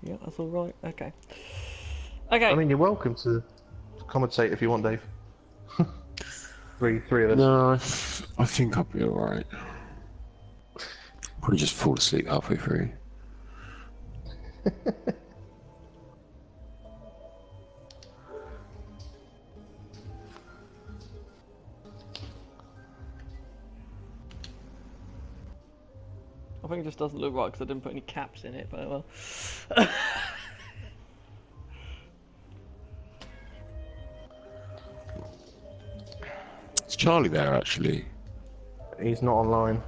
Yeah, that's all right. Okay. Okay. I mean, you're welcome to commentate if you want, Dave. three of us. No, I think I'll be alright. Probably just fall asleep halfway through. I think it just doesn't look right because I didn't put any caps in it, but well. Is Charlie there, actually? He's not online.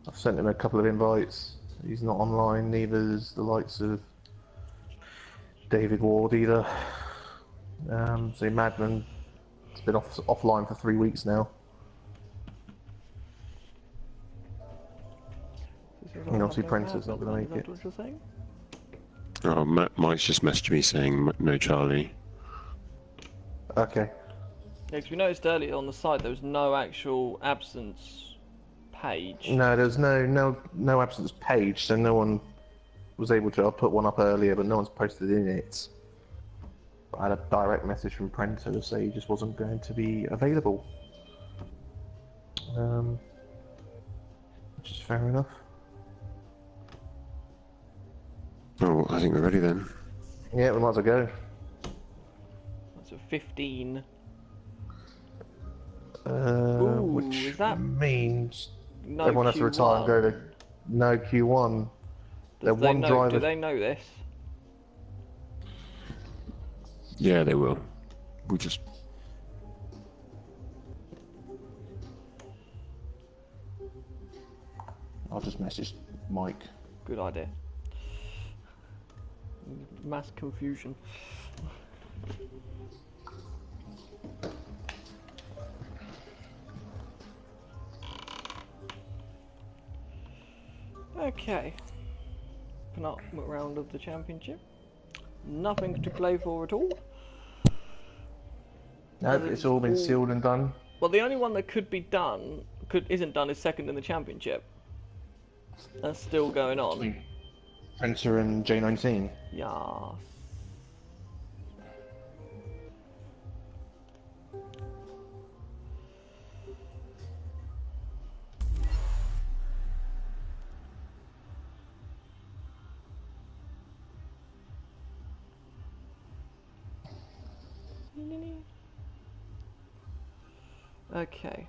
I've sent him a couple of invites. He's not online, neither is the likes of David Ward either. So Madman's been offline for 3 weeks now. And obviously Prenter's not going to make it. What you're saying? Oh, Mike's just messaged me saying no Charlie. Okay. Yeah, because we noticed earlier on the site there was no actual absence page. No, there's no absence page, so no one was able to. I put one up earlier, but no one's posted in it. I had a direct message from Prenter to say he just wasn't going to be available. Which is fair enough. Oh, I think we're ready then. Yeah, we might as well go. That's a 15. Which is that means no everyone has to retire and go to no Q1. They're one driver. Do they know this? Yeah, they will. We'll just... I'll just message Mike. Good idea. Mass confusion. Okay. Penultimate round of the championship. Nothing to play for at all. No, it's all been sealed and done. Well, the only one that could be done, isn't done, is second in the championship. That's still going on. Prenter and J19. Yes. Okay.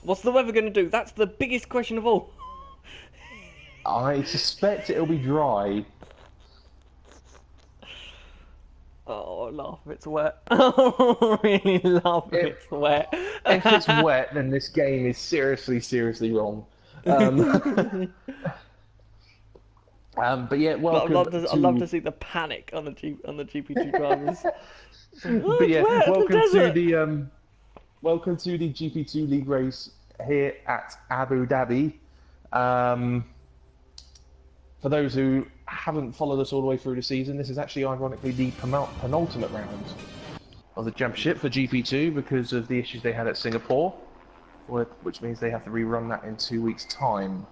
What's the weather going to do? That's the biggest question of all. I suspect it'll be dry. Oh, I laugh if it's wet. I really laugh if it's wet. If it's wet, then this game is seriously wrong. But yeah, welcome. I'd love to see the panic on the GP2 drivers. But yeah, welcome to the GP2 League race here at Abu Dhabi. For those who haven't followed us all the way through the season, this is actually ironically the penultimate round of the championship for GP2 because of the issues they had at Singapore, which means they have to rerun that in 2 weeks' time.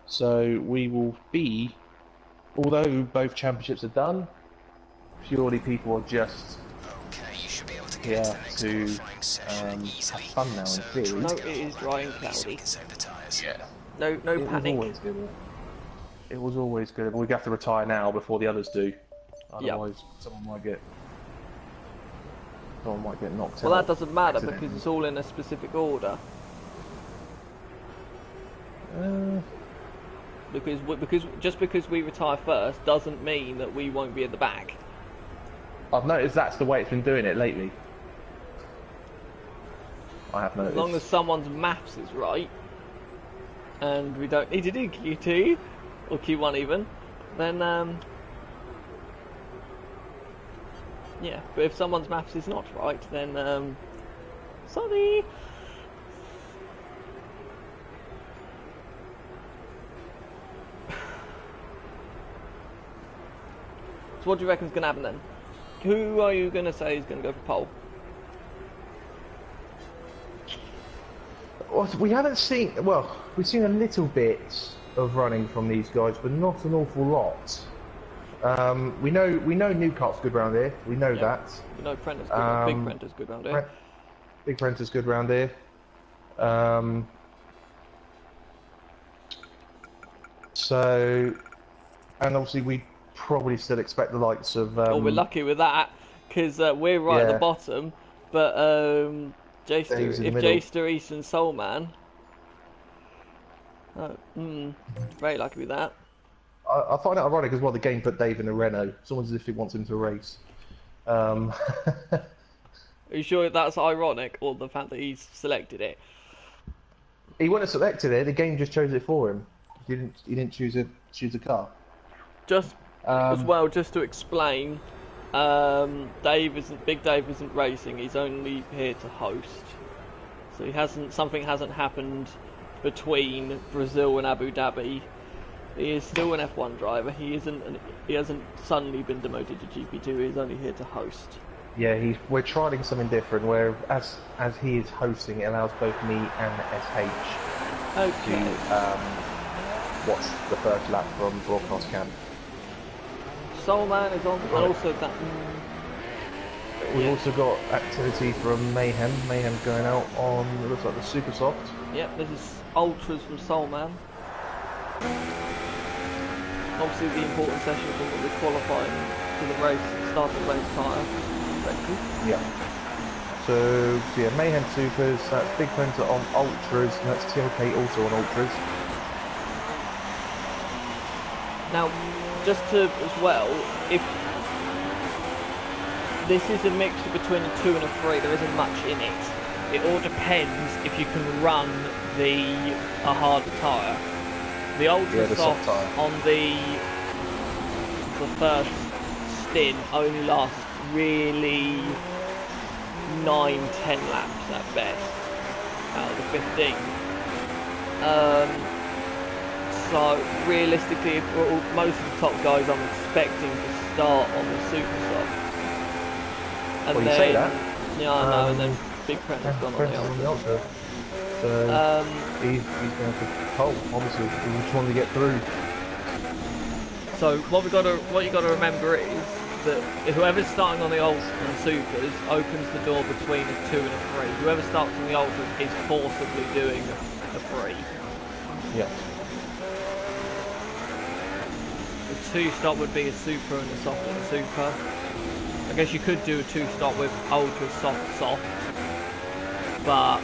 So we will be, although both championships are done, purely people are just here to have fun now in theory. No, it is dry and cloudy. Yeah. No panic. It was always good. We have to retire now before the others do. Otherwise, someone might get knocked out. Well, that doesn't matter because it's all in a specific order. Because we retire first doesn't mean that we won't be at the back. I've noticed that's the way it's been doing it lately. I have noticed. As long as someone's maths is right, and we don't need to do Q2 or Q1 even, then yeah. But if someone's maths is not right, then sorry. So what do you reckon's gonna happen then? Who are you gonna say is gonna go for pole? We haven't seen. Well, we've seen a little bit of running from these guys, but not an awful lot. We know Newcart's good round here. We know that. We know Prenter's good. Big Prenter's good round here. Big Prenter's good round here. So, and obviously we probably still expect the likes of. Well, we're lucky with that because we're right at the bottom, but Jster, Eastern Soulman. Very lucky with that. I find it ironic as well. The game put Dave in a Renault. It's almost as if he wants him to race. Are you sure that's ironic, or the fact that he's selected it? He wouldn't have selected it. The game just chose it for him. He didn't choose a car. Just as well, just to explain, Big Dave isn't racing. He's only here to host. So something hasn't happened between Brazil and Abu Dhabi. He is still an F1 driver. He hasn't suddenly been demoted to GP2. He's only here to host. Yeah, we're trying something different. Where as he is hosting, it allows both me and SH to watch the first lap from broadcast cam. Soulman is on, and also that. We've also got activity from Mayhem. Mayhem's going out on, it looks like the Super Soft. Yep, this is Ultras from Soulman. Obviously the important session from the qualifying to the race, start the race tyre. Yeah. So yeah, Mayhem Supers, that's Big Printer on Ultras, and that's TLK also on Ultras. Now, just to, as well, if this is a mixture between a 2 and a 3, there isn't much in it. It all depends if you can run a harder tyre. The Ultra Soft on the first stint only lasts really 9-10 laps at best out of the 15. So realistically, most of the top guys I'm expecting to start on the Super Soft. And you say that. Yeah, I know, and then Big Prenter's gone on the Ultra. So he's going to pole, obviously. He just wanted to get through. So what you got to remember is that whoever's starting on the Ultras and Supers opens the door between a 2 and a 3. Whoever starts on the Ultras is forcibly doing a 3. Yeah. The 2-stop would be a Super and a Soft and a Super. I guess you could do a 2-stop with Ultra, Soft, but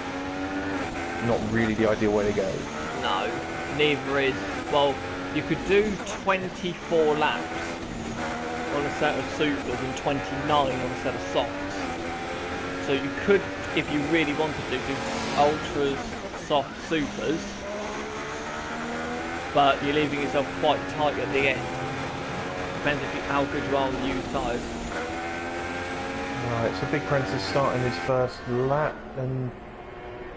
not really the ideal way to go. No, neither is. Well, you could do 24 laps on a set of Supers and 29 on a set of Softs. So you could, if you really wanted to, do Ultras, Soft, Supers, but you're leaving yourself quite tight at the end. Depends how good you are on the used tyres. Right, so Big Prince is starting his first lap, and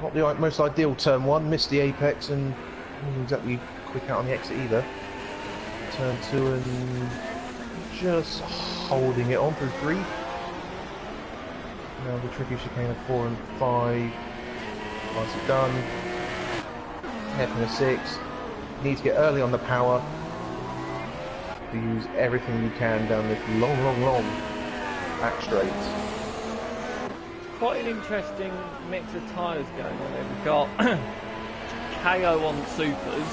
not the most ideal turn 1, missed the apex and wasn't exactly quick out on the exit either. Turn 2 and just holding it on through 3. Now the tricky chicane of 4 and 5. Once it's done, hairpin of 6. Need to get early on the power to use everything you can down this long back straight. Quite an interesting mix of tyres going on here. We've got KO on Supers,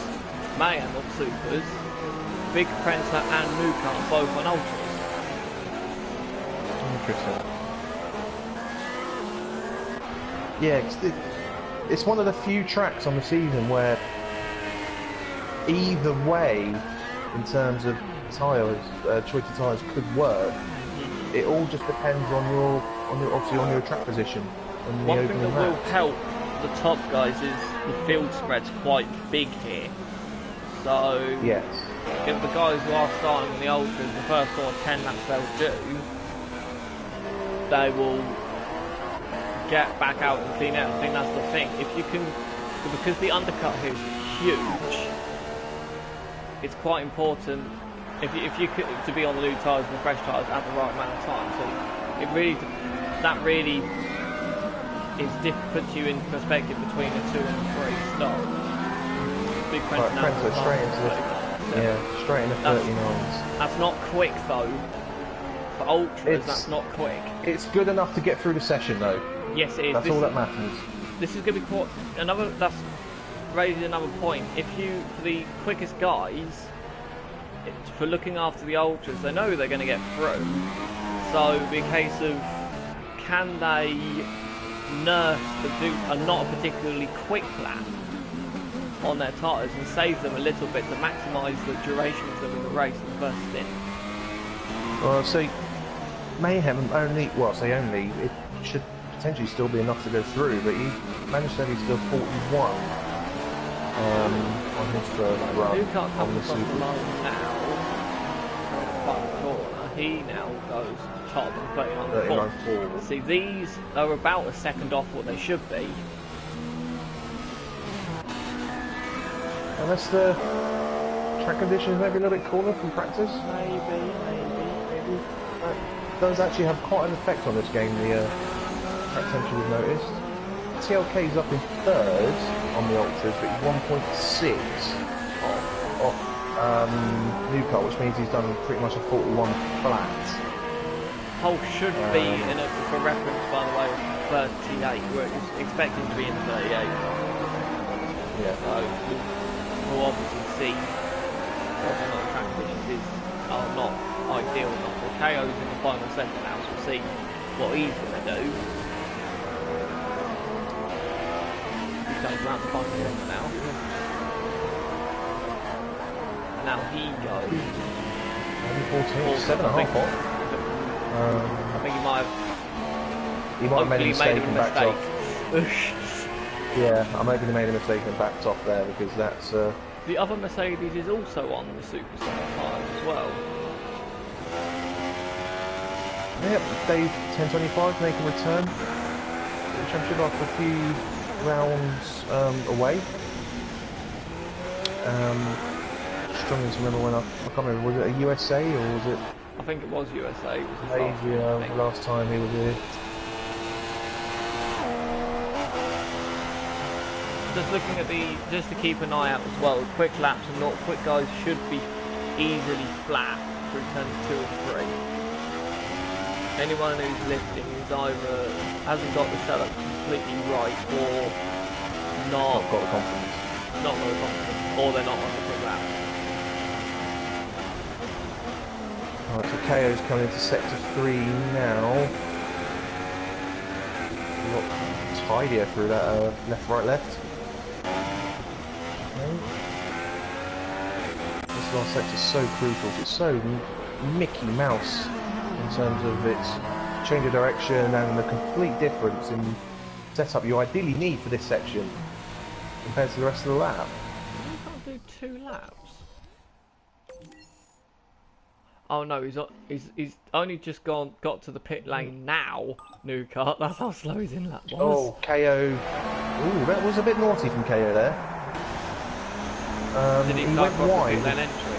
Mayhem on Supers, Big Printer and Newcart both on Ultras. Interesting. Yeah, it's one of the few tracks on the season where either way, in terms of tyres, choice of tyres could work. It all just depends on obviously on your track position. And one thing that will help the top guys is the field spread's quite big here. So yes, if the guys who are starting on the Ultras, the first 10 laps they'll do, they will get back out and clean out. I think that's the thing. If you can, because the undercut here is huge, it's quite important. If you could, to be on the new tyres and the fresh tyres at the right amount of time, so that really puts you in perspective between a 2 and a 3 stop. Big Right, Prensa straight into the straight into 39s. That's not quick though. For ultras, that's not quick. It's good enough to get through the session though. Yes, it is. That's all that matters. This is going to be quite another. That's raising another point. If you, for the quickest guys, for looking after the ultras, they know they're going to get through. So it'll be a case of, can they nurse a not a particularly quick lap on their tyres and save them a little bit to maximise the duration of them in the race in the first stint. Well, see, Mayhem only, it should potentially still be enough to go through, but he managed to only go 41 on his first run. Who can't come on the across the Super. line now? Final corner. He now goes top and 39.4. See, these are about a second off what they should be. Unless the track conditions maybe a little bit cooler from practice? Maybe. That does actually have quite an effect on this game, the track temperature we've noticed. TLK's up in third on the Ultras, but he's 1.6 off Newcart, which means he's done pretty much a 41 flat. Pole should be, for reference by the way, 38, where it was expecting to be in 38. Yeah. So we'll obviously see whether or not the track conditions are not ideal enough. Well, KO's in the final second now, so we'll see what he's going to do. He goes around the final second now. And now he goes. 14, 7.5 off. I think he might have made a mistake and backed off. off. Yeah, I'm hoping he made a mistake and backed off there because that's. The other Mercedes is also on the Superstar tyres as well. Yep, Dave 1025 make a return. The championship after a few rounds away. Struggling to remember when I can't remember, was it a USA or was it? I think it was USA. It was Malaysia, the last time he was here. Just looking at just to keep an eye out as well, quick laps and not quick guys should be easily flat through turns 2 and 3. Anyone who's lifting is either hasn't got the setup completely right or not got the confidence. Not got the confidence, or they're not on the quick lap. Alright, so KO's coming into sector 3 now. A lot tidier through that left, right, left. This last sector is so crucial. It's so Mickey Mouse in terms of its change of direction and the complete difference in setup you ideally need for this section compared to the rest of the lap. You can't do 2 laps. Oh no, he's only just got to the pit lane now. New car. That's how slow his in lap was. Oh, KO. Ooh, that was a bit naughty from KO there. Did he went wide. The pit lane entry?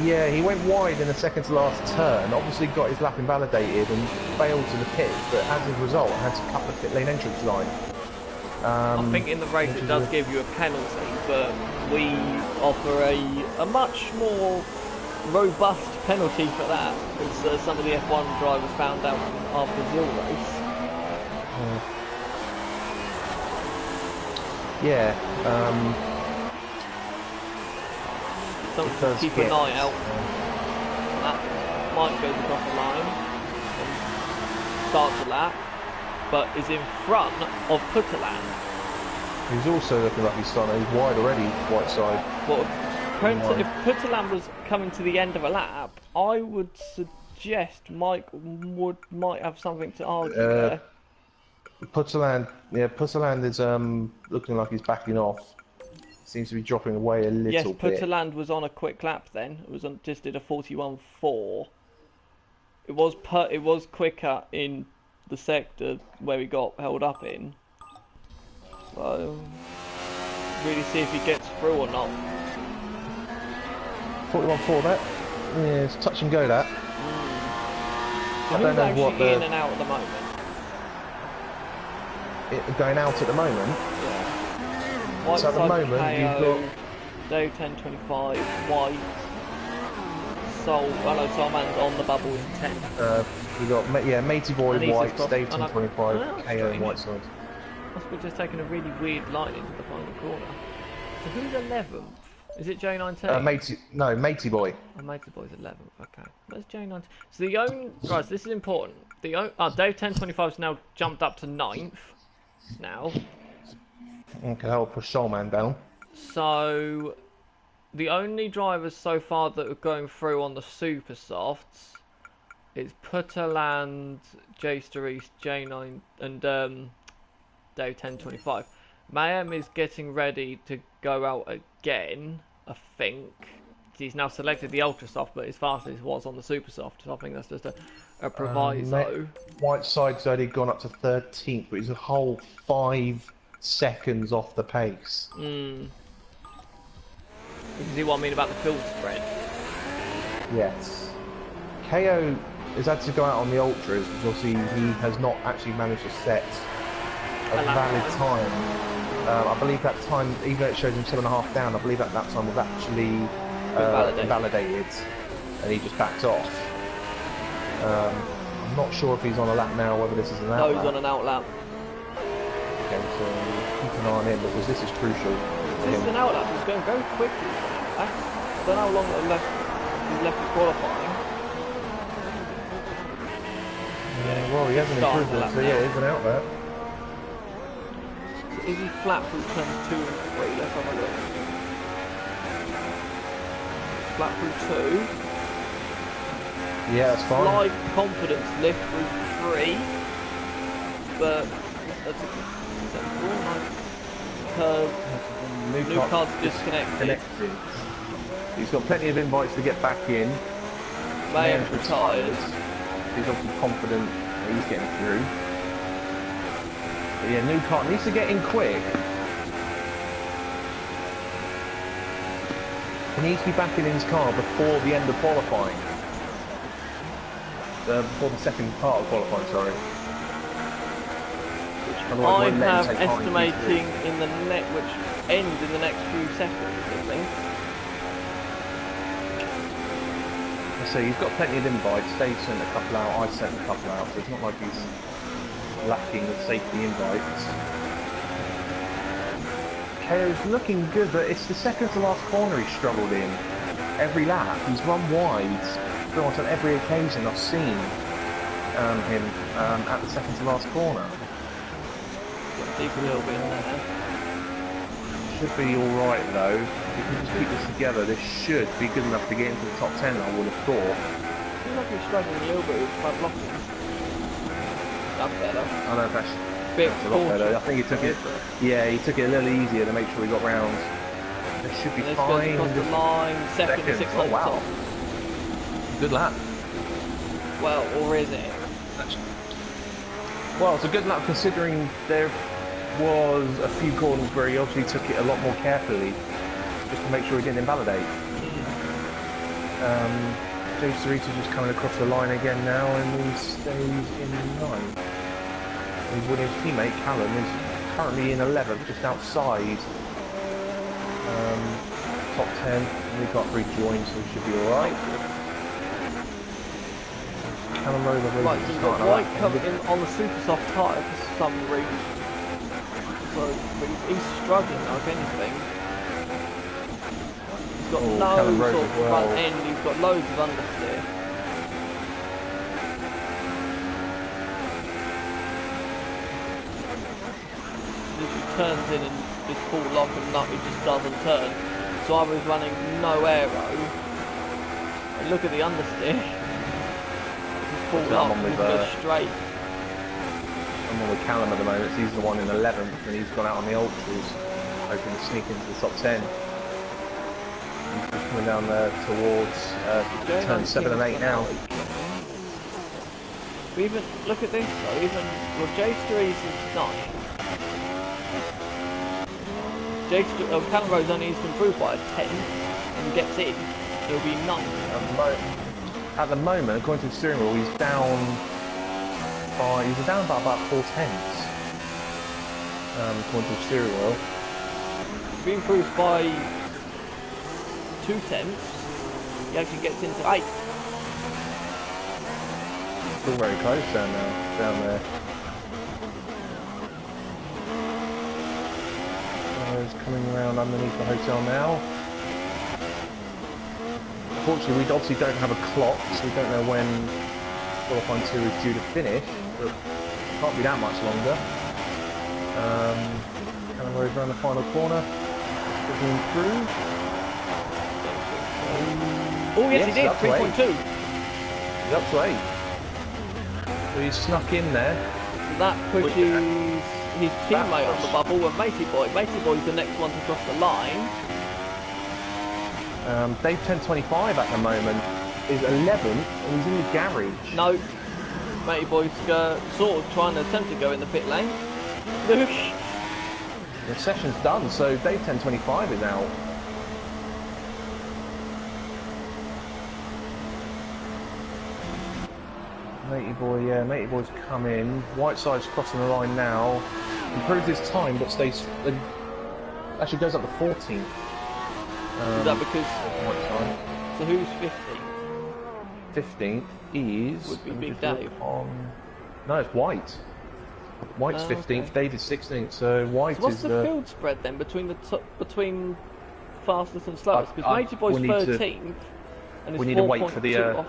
Yeah, he went wide in the second to last turn. Obviously got his lap invalidated and failed to the pit, but as a result had to cut the pit lane entrance line. I think in the race it does give you a penalty, but we offer a much more robust penalty for that, because some of the F1 drivers found out after the race. Yeah. Something to keep an eye out. That Mike goes across the line and starts the lap, but is in front of Putterland. He's also looking like he's starting. He's wide already, white side. But if Putterland was coming to the end of a lap, I would suggest Mike might have something to argue there. Putterland is looking like he's backing off. Seems to be dropping away a little bit. Yes, Putterland was on a quick lap then. It was just did a 41.4. It was quicker in the sector where he got held up in. So really see if he gets through or not. 41.4 that. Yeah, it's touch and go that. So I don't know what the in and out at the moment. going out at the moment. Yeah. White So at the side moment, KO, you've got Dave 1025, White, Soul, Solman's on the bubble in 10. you got Matey Boy, And he's White, just Dave crossed- 1025, oh, KO, strange. and Whiteside. Must be just taking a really weird line into the final corner. So who's 11th? Is it J19? Matey Boy. Oh, Matey Boy's 11th, okay. Where's J19? So the only... Right, so this is important. Dave 1025's now jumped up to 9th. Now. Okay, I'll push Soulman down. So... The only drivers so far that are going through on the super softs is Putterland, J East, J9, and Dave 1025. Mayhem is getting ready to go out again, I think. He's now selected the ultra soft, but his fastest was on the super soft, so I think that's just a proviso. Whiteside's only gone up to 13th, but he's a whole 5 seconds off the pace. You can see what I mean about the field spread. Yes. KO has had to go out on the ultras because obviously he has not actually managed to set a valid time. I believe that time, even though it shows him 7.5 down, I believe that time was actually invalidated, and he just backed off. I'm not sure if he's on a lap now, whether this is an out lap. No, he's on an out lap. Okay, so keep an eye on him because this is crucial. This is an out lap. He's going very quickly. I don't know how long he's left of qualifying. Yeah, well, he hasn't improved it, so yeah, he's an out lap. So is he flat through turns 2 and 3? Let's have a look. Flat through 2. Yeah, that's fine. Slight confidence lift through 3. But that's a new card's disconnected. He's got plenty of invites to get back in. Mayhem's retired. He's obviously confident that he's getting through. But yeah, new card needs to get in quick. He needs to be back in his car before the end of qualifying. Before the second part of qualifying, sorry. I have estimating in the which ends in the next few seconds, I think. So he's got plenty of invites. Dave sent a couple out, I sent a couple out, so it's not like he's lacking the safety invites. KO's looking good, but it's the second to last corner he's struggled in. Every lap, he's run wide. Pretty much on every occasion I've seen him at the second to last corner. Deep a little bit in there. Should be alright though. If we can just keep this together, this should be good enough to get into the top 10, I would have thought. Seems like he's struggling a little bit with front blocking. That's better. I know that's a lot better. I think he took it. Yeah, he took it a little easier to make sure he got round. This should be fine. Across the line, second, 6 oh, wow. top. Good lap. Well, or is it? Well, it's a good lap considering there was a few corners where he obviously took it a lot more carefully, just to make sure he didn't invalidate. Jay Sarita just coming across the line again now, and he stays in 9th. And Williams' teammate Callum is currently in 11th, just outside top 10. We've got rejoined, so we should be alright. Callum Rowe, the right, so you've got White coming in on the super soft tyre for some reason. So he's struggling like anything. He's got no sort of front end, he's got loads of understeer. He turns in and just full lock and nut, he just doesn't turn. So I was running no aero. And look at the understeer. He's full lock, he's go straight. I'm on with Callum at the moment, so he's the one in 11th, and he's gone out on the ultras, hoping to sneak into the top 10. He's just coming down there towards turn 7 and 8 now. But even, look at this though, even, well, J3 is 9. Callum Rowe's only needs to improve by a 10, and he gets in, he'll be 9. At the moment, according to the steering wheel, he's down by about 4 tenths. according to steering wheel. He improves by 2/10. He actually gets into 8th. Still very close down there. He's coming around underneath the hotel now. Unfortunately, we obviously don't have a clock, so we don't know when qualifying 2 is due to finish, but it can't be that much longer. Kind of goes around the final corner, looking through. Oh yes, he did, 3.2. He's up to 8. So he's snuck in there. That pushes his teammate on the bubble with Matey Boy. Matey Boy's the next one to cross the line. Dave 1025 at the moment is 11th, and he's in the garage. No, Matey Boy's sort of trying to attempt to go in the pit lane. The session's done, so Dave 1025 is out. Matey Boy's come in. Whiteside's crossing the line now. Improves his time, but stays. Actually goes up to 14th. Is that because? Whiteside. So who's 15th? 15th is. Would be Big Dave. No, it's White. White's 15th. Okay. David's 16th. So White So what's is the field spread then between between fastest and slowest? Because Matey Boy's 13th, and we it's need to wait for the. 4.2 off.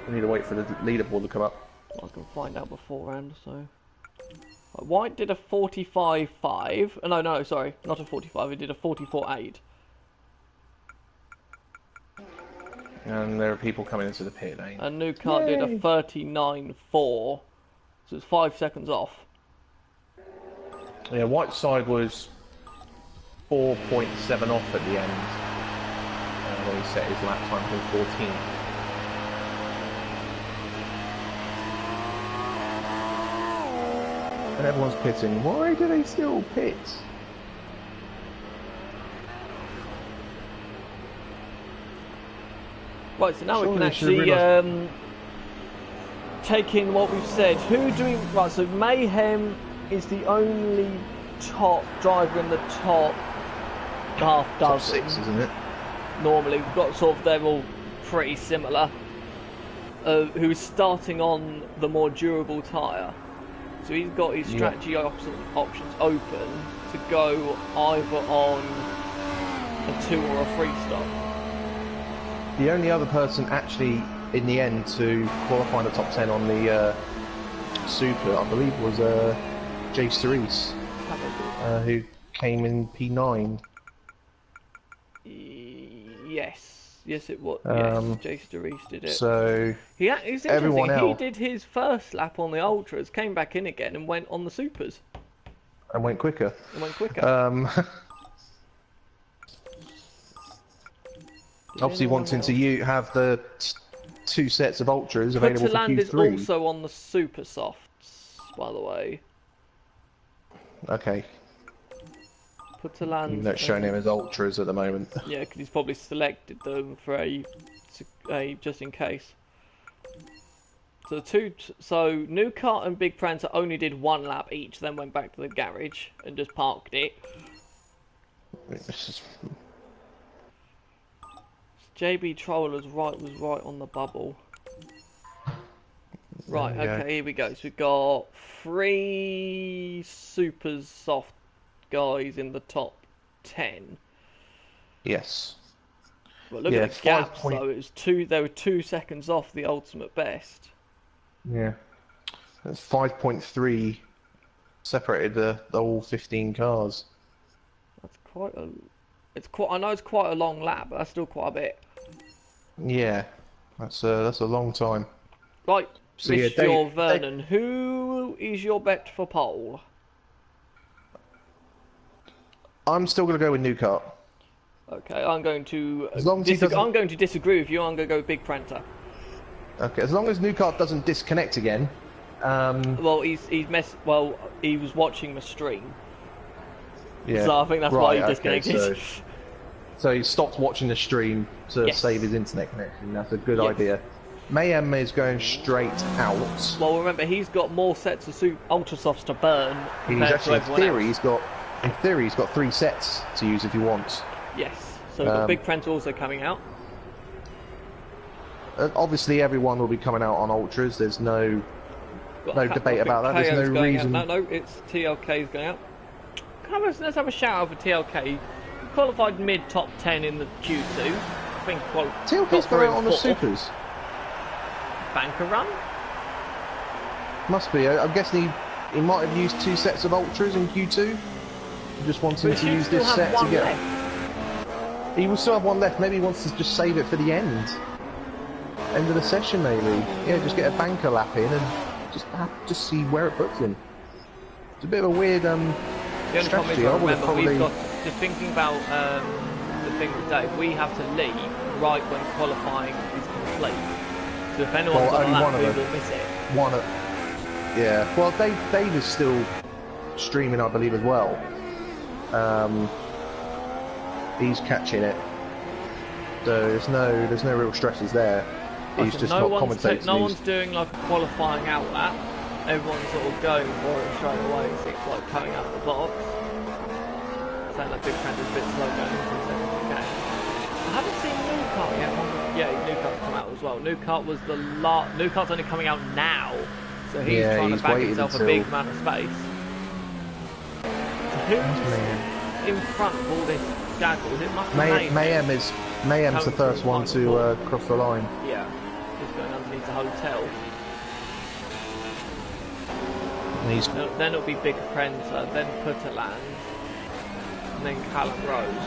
We need to wait for the leaderboard to come up. I can find out beforehand. So White did a 45.5. No, sorry, not a 45. He did a 44.8. And there are people coming into the pit lane. And New Car did a 39.4. So it's 5 seconds off. Yeah, Whiteside was 4.7 off at the end. When he set his lap time from 14th. And everyone's pitting. Why do they still pit? Right, so now we Surely can they should actually take in what we've said. Who do we... Right, so Mayhem is the only top driver in the top half dozen. Top 6, isn't it? Normally, we've got sort of, they're all pretty similar. Who's starting on the more durable tyre. So he's got his strategy options open to go either on a 2 or a 3 stop. The only other person actually in the end to qualify in the top 10 on the Super, I believe, was Jay Cerise, who came in P9. Yes, it was. Yes, Jay Cerise did it. So it's everyone interesting. else He did his first lap on the Ultras, came back in again, and went on the Supers. And went quicker. Obviously, wanting to have the 2 sets of Ultras available for Q3. Is also on the Super Softs, by the way. Okay. Putaland. Even though it's showing him as Ultras at the moment. Yeah, because he's probably selected them for a just in case. So New Kart and Big Prancer only did 1 lap each, then went back to the garage and just parked it. JB Troller's was right on the bubble. Right, okay, here we go. So we've got 3 super soft guys in the top 10. Yes. But look at the gaps though, it was they were 2 seconds off the ultimate best. Yeah. That's 5.3 separated the all 15 cars. That's I know it's quite a long lap, but that's still quite a bit. Yeah. That's a long time. Right, so Mr. Vernon, who is your bet for pole? I'm still going to go with New Kart. Okay, I'm going to I'm going to disagree with you. I'm going to go with Big Prancer. Okay, as long as New Kart doesn't disconnect again. Well, he was watching the stream. Yeah. So I think that's why he disconnected. So he stopped watching the stream to save his internet connection. That's a good idea. Mayhem is going straight out. Well, remember, he's got more sets of Ultra Softs to burn. He's actually, in theory, he's got 3 sets to use if he wants. Yes. So we've got Big Friends also coming out. Obviously, everyone will be coming out on Ultras. There's no debate about that. There's no reason. No, it's TLK's going out. Let's have a shout out for TLK. Qualified mid top 10 in the Q2. I think TLK's going out on the Supers. Banker run? Must be. I'm guessing he might have used 2 sets of Ultras in Q2. Just wanting to use this set to get. Left. He will still have 1 left. Maybe he wants to just save it for the end of the session. Maybe. Yeah, just get a banker lap in and just see where it puts him. It's a bit of a weird strategy. I would probably. We've got just thinking about the thing with Dave. We have to leave right when qualifying is complete. So if anyone's on that, we will miss it. Yeah. Well, Dave is still streaming, I believe, as well. He's catching it. So there's no real stresses there. He's just not commentating. No one's doing like a qualifying out lap. Everyone's sort of going for it straight away. It seems like coming out of the box. Saying that Big Friend is a bit slow going into the second game. I haven't seen New Kart yet. Yeah, New Kart's come out as well. New Kart was the last. New Kart's only coming out now, so he's trying to bag himself a big amount of space. So who's in front of all this gaggle? Is it Mayhem's the first one to cross the line. Yeah, he's going underneath the hotel. Then it'll be Big Prenza, then Putterland, and then Callum Rose.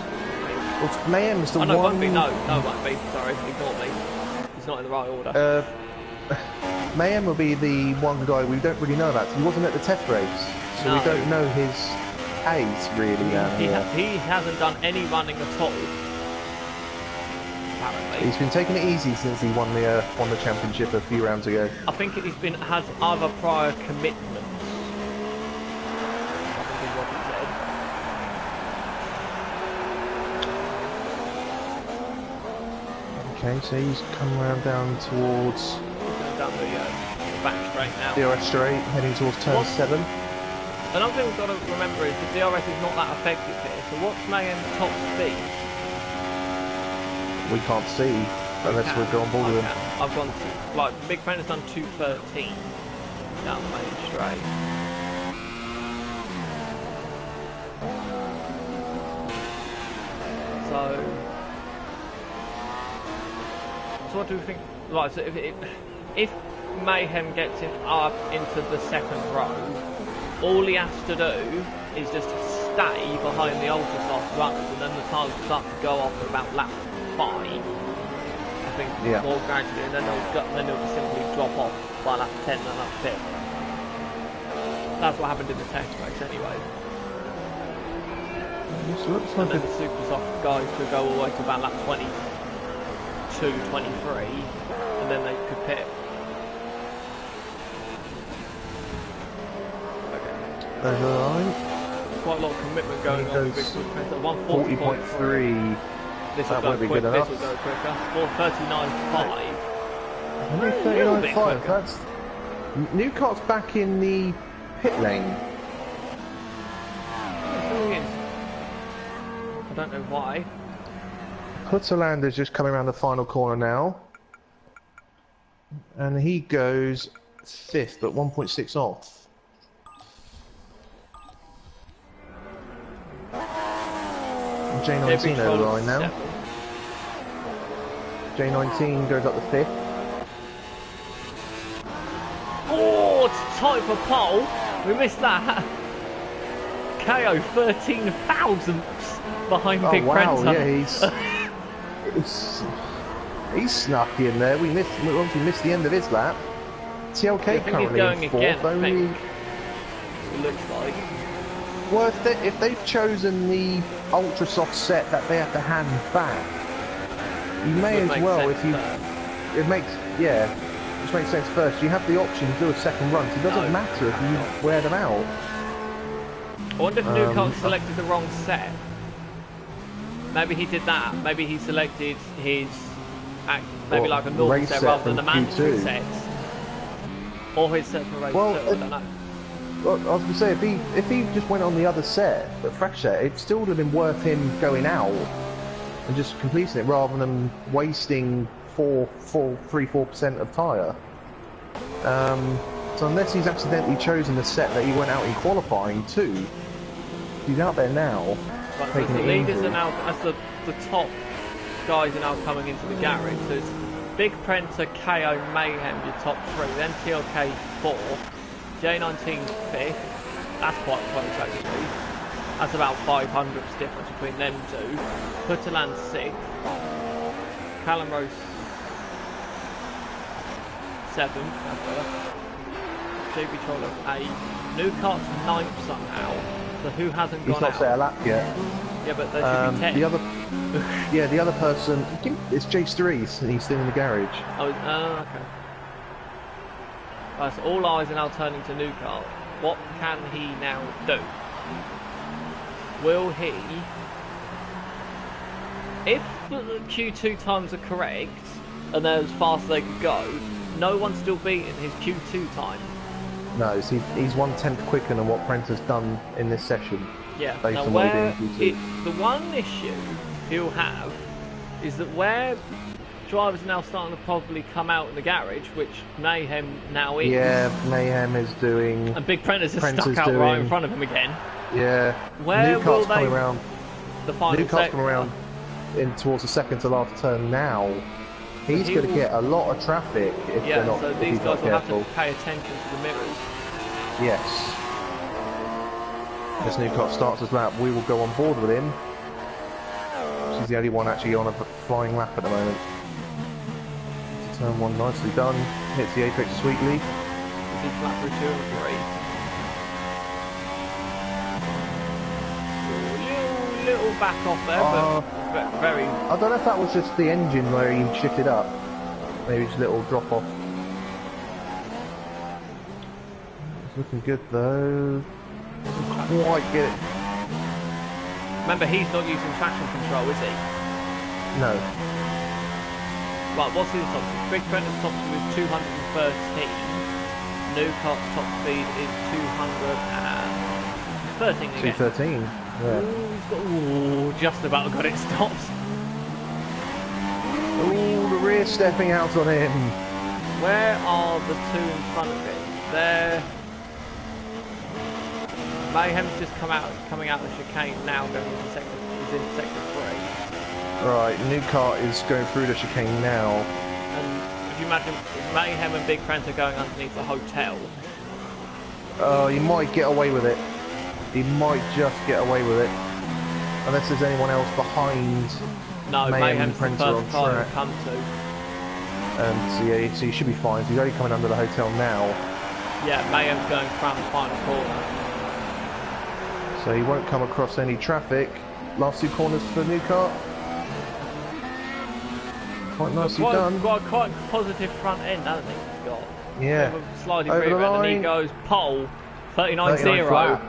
Well, Mayhem's the one... No, it won't be. No, it won't be. Sorry, ignore me. He's not in the right order. Mayhem will be the one guy we don't really know about. He wasn't at the test race, so we don't know his pace really. He hasn't done any running at all. Apparently. He's been taking it easy since he won the championship a few rounds ago. I think has other prior commitments. Okay, so he's come around down towards... Down the back straight now. DRS straight, heading towards turn 7. Another thing we've got to remember is the DRS is not that effective here, so what's Mayhem's top speed? We can't see, unless we're on board with him. I've gone to, like, Big Friend has done 2:13 down the main straight. So what do we think? Right, so if Mayhem gets him up into the second row, all he has to do is just stay behind the ultra soft runners, and then the tires will start to go off at about lap 5. I think more gradually, and then they'll just simply drop off by lap 10 and lap 5. That's what happened in the test race anyway. And then the super soft guys could go all the way to about lap 22, 23, and then they could pit. Over the line. Quite a lot of commitment going on with Big Friend. 140.3. This will go quick, this will go quicker. 439.5. Only 39.5. That's... New Kart's back in the pit lane. I don't know why. Putterland is just coming around the final corner now. And he goes 5th, but 1.6 off. J19 over the line now. J19 goes up the 5th. Oh, it's tight for pole. We missed that. KO 13 thousandths behind Big Prenza. Yeah, he's snuck in there. We obviously missed the end of his lap. TLK currently in 4th. Only... It looks like. Well, if they've chosen the ultra soft set that they have to hand back, you may as well, if you, it makes sense first. You have the option to do a second run, so it doesn't matter if you wear them out. I wonder if New Kart selected the wrong set. Maybe he did that. Maybe he selected his maybe Or like a normal race set set rather than a from mandatory Q2. sets. Or his set for race Well, 2, I don't know. Well, I was going to say, if he just went on the other set, the fresh set, it still would have been worth him going out and just completing it rather than wasting 3-4% of tyre. So unless he's accidentally chosen the set that he went out in qualifying too, he's out there now. Right, so the leaders are now, as the top guys are now coming into the garage. So it's Big Prenter, KO, Mayhem, your top 3, then TLK 4, J19 5th, that's quite close actually. That's about 500s difference between them two. Putterland 6th, Callum Rose 7th, that's better. JB Troller 8, Newcart's 9th somehow. So who hasn't gone out? He's not set a lap yet. Yeah, but there should be 10. The other person, it's Jace Dries, and he's still in the garage. Oh, okay. Right, so all eyes are now turning to Newcart. What can he now do? Will he... If the Q2 times are correct, and they're as fast as they could go, no one's still beating his Q2 time. No, so he's 1/10 quicker than what Prenter's done in this session. Yeah, based now on where Q2. the one issue he'll have is that where drivers are now starting to probably come out in the garage, which Mayhem now is. Yeah, Mayhem is doing... And Big Prenter's just stuck out right in front of him again. Yeah. Where will they... coming around. The final Newcart's coming around in towards the second to last turn now. He's going to get a lot of traffic if they're not, so if these he's guys not will careful. have to pay attention to the mirrors. Yes. As Newcart starts his lap, we will go on board with him. She's the only one actually on a flying lap at the moment. Turn 1 nicely done. Hits the apex sweetly. He's flat through 2 and 3. Little back off there, but very... I don't know if that was just the engine where he shifted up. Maybe just a little drop off. It's looking good though. Doesn't quite get it. Remember, he's not using traction control, is he? No. Right, what's his top speed? Big Prenter's top speed is 213. Newcart's top speed is 213 again. 213. Yeah. Ooh, just about got it stopped. Ooh, the rear stepping out on him. Where are the two in front of him? There. Mayhem's just coming out of the chicane now, going into sector. He's in sector 3. Right, Newcart is going through the chicane now. And if you imagine Mayhem and Big Prenter going underneath the hotel. Oh, he might get away with it. He might just get away with it. Unless there's anyone else behind. No, Mayhem Mayhem's the Prenter first on car track. to come to. So yeah, so he should be fine. So he's only coming under the hotel now. Yeah, Mayhem's going around the final corner. So he won't come across any traffic. Last 2 corners for Newcart. Quite nicely done. Quite positive front end, hasn't he? He's got. Yeah. Sliding Over the rear end, line. and he goes pole 39.0. 39 flat.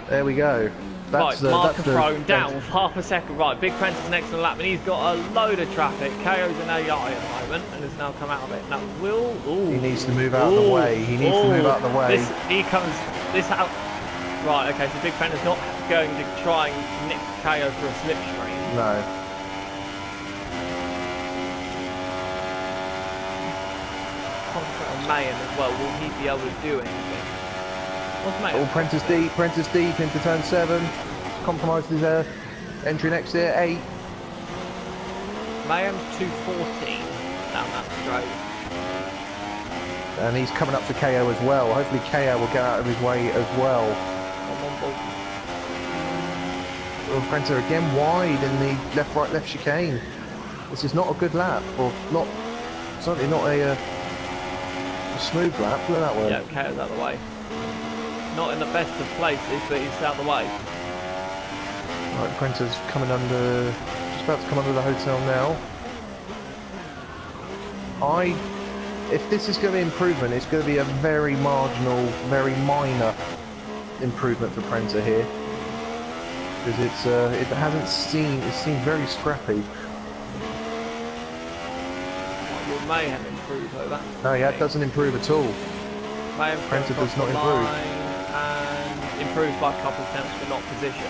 There we go. Right, marker thrown down half a second. Right, Big Prenter's next on the lap, and he's got a load of traffic. KO's an AI at the moment, and has now come out of it. Now, he needs to move out of the way. He needs to move out of the way. This out. Right, okay, so Big Prenter's not going to try and nick KO for a slipstream. No. Concentrate on Mayhem as well. Will he be able to do anything? What's Mayhem? Oh, Prentice deep into turn 7. Compromised his entry next year. 8. Mayhem's 214 down that straight. And he's coming up to KO as well. Hopefully KO will get out of his way as well. Prenter again wide in the left chicane. This is not a good lap, or not, certainly not a smooth lap. Put it that way. Yeah, KO's out of the way. Not in the best of places, but he's out of the way. Right, Prenter's coming under, just about to come under the hotel now. If this is going to be improvement, it's going to be a very marginal, very minor improvement for Prenter here. Because it seems very scrappy. Mayhem improve though? That's No, yeah, it doesn't improve at all. Mayhem Prenter does not improve. and improves by a couple of tenths but not position.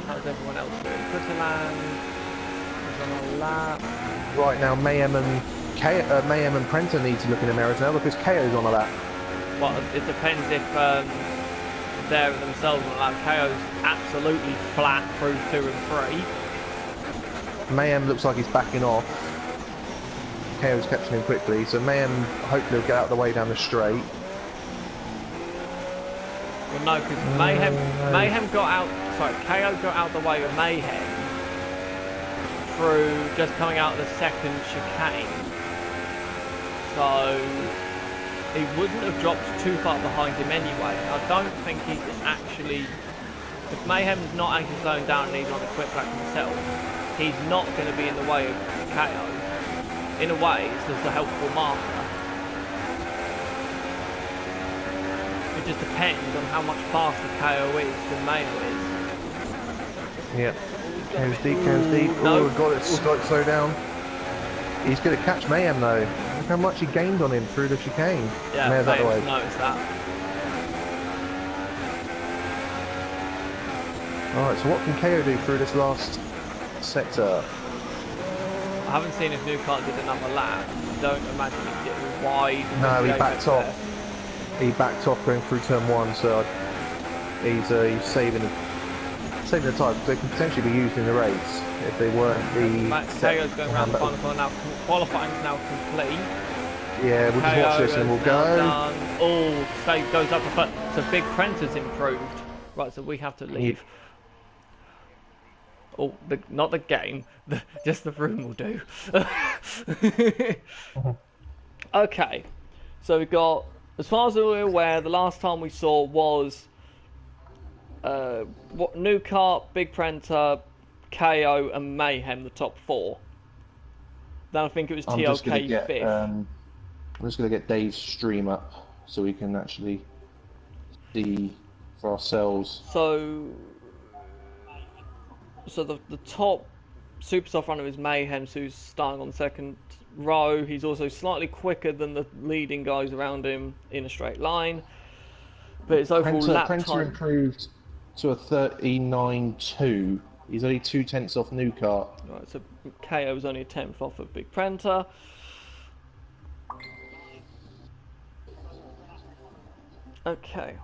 How's everyone else doing? Putterland is on a lap. Right now, Mayhem and Prenter need to look in the mirrors now because KO's on a lap. Well, it depends if they're themselves on a lap. KO's absolutely flat through 2 and 3. Mayhem looks like he's backing off. KO's catching him quickly, so Mayhem hopefully will get out of the way down the straight. Well, no, because Mayhem got out. Sorry, KO got out the way of Mayhem through just coming out of the second chicane. So he wouldn't have dropped too far behind him anyway. And I don't think he's actually. If Mayhem's not actually slowing down and he's on a quick lap himself, he's not going to be in the way of KO. In a way, it's just a helpful marker. It just depends on how much faster KO is than Mayo is. Yeah. Goes deep. No. Oh, got it slow down. He's going to catch Mayhem though. Look how much he gained on him through the chicane. Yeah, Mayhem's out the way. noticed that. Alright, so what can KO do through this last sector? I haven't seen if Newcart did another lap. Don't imagine he'd get wide. No, he backed off. He backed off going through turn 1, so he's saving the tyre. They can potentially be used in the race if they weren't the. KO's going around the final corner now. Qualifying's now complete. Yeah, we'll just watch this and we'll go. Oh, save goes up the front. So Big Prenter's improved. Right, so we have to leave. Yeah. Oh, not the game, just the room will do. Okay, so we've got, as far as we're aware, the last time we saw was Newcart, Big Prenter, KO and Mayhem, the top 4. Then I think it was TLK 5th. I'm just going to get Dave's stream up so we can actually see for ourselves. So the top super soft runner is Mayhem, who's starting on the second row. He's also slightly quicker than the leading guys around him in a straight line. But his overall lap time... Prenter improved to a 39.2. He's only 2 tenths off Newcart. Right, so KO was only a 10th off of Big Prenter. Okay.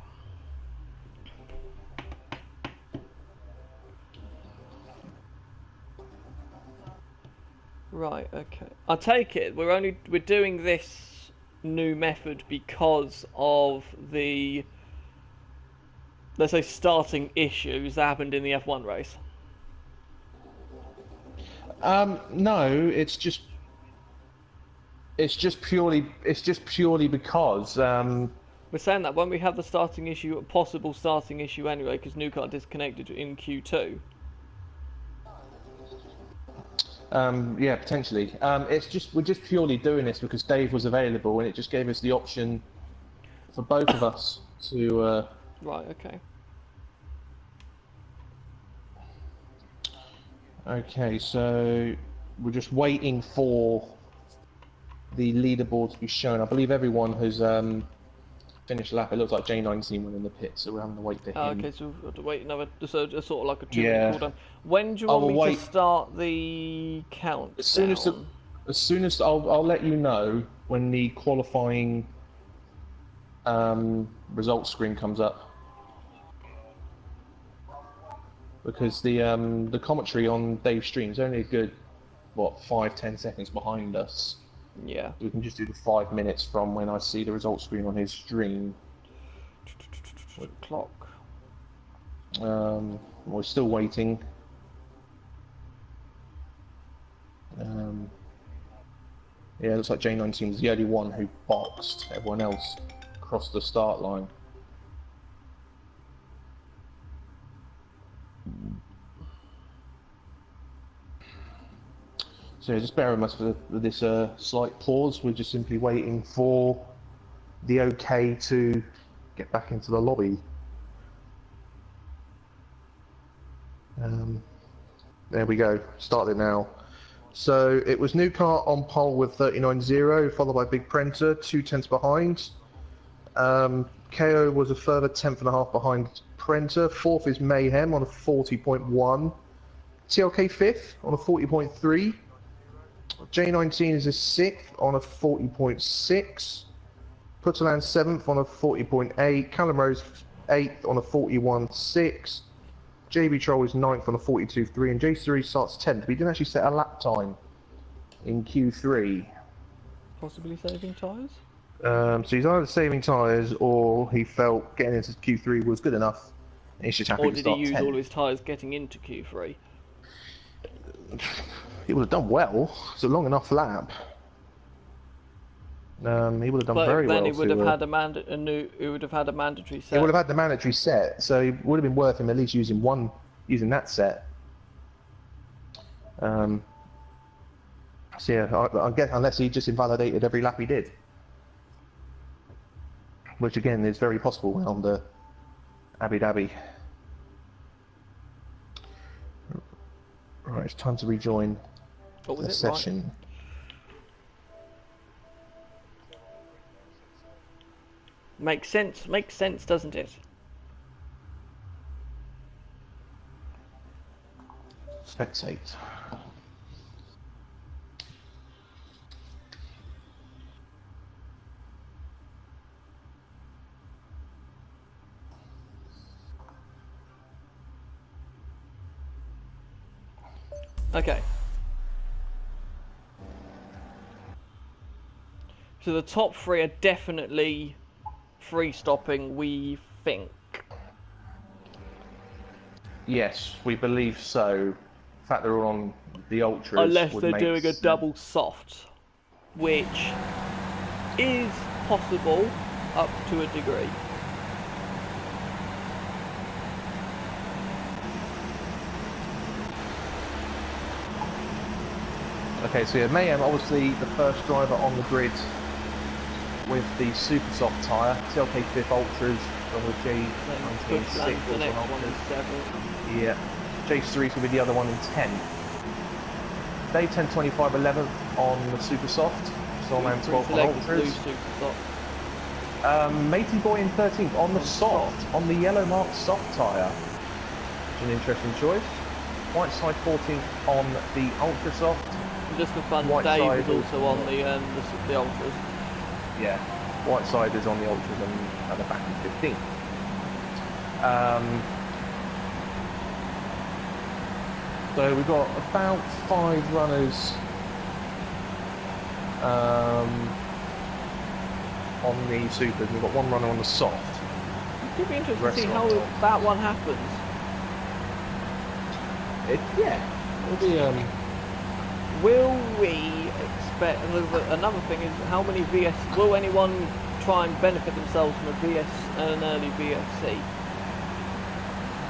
Right, okay. I take it we're doing this new method because of the, let's say, starting issues that happened in the F1 race. No, it's just purely because we're saying that when we have the starting issue, a possible starting issue anyway, because Newcart disconnected in Q2. Yeah, potentially. We're just purely doing this because Dave was available, and it just gave us the option for both of us to. Right. Okay. Okay, so we're just waiting for the leaderboard to be shown. I believe everyone has finished lap. It looks like J19 went in the pit, so we're having to wait for him. Okay, so we've got to wait another, so it's sort of like a 2-minute cooldown. When do you want me to start the count? As soon as I'll let you know when the qualifying results screen comes up. Because the commentary on Dave's stream is only a good, 5-10 seconds behind us. Yeah. We can just do the 5 minutes from when I see the results screen on his stream. Clock. We're still waiting. Yeah, it looks like J19 was the only one who boxed. Everyone else crossed the start line. So just bear with us for this slight pause. We're just simply waiting for the OK to get back into the lobby. There we go. Started now. So it was New Car on pole with 39.0, followed by Big Prenta, 2 tenths behind. KO was a further 10th.5 behind Prenta. Fourth is Mayhem on a 40.1. TLK fifth on a 40.3. J19 is a 6th on a 40.6. Putterland 7th on a 40.8. Callum Rose 8th on a 41.6. JB Troll is 9th on a 42.3. And J3 starts 10th. But he didn't actually set a lap time in Q3. Possibly saving tyres? So he's either saving tyres or he felt getting into Q3 was good enough. And he's just happy Or to did he start use 10th. all his tyres getting into Q3? He would have done well. It's a long enough lap. He would have done very well. But then he would have had he would have had a mandatory set. He would have had the mandatory set, so it would have been worth him at least using that set. So yeah, I guess unless he just invalidated every lap he did, which again is very possible around Abu Dhabi. Right, it's time to rejoin the session. Right? Makes sense, doesn't it? Spectate. Okay. So the top three are definitely free stopping, we think. Yes, we believe so. The fact they're all on the ultras. Unless they're doing a double soft, which is possible up to a degree. Okay, so yeah, Mayhem, obviously the first driver on the grid with the super soft tyre. TLK 5th Ultras, with J19 6th The next on one is Ultras. 7. Yeah, J3's will be the other one in 10th. Dave 10, 25, 11th on the super soft. Soulman 12th on Ultras. Matey Boy in 13th on the soft, on the yellow marked soft tyre. Which is an interesting choice. Whiteside 14th on the Ultra Soft. Just for fun, Whiteside Dave is also on the Ultras. Yeah, Whiteside is on the Ultras and at the back in 15th. So we've got about 5 runners on the Supers. We've got 1 runner on the Soft. It could be interesting to see how that one happens. It'll be Will we expect, another thing is, how many will anyone try and benefit themselves from an early VSC?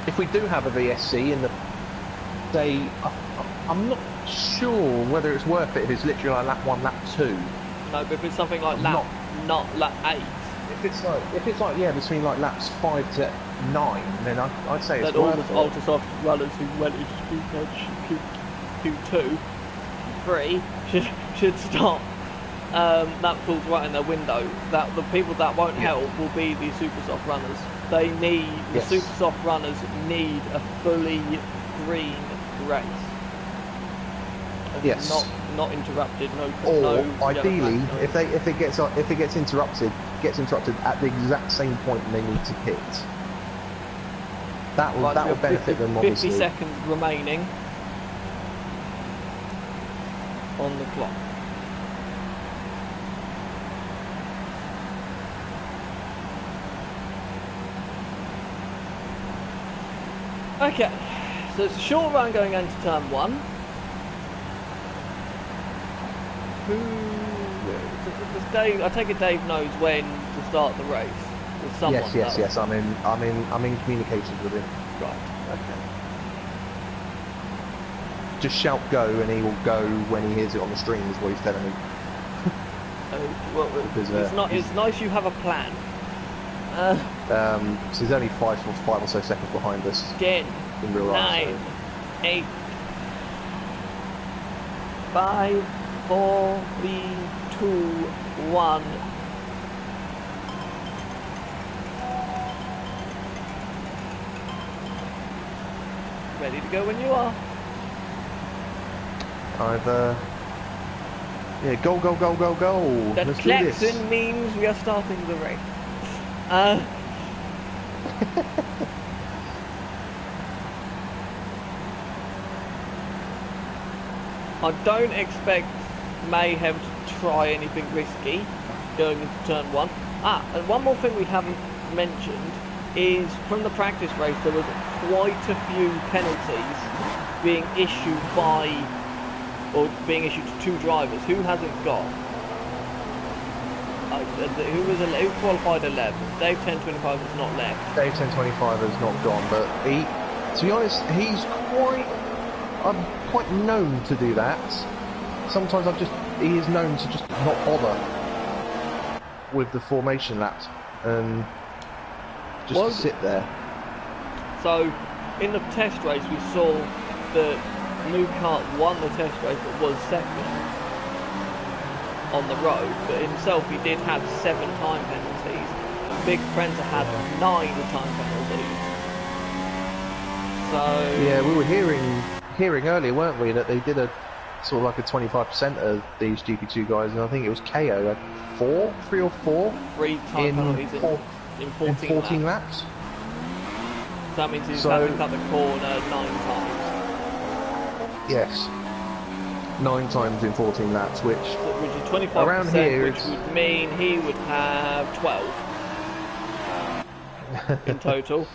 If we do have a VSC in the day, I'm not sure whether it's worth it if it's literally like lap 1, lap 2. No, but if it's something like not lap 8. If it's like yeah, between like laps 5 to 9, then I'd say it's that all worth the it. ultra soft runners who went into Q2, Q3 should stop. That falls right in their window. That the people that won't help will be the super soft runners. They need the super soft runners need a fully green race. Yes. Not interrupted. Or ideally, if it gets interrupted at the exact same point they need to hit. That will benefit them obviously. 50 seconds remaining on the clock. Okay, so it's a short run going into turn 1. Dave, I take it Dave knows when to start the race. Or someone does. Yes. I'm in communications with him. Right. Okay. Just shout go, and he will go when he hears it on the stream. Is what he's telling me. Well, it's nice you have a plan. So he's only five or so seconds behind us. 10, in real life, 9, 8, 5, 4, 3, 2, 1. Ready to go when you are. Yeah, go, go, go, go, go. That Let's do this. klaxon means we are starting the race. I don't expect Mayhem to try anything risky going into turn 1. And one more thing we haven't mentioned is from the practice race there was quite a few penalties being issued to 2 drivers. Who hasn't got? Who qualified 11th? Dave 1025 has not left. Dave 1025 has not gone, but he, to be honest, he's quite known to do that. Sometimes he is known to just not bother with the formation laps and just to sit there. So, in the test race we saw that New Kart won the test race but was second on the road, but himself he did have 7 time penalties. Big Prenza had 9 time penalties. So yeah, we were hearing earlier, weren't we, that they did a sort of like a 25% of these GP2 guys, and I think it was KO had 3 or 4 time penalties in 14 laps. So that means he's having cut the corner 9 times. Yes, 9 times in 14 laps, which is 25%, around here, which would mean he would have 12 in total.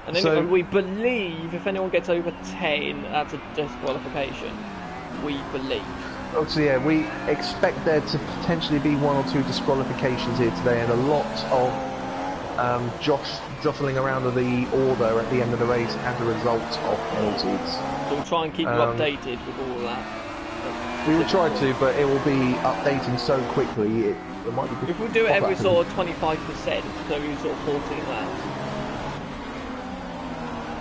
And then we believe if anyone gets over 10, that's a disqualification. We believe. Oh, so yeah, we expect there to potentially be 1 or 2 disqualifications here today, and a lot of jostling around of the order at the end of the race as a result of penalties. So we'll try and keep you updated with all of that. We will try to, but it will be updating so quickly. It might be. If we do it every sort of 25%, so we sort of 14 laps.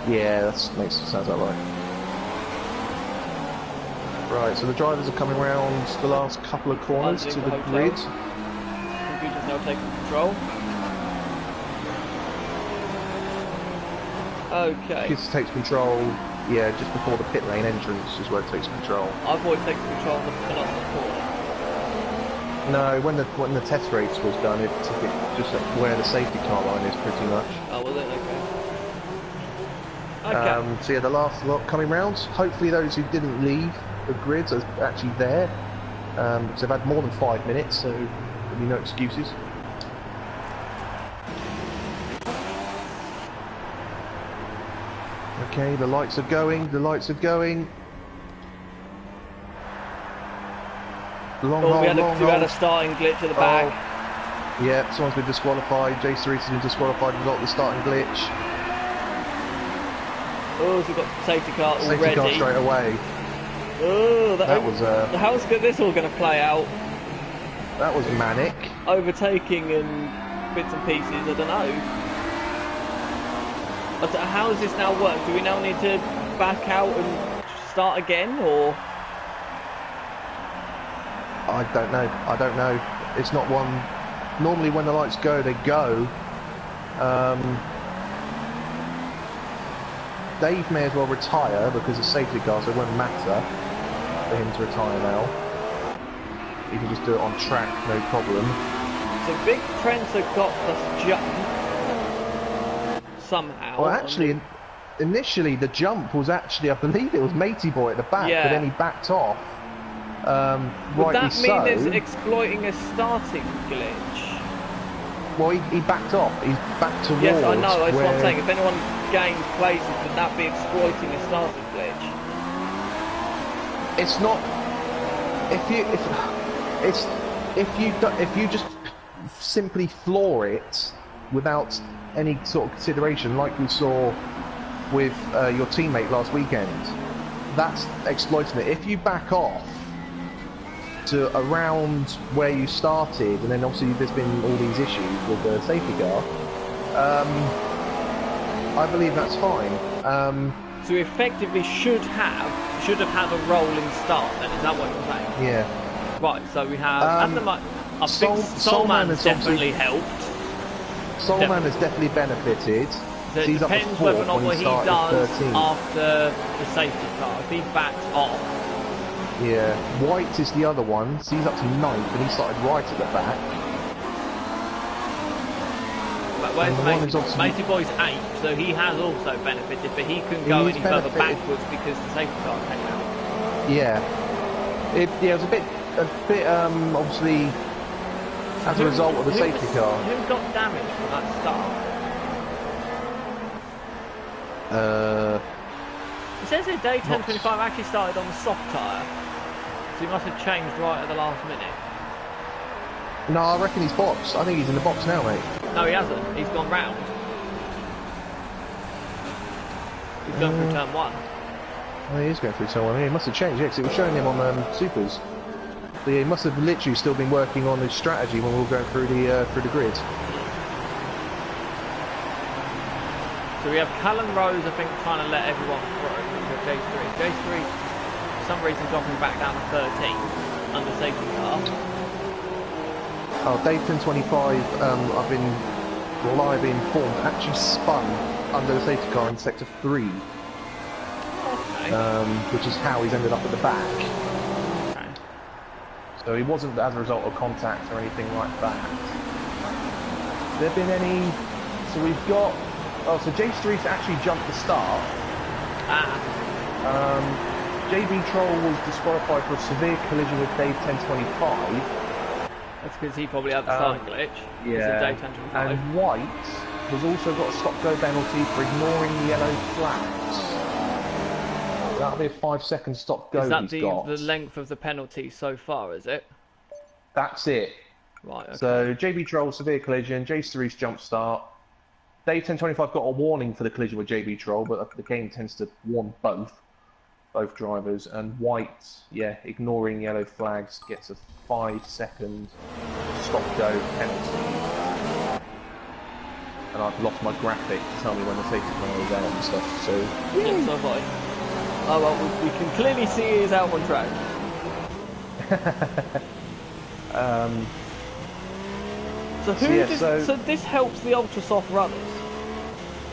Yeah, sounds about right. Right, so the drivers are coming around the last couple of corners to the grid. Computer's now taking control. Okay. It takes control, yeah, just before the pit lane entrance is where it takes control. I thought it takes control on the penultimate corner. No, when the test race was done, it took it just where the safety car line is pretty much. Oh, was it? Okay. So yeah, the last lot coming round. Hopefully those who didn't leave the grids are actually there, because they've had more than 5 minutes, so there'll be no excuses. Okay, the lights are going, we had a starting glitch at the back. Yeah, someone's been disqualified. sh-racing has been disqualified without the starting glitch. Oh, so we've got safety car already. Safety car straight away. Oh, that was... how's this all going to play out? That was manic. Overtaking and bits and pieces, I don't know. How does this now work? Do we now need to back out and start again, or...? I don't know. It's not one... Normally when the lights go, they go. Dave may as well retire because of safety car, so it won't matter for him to retire now. He can just do it on track, no problem. So Big Prenza got this jump somehow. Well, actually, initially the jump was actually, I believe it was Matey Boy at the back, but then he backed off. Would that mean there's exploiting a starting glitch? Well, he backed off. He's back towards. Yes, I know. That's what I'm saying. If anyone gained places, would that be exploiting a starting glitch? It's not. If you just simply floor it without any sort of consideration, like we saw with your teammate last weekend, that's exploiting it. If you back off to around where you started, and then obviously there's been all these issues with the safety car, I believe that's fine. So we effectively should have had a rolling start. Then is that what you're saying? Yeah. Right. So we have at the moment. I think Soulman Soulman's definitely helped. Soulman has definitely benefited. So it He's up to depends whether or not when what he started does 13th. after the safety car. If he backs off. Yeah. White is the other one. So he's up to 9th, and he started right at the back. But where's And the one is obviously- Matey Boy's 8th, so he has also benefited, but he couldn't go He's any further benefited. backwards because the safety car came out. Yeah. It was a bit obviously as a result of the safety car. Who got damaged from that start? It says here day 1025 actually started on the soft tyre, so he must have changed right at the last minute. No, I reckon he's boxed. I think he's in the box now, mate. No, he hasn't. He's gone round. He's going through turn 1. Oh, he is going through someone. Yeah, he must have changed, yeah, 'cause it was showing him on Supers. So yeah, he must have literally still been working on his strategy when we were going through the grid. So we have Callum Rose, I think, trying to let everyone through. We have J3. J3, for some reason, dropping back down to 13 under safety car. Oh, Dayton 25, I've been reliably informed, actually spun under the safety car in sector 3. Okay. Which is how he's ended up at the back. Okay. So he wasn't as a result of contact or anything like that. Has there been any... So we've got... Oh, so J3's actually jumped the start. JB Troll was disqualified for a severe collision with Dave 1025. That's because he probably had the sign glitch. Yeah. Day 1025. And White has also got a stop-go penalty for ignoring yellow flags. That'll be a 5-second stop-go Is that he's got. the length of the penalty so far, is it? That's it. Right, okay. So JB Troll, severe collision, J3's jump start. Dave 1025 got a warning for the collision with JB Troll, but the game tends to warn both drivers. And White, yeah, ignoring yellow flags, gets a 5-second stop-go penalty. And I've lost my graphic to tell me when the safety car is out and stuff, so... Yeah, so far. Oh well, we can clearly see he is out on track. So this helps the ultra soft runners,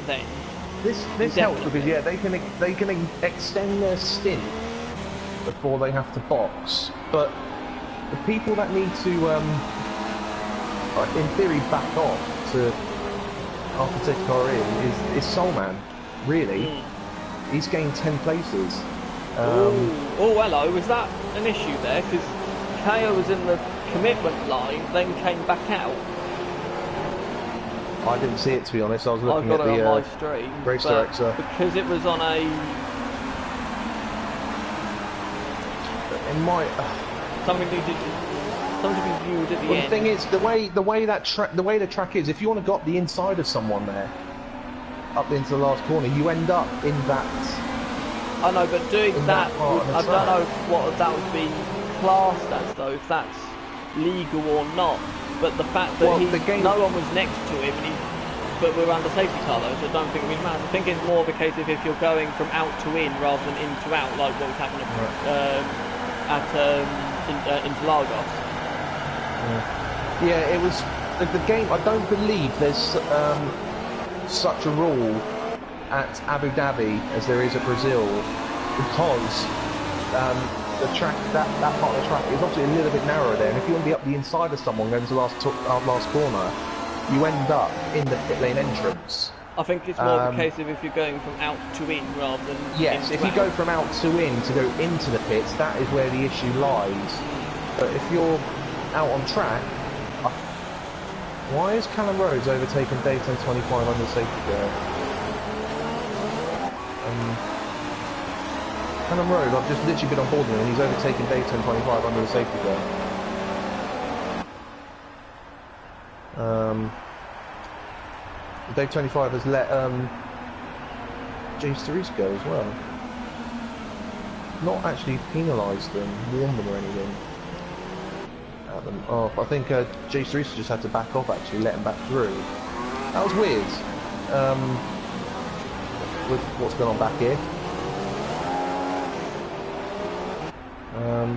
then? This helps because, yeah, they can extend their stint before they have to box, but the people that need to, in theory, back off to after take car in is Soulman, really. He's gained 10 places. Oh, hello, was that an issue there? Because KO was in the commitment line, then came back out. I didn't see it, to be honest. I was looking I've at got it the on my stream, race but director. because it was on a... It might... something to be viewed at the Well, end. the thing is, the way the track is, if you want to go up the inside of someone there, up into the last corner, you end up in that. I know, but doing that, I don't know what that would be classed as, though, if that's legal or not. But the fact that no one was next to him, but we were under safety car though, so I don't think it really matters. I think it's more of a case of if you're going from out to in rather than in to out, like what was happening at Interlagos. Yeah, it was the game. I don't believe there's such a rule at Abu Dhabi as there is at Brazil, because the track, that part of the track is obviously a little bit narrower there, and if you want to be up the inside of someone going to the last corner, you end up in the pit lane entrance. I think it's more of a case of if you're going from out to in rather than yes, in if to you out. go from out to in to go into the pits, that is where the issue lies. But if you're out on track, why is Callum Rhodes overtaken Dave 1025 under safety car? Callum Rhodes, I've just literally been on board with him and he's overtaken Dave 1025 under the safety car. Dave 25 has let James Therese go as well. Not actually penalised them, warned them or anything. At them off. I think James Therese just had to back off actually, let him back through. That was weird. With what's going on back here.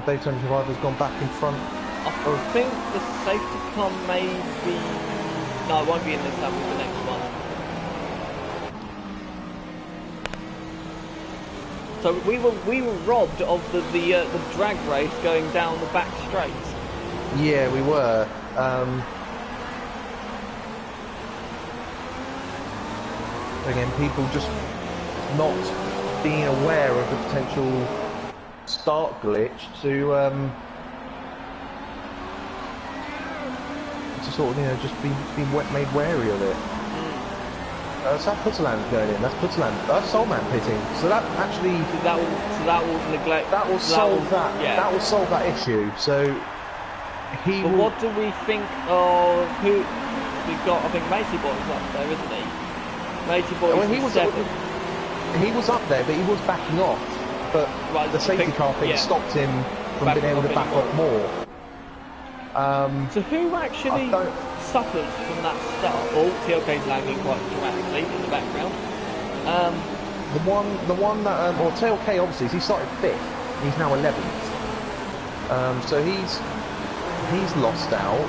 Dave 25 has gone back in front. I think the safety car may be... No, it won't be in this lap, it's the next one. So we were robbed of the drag race going down the back straight. Yeah, we were. Again, people just not being aware of the potential start glitch to sort of, you know, just be made wary of it. So that Putterland's going in. That's Putterland. That's Soulman pitting. So that actually that will neglect. That will solve that. Yeah. That will solve that issue. So he. But will... what do we think of who we've got? I think Matey Boy's up there, isn't he? Matey Boy's well, he was up there, but he was backing off. But right, the safety car thing stopped him from being able to back off more. So who actually suffers from that start? Oh, TLK's lagging quite dramatically in the background. The one that, or TLK obviously, he started 5th. He's now 11th. So he's lost out.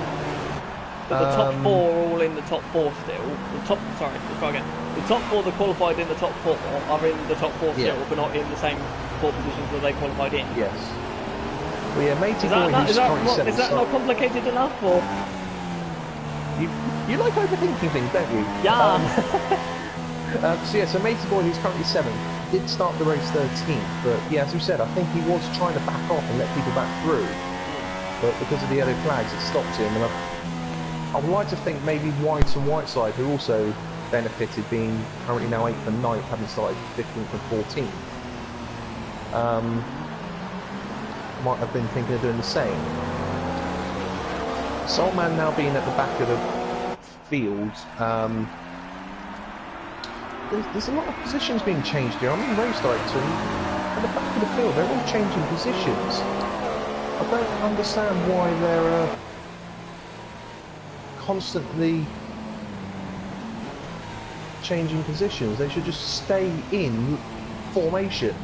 But the top 4 are all in the top 4 still. The top 4 that qualified in the top 4 are in the top 4 still, but not in the same 4 positions that they qualified in. Yes. Well, yeah, Matey Boy, who's currently 7th. Is that not complicated enough, or? You like overthinking things, don't you? Yeah. So Matey Boy, who's currently 7th, did start the race 13th, but yeah, as you said, I think he was trying to back off and let people back through, but because of the yellow flags, it stopped him. And I would like to think maybe White and Whiteside, who also benefited, being currently now 8th and 9th, having started 15th and 14th, might have been thinking of doing the same. Soulman now being at the back of the field, there's a lot of positions being changed here. I'm in race directory, at the back of the field, they're all changing positions. I don't understand why they're constantly changing positions. They should just stay in formation.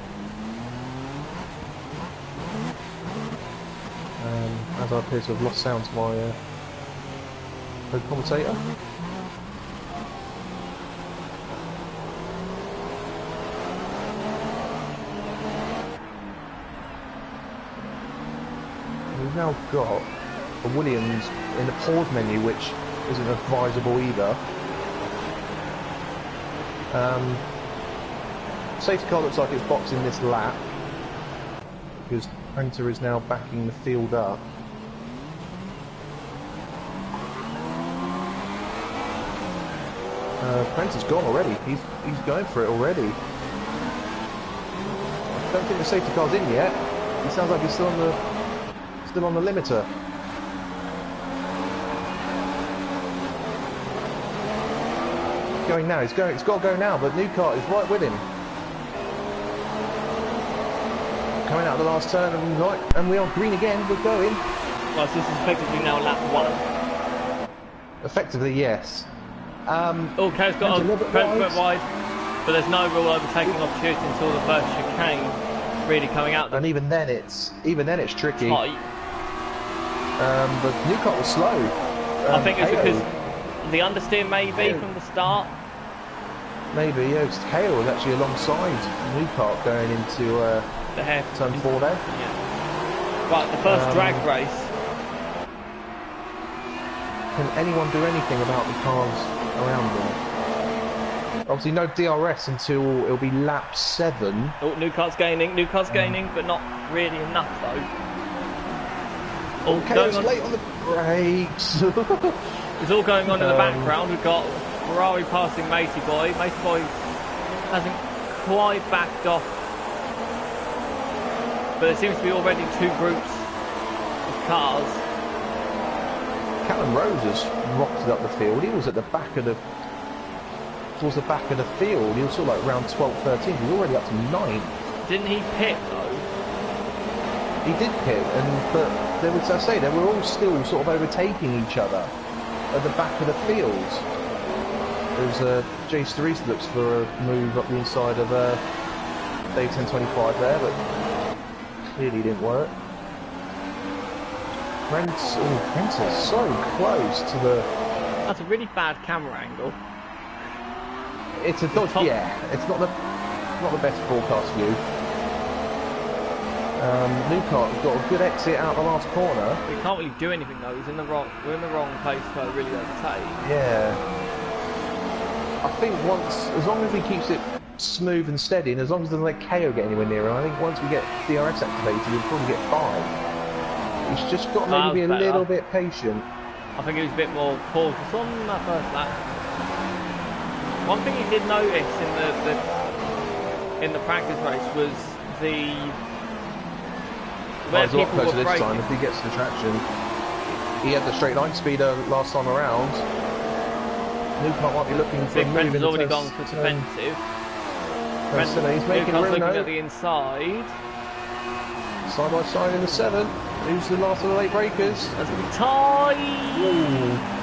As I appear to have lost sound to my commentator. We've now got a Williams in the pause menu, which isn't advisable either. Safety car looks like it's boxing this lap, because Hunter is now backing the field up. Prince is gone already. He's going for it already. I don't think the safety car's in yet. He sounds like he's still on the limiter. Going now. It's got to go now. But New Kart is right with him. Coming out of the last turn, and we are green again. We're going. Well, so this is effectively now lap 1. Effectively, yes. Kay's got a bit wide, but there's no real overtaking opportunity until the first chicane really coming out. And even then it's tricky. Tight. But New Kart was slow. I think it's because the understeer maybe from the start. Maybe, yeah. Hale was actually alongside New Kart going into the hair turn 4 there. Yeah. Right, the first drag race. Can anyone do anything about the cars around them? Obviously no DRS until it'll be lap 7. Oh, New Kart's gaining, but not really enough though. Okay, it's late on the brakes. It's all going on in the background. We've got Ferrari passing Matey Boy. Matey Boy hasn't quite backed off, but there seems to be already 2 groups of cars. Callum Rose has rocketed up the field. He was at the back of towards the back of the field. He was sort of like round 12, 13. He's already up to 9th. Didn't he pit though? He did pit, but they were, as I say, they were all still sort of overtaking each other at the back of the field. There's Jay Sturris looks for a move up the inside of Dave 1025 there, but clearly didn't work. Prenter's so close to the... That's a really bad camera angle. It's a dodge, yeah. It's not the best broadcast view. Newcart got a good exit out the last corner. We can't really do anything though. We're in the wrong place to really overtake. Yeah. I think as long as he keeps it smooth and steady, and as long as he doesn't let KO get anywhere near him, I think once we get DRS activated, we'll probably get 5. He's just got to maybe be a little bit patient. I think he was a bit more cautious on that first lap. One thing he did notice in the practice race was where he's a lot people closer were this braking. time if he gets the traction. He had the straight line speeder last time around. Newcart might be looking for a move in the already gone for defensive. He's making room looking now. at the inside. Side by side in the 7. Who's the last of the late breakers? That's going to be tight.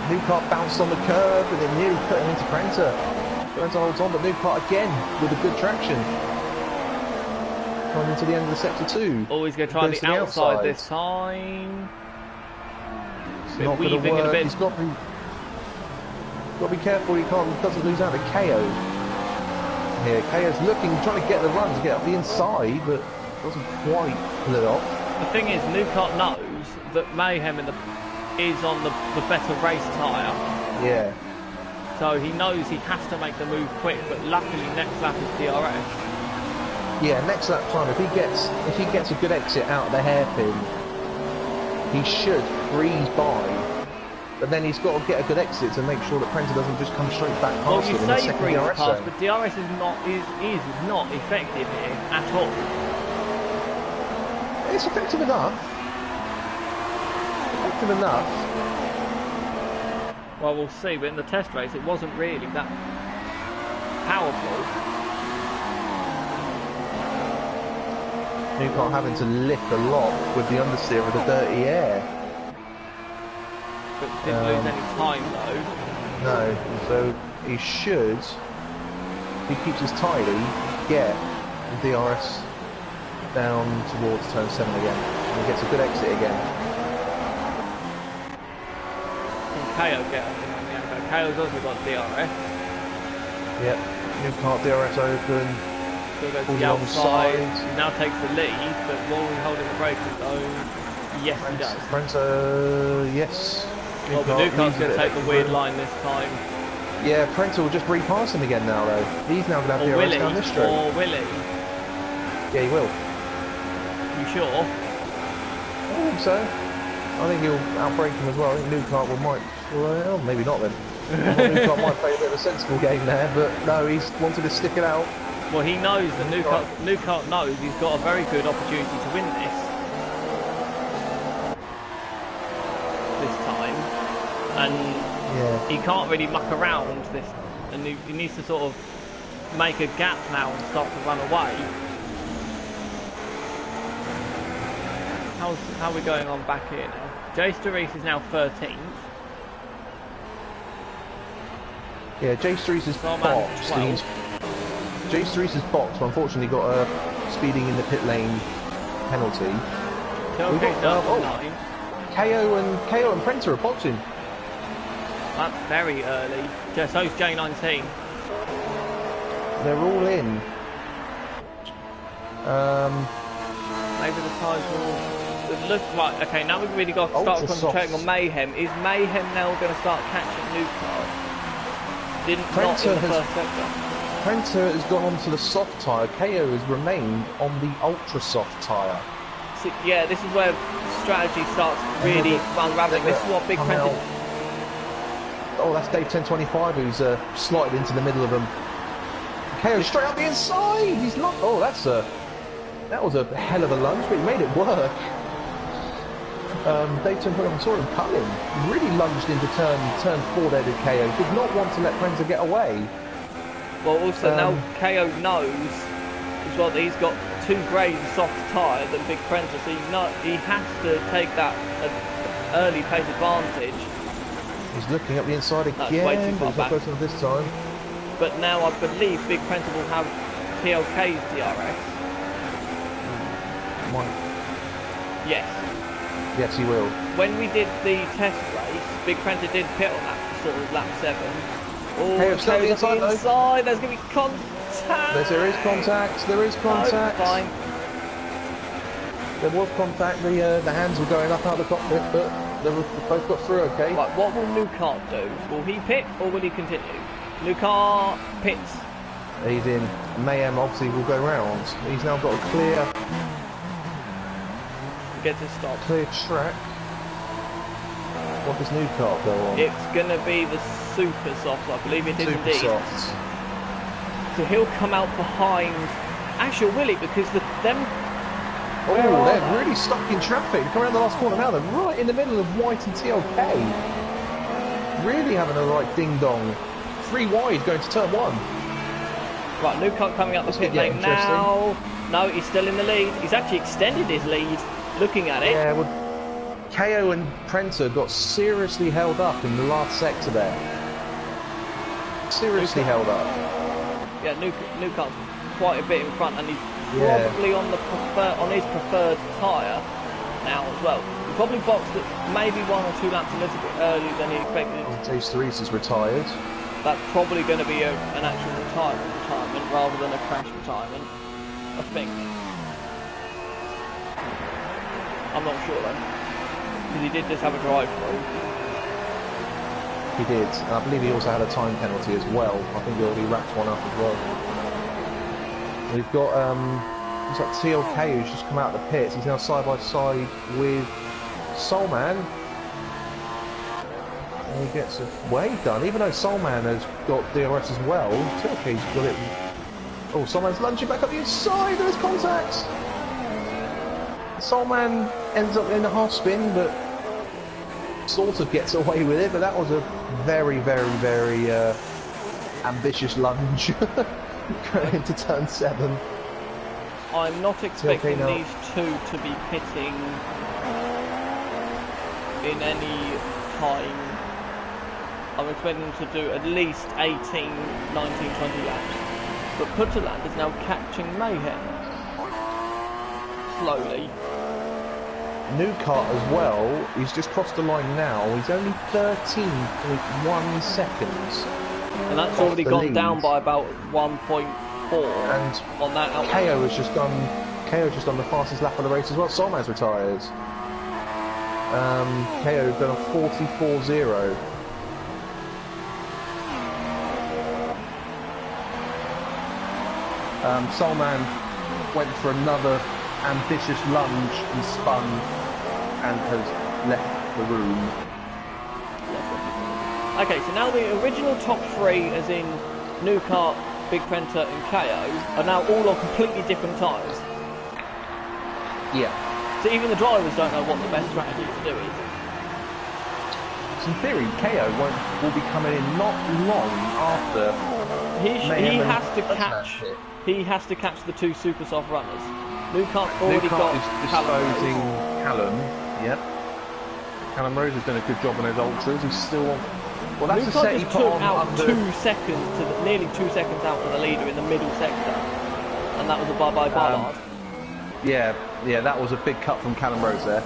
Newcart bounced on the curb and it nearly put him into Prenter. Prenter holds on, but Newcart again with a good traction. Coming into the end of the sector 2. Always going to try the outside this time. It's not going to work. He's got to be careful he doesn't lose out to KO. Here, KO's trying to get the run to get up the inside, but doesn't quite pull it off. The thing is, Newcart knows that Mayhem is on the better race tyre. Yeah. So he knows he has to make the move quick, but luckily next lap is DRS. Yeah, next lap time, if he gets a good exit out of the hairpin, he should breeze by. But then he's got to get a good exit to make sure that Prenter doesn't just come straight back past him in the second DRS zone. But DRS is not effective here at all. It's effective enough. Effective enough. Well, we'll see, but in the test race it wasn't really that powerful. Newcart having to lift a lot with the understeer of the dirty air. But didn't lose any time though. No, so he should, if he keeps his tidy, get the DRS down towards turn 7 again. And he gets a good exit again. Can KO get on the outside? KO's also got DRS. Yep, Newcart DRS open. Still goes to the outside. He now takes the lead, but while he's holding the brake zone, yes he does. Prenter, yes. Well, but Newcart's going to take the weird line this time. Yeah, Prenter will just repass him again now though. He's now going to have DRS down this straight. Or will he? Yeah, he will. You sure? I think so. I think he'll outbrake him as well. I think Newcart might... Well, maybe not then. Newcart might play a bit of a sensible game there, but no, he's wanted to stick it out. Well, he knows that Newcart knows he's got a very good opportunity to win this time, and he can't really muck around this, and he needs to sort of make a gap now and start to run away. How are we going on back here now? sh-racing is now 13th. Yeah, sh-racing is boxed. sh-racing is boxed, but unfortunately got a speeding in the pit lane penalty. KO and Prenter are boxing. That's very early. So's J19. They're all in. Maybe the tyres will... It looks right. Okay, now we've really got to start concentrating on Mayhem. Is Mayhem now going to start catching Newcart? Not in the first sector. Prenter has gone on to the soft tyre. KO has remained on the ultra soft tyre. So, yeah, this is where strategy starts really unraveling. This is what Big Prenter... Oh, that's Dave 1025 who's slotted into the middle of them. KO straight up the inside. He's not. Oh, that was a hell of a lunge, but he made it work. Dave 1025 saw him coming. He really lunged into turn 4 there, did KO. Did not want to let Prenter get away. Well, also now KO knows as well that he's got 2 grades of soft tyre than Big Prenter, so he has to take that early pace advantage. He's looking up the inside again, but he's not close enough this time. But now I believe Big Prenter will have TLK's DRS. Yes. Yes, he will. When we did the test race, Big Prenta did pit on that sort of lap 7. Oh, Hey, still on the inside, though. inside. There's going to be contact. There is contact. There is contact. No, fine. There was contact. The hands were going up out of the cockpit, but they both got through okay. Right, what will Newcart do? Will he pit or will he continue? Newcart pits. He's in. Mayhem obviously will go round. He's now got a clear Get to stop. Clear track. What does Newcart go on? It's going to be the super soft, I believe it is Super indeed. Softs. So he'll come out behind. Actually, will he? Because them. Oh, Where are they're they? really stuck in traffic. Come around the last corner now. They're right in the middle of White and TLK. Really having a right ding dong. 3 wide going to turn 1. Right, Newcart coming up the pit lane now. No, he's still in the lead. He's actually extended his lead. Looking at it. Yeah, well, KO and Prenta got seriously held up in the last sector there. Seriously held up. Yeah, Newcart's quite a bit in front, and he's probably on his preferred tyre now as well. He probably boxed it maybe 1 or 2 laps a little bit earlier than he expected. J3 is retired. That's probably going to be an actual retirement rather than a crash retirement, I think. I'm not sure though, because he did just have a drive-through. He did, and I believe he also had a time penalty as well. I think he already wrapped one up as well. We've got looks like TLK who's just come out of the pits. He's now side by side with Soulman. And he gets a wave done, even though Soulman has got DRS as well. TLK's got it. Oh, Soulman's lunging back up the inside. There's contact. Soulman ends up in a half spin, but sort of gets away with it. But that was a very, very, very ambitious lunge going into turn 7. I'm not expecting these two to be pitting in any time. I'm expecting them to do at least 18, 19, 20 laps. But Putterland is now catching Mayhem. Slowly. Newcart as well, he's just crossed the line now. He's only 13.1 seconds. And that's already gone down by about 1.4 and on that outlet. KO has just done the fastest lap of the race as well. Soulman's retired. KO done a 44.0. Soulman went for another ambitious lunge and spun and has left the room. Okay, so now the original top 3, as in Newcart, Big Prenta and KO, are now all on completely different tyres. Yeah. So even the drivers don't know what the best strategy to do is. So in theory, KO will be coming in not long after. He has to catch the 2 super soft runners. Newcart's already got is disposing Callum. Yep. Callum Rose has done a good job on those ultras. He's still on. Well, that's Newcart a set he just put took on out under... 2 seconds to nearly 2 seconds out to the leader in the middle sector, and that was a bye-bye Ballard. Yeah, that was a big cut from Callum Rose there.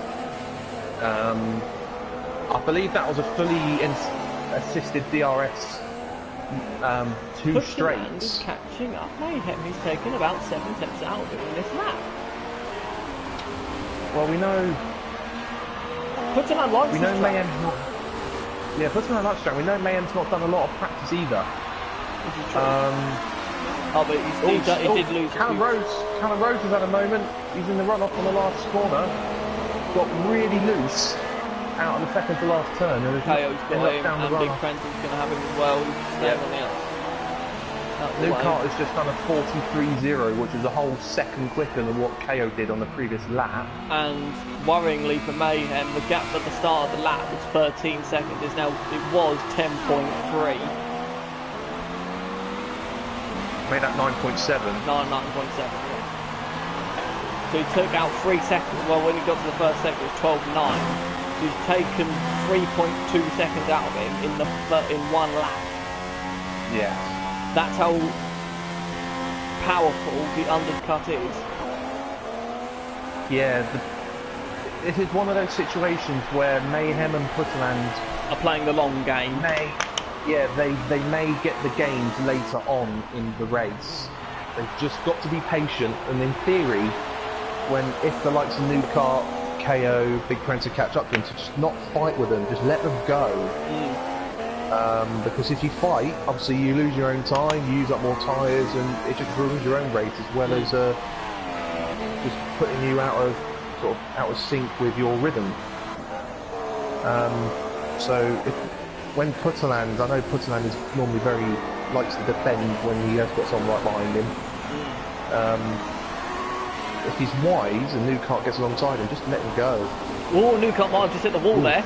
I believe that was a fully assisted DRS. 2 straights. Is catching up. Mayhem, he's taken about 7 tenths out of it in this lap. Well, we know. Putterland likes We know Mayhem's not. Yeah, Putterland likes track. We know Mayhem's not done a lot of practice either. This is true. But he did lose. Callum Rose has had a moment. He's in the run-off on the last corner. Got really loose out of the second to last turn. And KO's got him, and Big Prenta's going to have him as well. He's staying on the outside. Newcart has just done a 43.0, which is a whole second quicker than what KO did on the previous lap. And worryingly for Mayhem, the gap at the start of the lap was 13 seconds. It was 10.3. Made that 9.7. 9.7. So he took out 3 seconds. Well, when he got to the first sector, it was 12.9. So he's taken 3.2 seconds out of him in 1 lap. Yes. That's how powerful the undercut is. Yeah, this is one of those situations where Mayhem and Putterland Are playing the long game. they may get the gains later on in the race. They've just got to be patient, and in theory, if the likes of New Kart, KO, Big Printer catch up to them, to just not fight with them, just let them go. Because if you fight, obviously you lose your own time, you use up more tyres, and it just ruins your own race as well as just putting you out of sync with your rhythm. When Putterland, I know Putterland is normally likes to defend when he has got someone right behind him. If he's wise and New Kart gets alongside him, just let him go. Oh, New Kart might have just hit the wall there.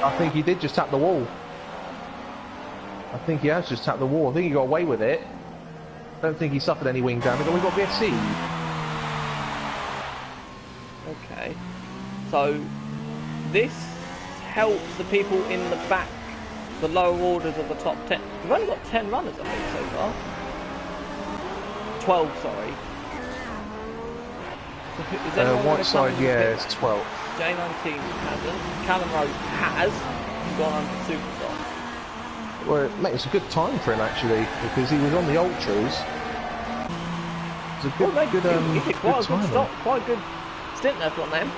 I think he did just tap the wall. I think he has just tapped the wall. I think he got away with it. Don't think he suffered any wing damage. Oh, we got VSC. Okay. So, this helps the people in the back, the lower orders of the top 10. We've only got 10 runners, I think, so far. 12, sorry. White side, yeah, it's 12. J19 hasn't. Callum Rose has gone on to Superstar. Well, mate, it's a good time for him actually, because he was on the Ultras. It's a good, he did quite good a good stop, quite a good stint there from them.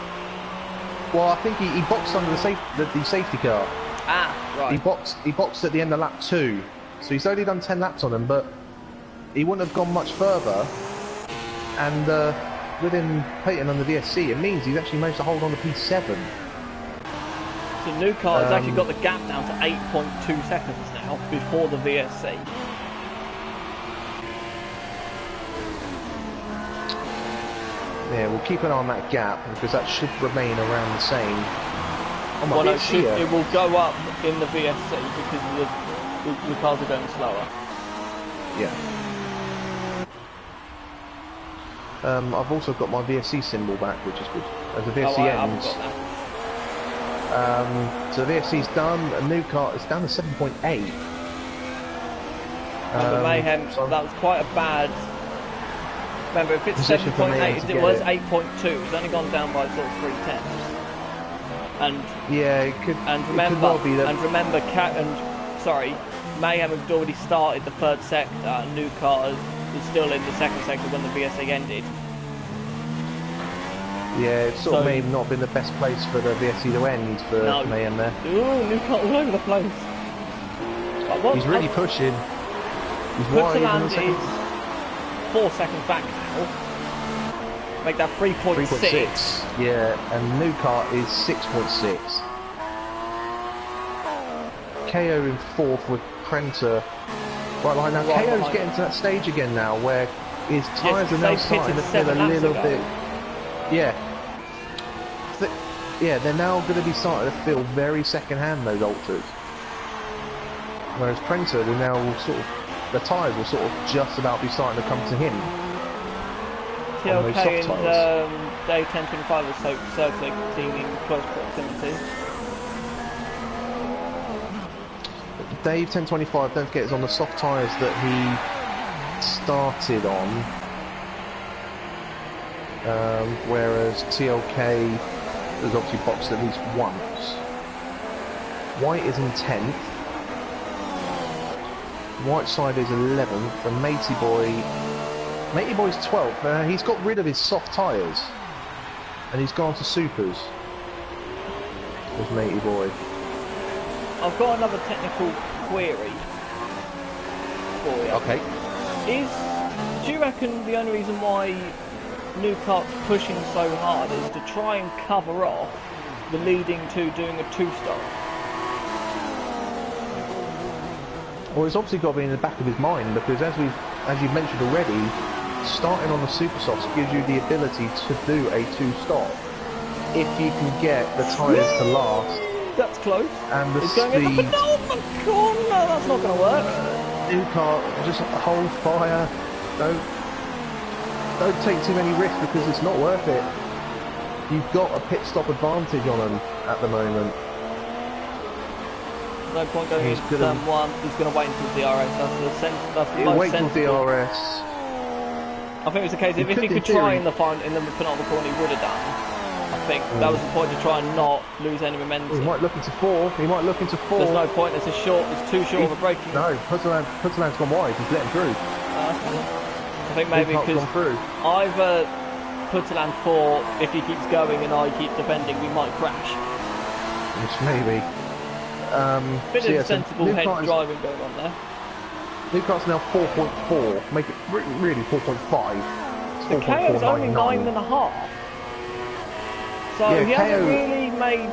Well, I think he boxed under the safety car. Ah, right. He boxed at the end of lap 2, so he's only done 10 laps on him, but he wouldn't have gone much further. And with him painting on the VSC, it means he's actually managed to hold on to P7. So New Kart has actually got the gap down to 8.2 seconds now before the VSC. Yeah, we'll keep an eye on that gap because that should remain around the same. Well, no, it will go up in the VSC because the cars are going slower. Yeah. I've also got my VSC symbol back, which is good. As the VSC ends. So the VSC's done, a New Kart is down to 7.8. The Mayhem, so that was quite a bad. Remember, if it's 7.8, it was 8.2. It's only gone down by sort of 3/10. And yeah, it could. And remember, it could well be that. And remember, Mayhem had already started the third sector, and New Kart was still in the second sector when the VSA ended. Yeah, it sort of may have not been the best place for the VSC to end for Mayhem there. Ooh, New Kart all over the place. He's really pushing. He's Putterland is 4 seconds back now. Make that 3.6. Yeah, and New Kart is 6.6. KO in 4th with Prenter. Right, like now, KO's getting to that stage again now where his tyres are now starting to feel a little bit. Yeah. They're now going to be starting to feel very second-hand, those Ultras. Whereas Prenter will now the tyres will sort of just about be starting to come to him. TLK and Day 1025 are circulating in close proximity. Dave 1025, don't forget, is on the soft tyres that he started on. Whereas TLK has obviously boxed at least once. White is in 10th. White side is 11th, and Matey Boy's 12th. He's got rid of his soft tyres, and he's gone to supers. There's Matey Boy. I've got another technical query for you. Okay. Do you reckon the only reason why New Kart's pushing so hard is to try and cover off the leading to doing a 2-stop? Well, it's obviously got to be in the back of his mind, because as you've mentioned already, starting on the super softs gives you the ability to do a 2-stop if you can get the tyres to last. That's close. And the it's going in the penultimate corner. That's not going to work. New Kart, just hold fire. Don't take too many risks because it's not worth it. You've got a pit stop advantage on them at the moment. No point going into turn 1. He's going to wait until DRS. That's the most sensible. Wait till DRS. I think it was the case if he could try in the penultimate corner, he would have done. think that was the point to try and not lose any momentum. He might look into four. He might look into four. There's no point. It's too short of a braking. No, Putterland's gone wide. He's let him through. I think maybe because either Putterland thought if he keeps going and I keep defending, we might crash. Which maybe. Bit of sensible head driving going on there. New car's now 4.4. Make it really 4.5. The KO's only 9.5. So yeah, he hasn't really made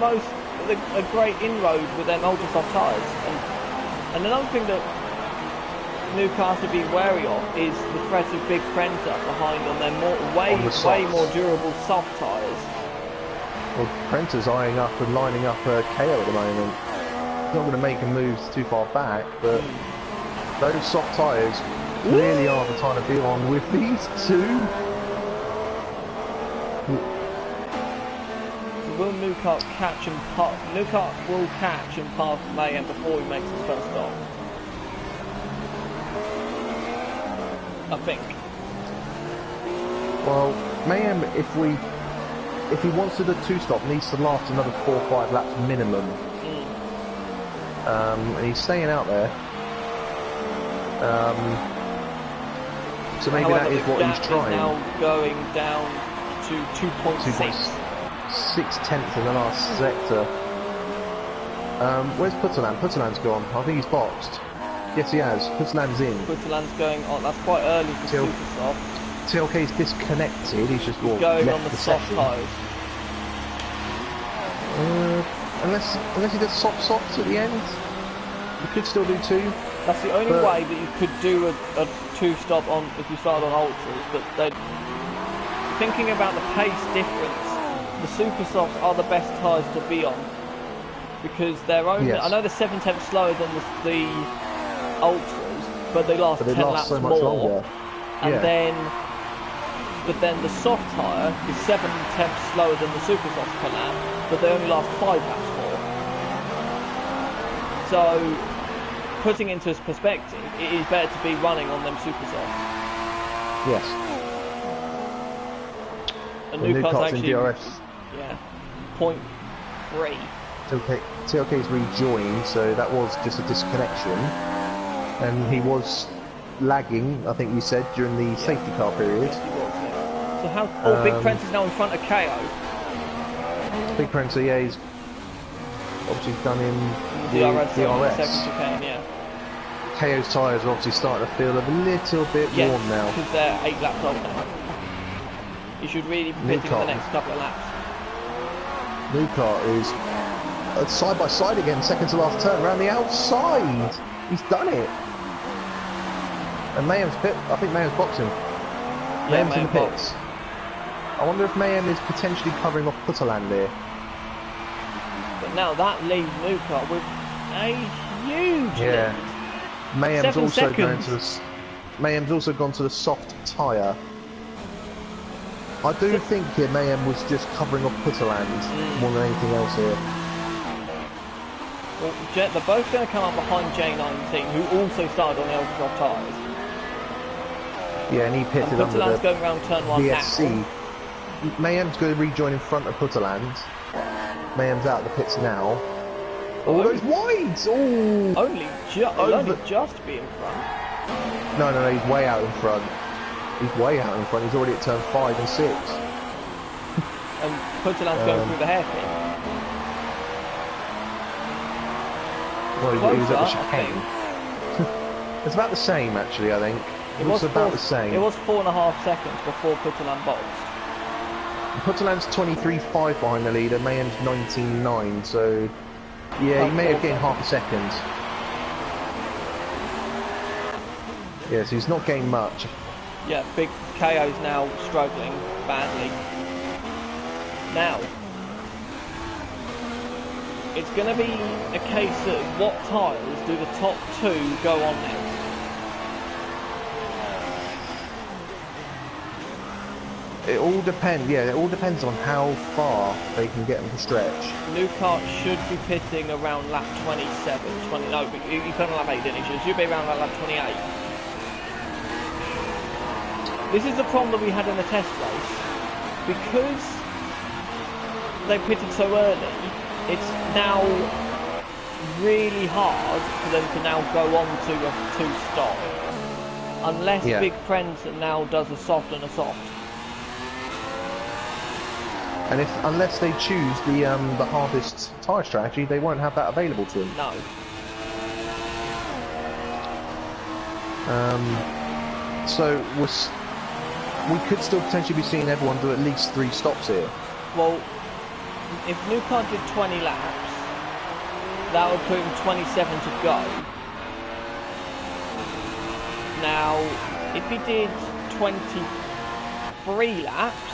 a great inroad with them ultra soft tyres. And another thing that new cars to be wary of is the threat of big Prenta behind on their way more durable soft tyres. Well, Prenta's eyeing up and lining up a KO at the moment. He's not going to make a move too far back, but those soft tyres really are the time to be on with these two. Will Newcart catch and park? Newcart will catch and park Mayhem before he makes his first stop. I think. Well, Mayhem, if he wants to do a two-stop, needs to last another 4 or 5 laps minimum. And he's staying out there. So maybe however, that is what he's trying. Is now going down to 2.6. 6/10 in the last sector. Where's Putterland? Putterland's gone. I think he's boxed. Yes, he has. Putterland's in. Putterland's going on. That's quite early for super soft. TLK's disconnected. He's just going on the soft tyres. Unless he does softs at the end, you could still do 2. That's the only way that you could do a 2-stop on if you started on ultras. But thinking about the pace difference, the super softs are the best tyres to be on because they're only. Yes. I know they're 7/10 slower than the ultras, but they last 10 laps so much more. Longer. And but then the soft tyre is 7/10 slower than the super softs per lap, but they only last 5 laps more. So, putting into perspective, it is better to be running on them super softs. Yes. And Newcart's actually, in DRS. Yeah, 0.3. TLK's rejoined, so that was just a disconnection. And he was lagging, I think you said, during the safety car period. Yes, he was, yeah. So how... Oh, Big Prince is now in front of KO. Big Prince, yeah, he's obviously done in DRS. DRS. KO's tyres are obviously starting to feel a little bit warm now. Because they're 8 laps old now. You should really be pitting in the next couple of laps. Newcart is side by side again, second to last turn, around the outside. He's done it. And Mayhem's pit. I think Mayhem's boxing. Mayhem's in the pits. I wonder if Mayhem is potentially covering off Putterland here. But now that leaves Newcart with a huge lead. Mayhem's also going to the. Mayhem's also gone to the soft tyre. I do think here Mayhem was just covering off Putterland more than anything else here. Well, they're both going to come up behind J19, who also started on the ultra soft tyres. Yeah, and he pitted under the going around turn 1 VSC. now. Mayhem's going to rejoin in front of Putterland. Mayhem's out of the pits now. Oh, those wides! Oh, only just be in front. No, he's way out in front. He's way out in front. He's already at turn 5 and 6. And Putterland's going through the hairpin. Well, he was at the chicane. It's about the same, actually, I think. It was about the same. It was 4.5 seconds before Putterland boxed. Putterland's 23.5 behind the leader, Mayhem's 19.9, so yeah, he may have gained half a second. Yes, he's not gained much. Yeah, Big KO's now struggling badly. Now, it's going to be a case of what tyres do the top 2 go on next. It all depends, it all depends on how far they can get them to stretch. Newcart should be pitting around lap 27, no, he put on lap 8, didn't he? So it should be around lap 28. This is the problem that we had in the test race. Because they pitted so early, it's now really hard for them to now go on to a 2-stop. Unless Big Prensa now does a soft and a soft. And unless they choose the hardest tyre strategy, they won't have that available to them. No. So we could still potentially be seeing everyone do at least 3 stops here. Well, if New Car did 20 laps, that would put him 27 to go. Now, if he did 23 laps,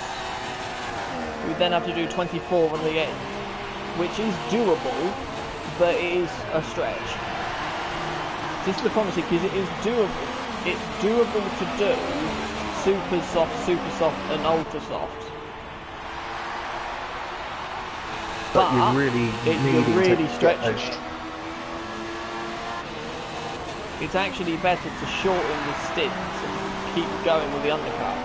we then have to do 24 on the end, which is doable, but it is a stretch. This is the promise, because it is doable. It's doable to do super soft, and ultra soft. But you really need to stretch. It's actually better to shorten the stints and keep going with the undercut.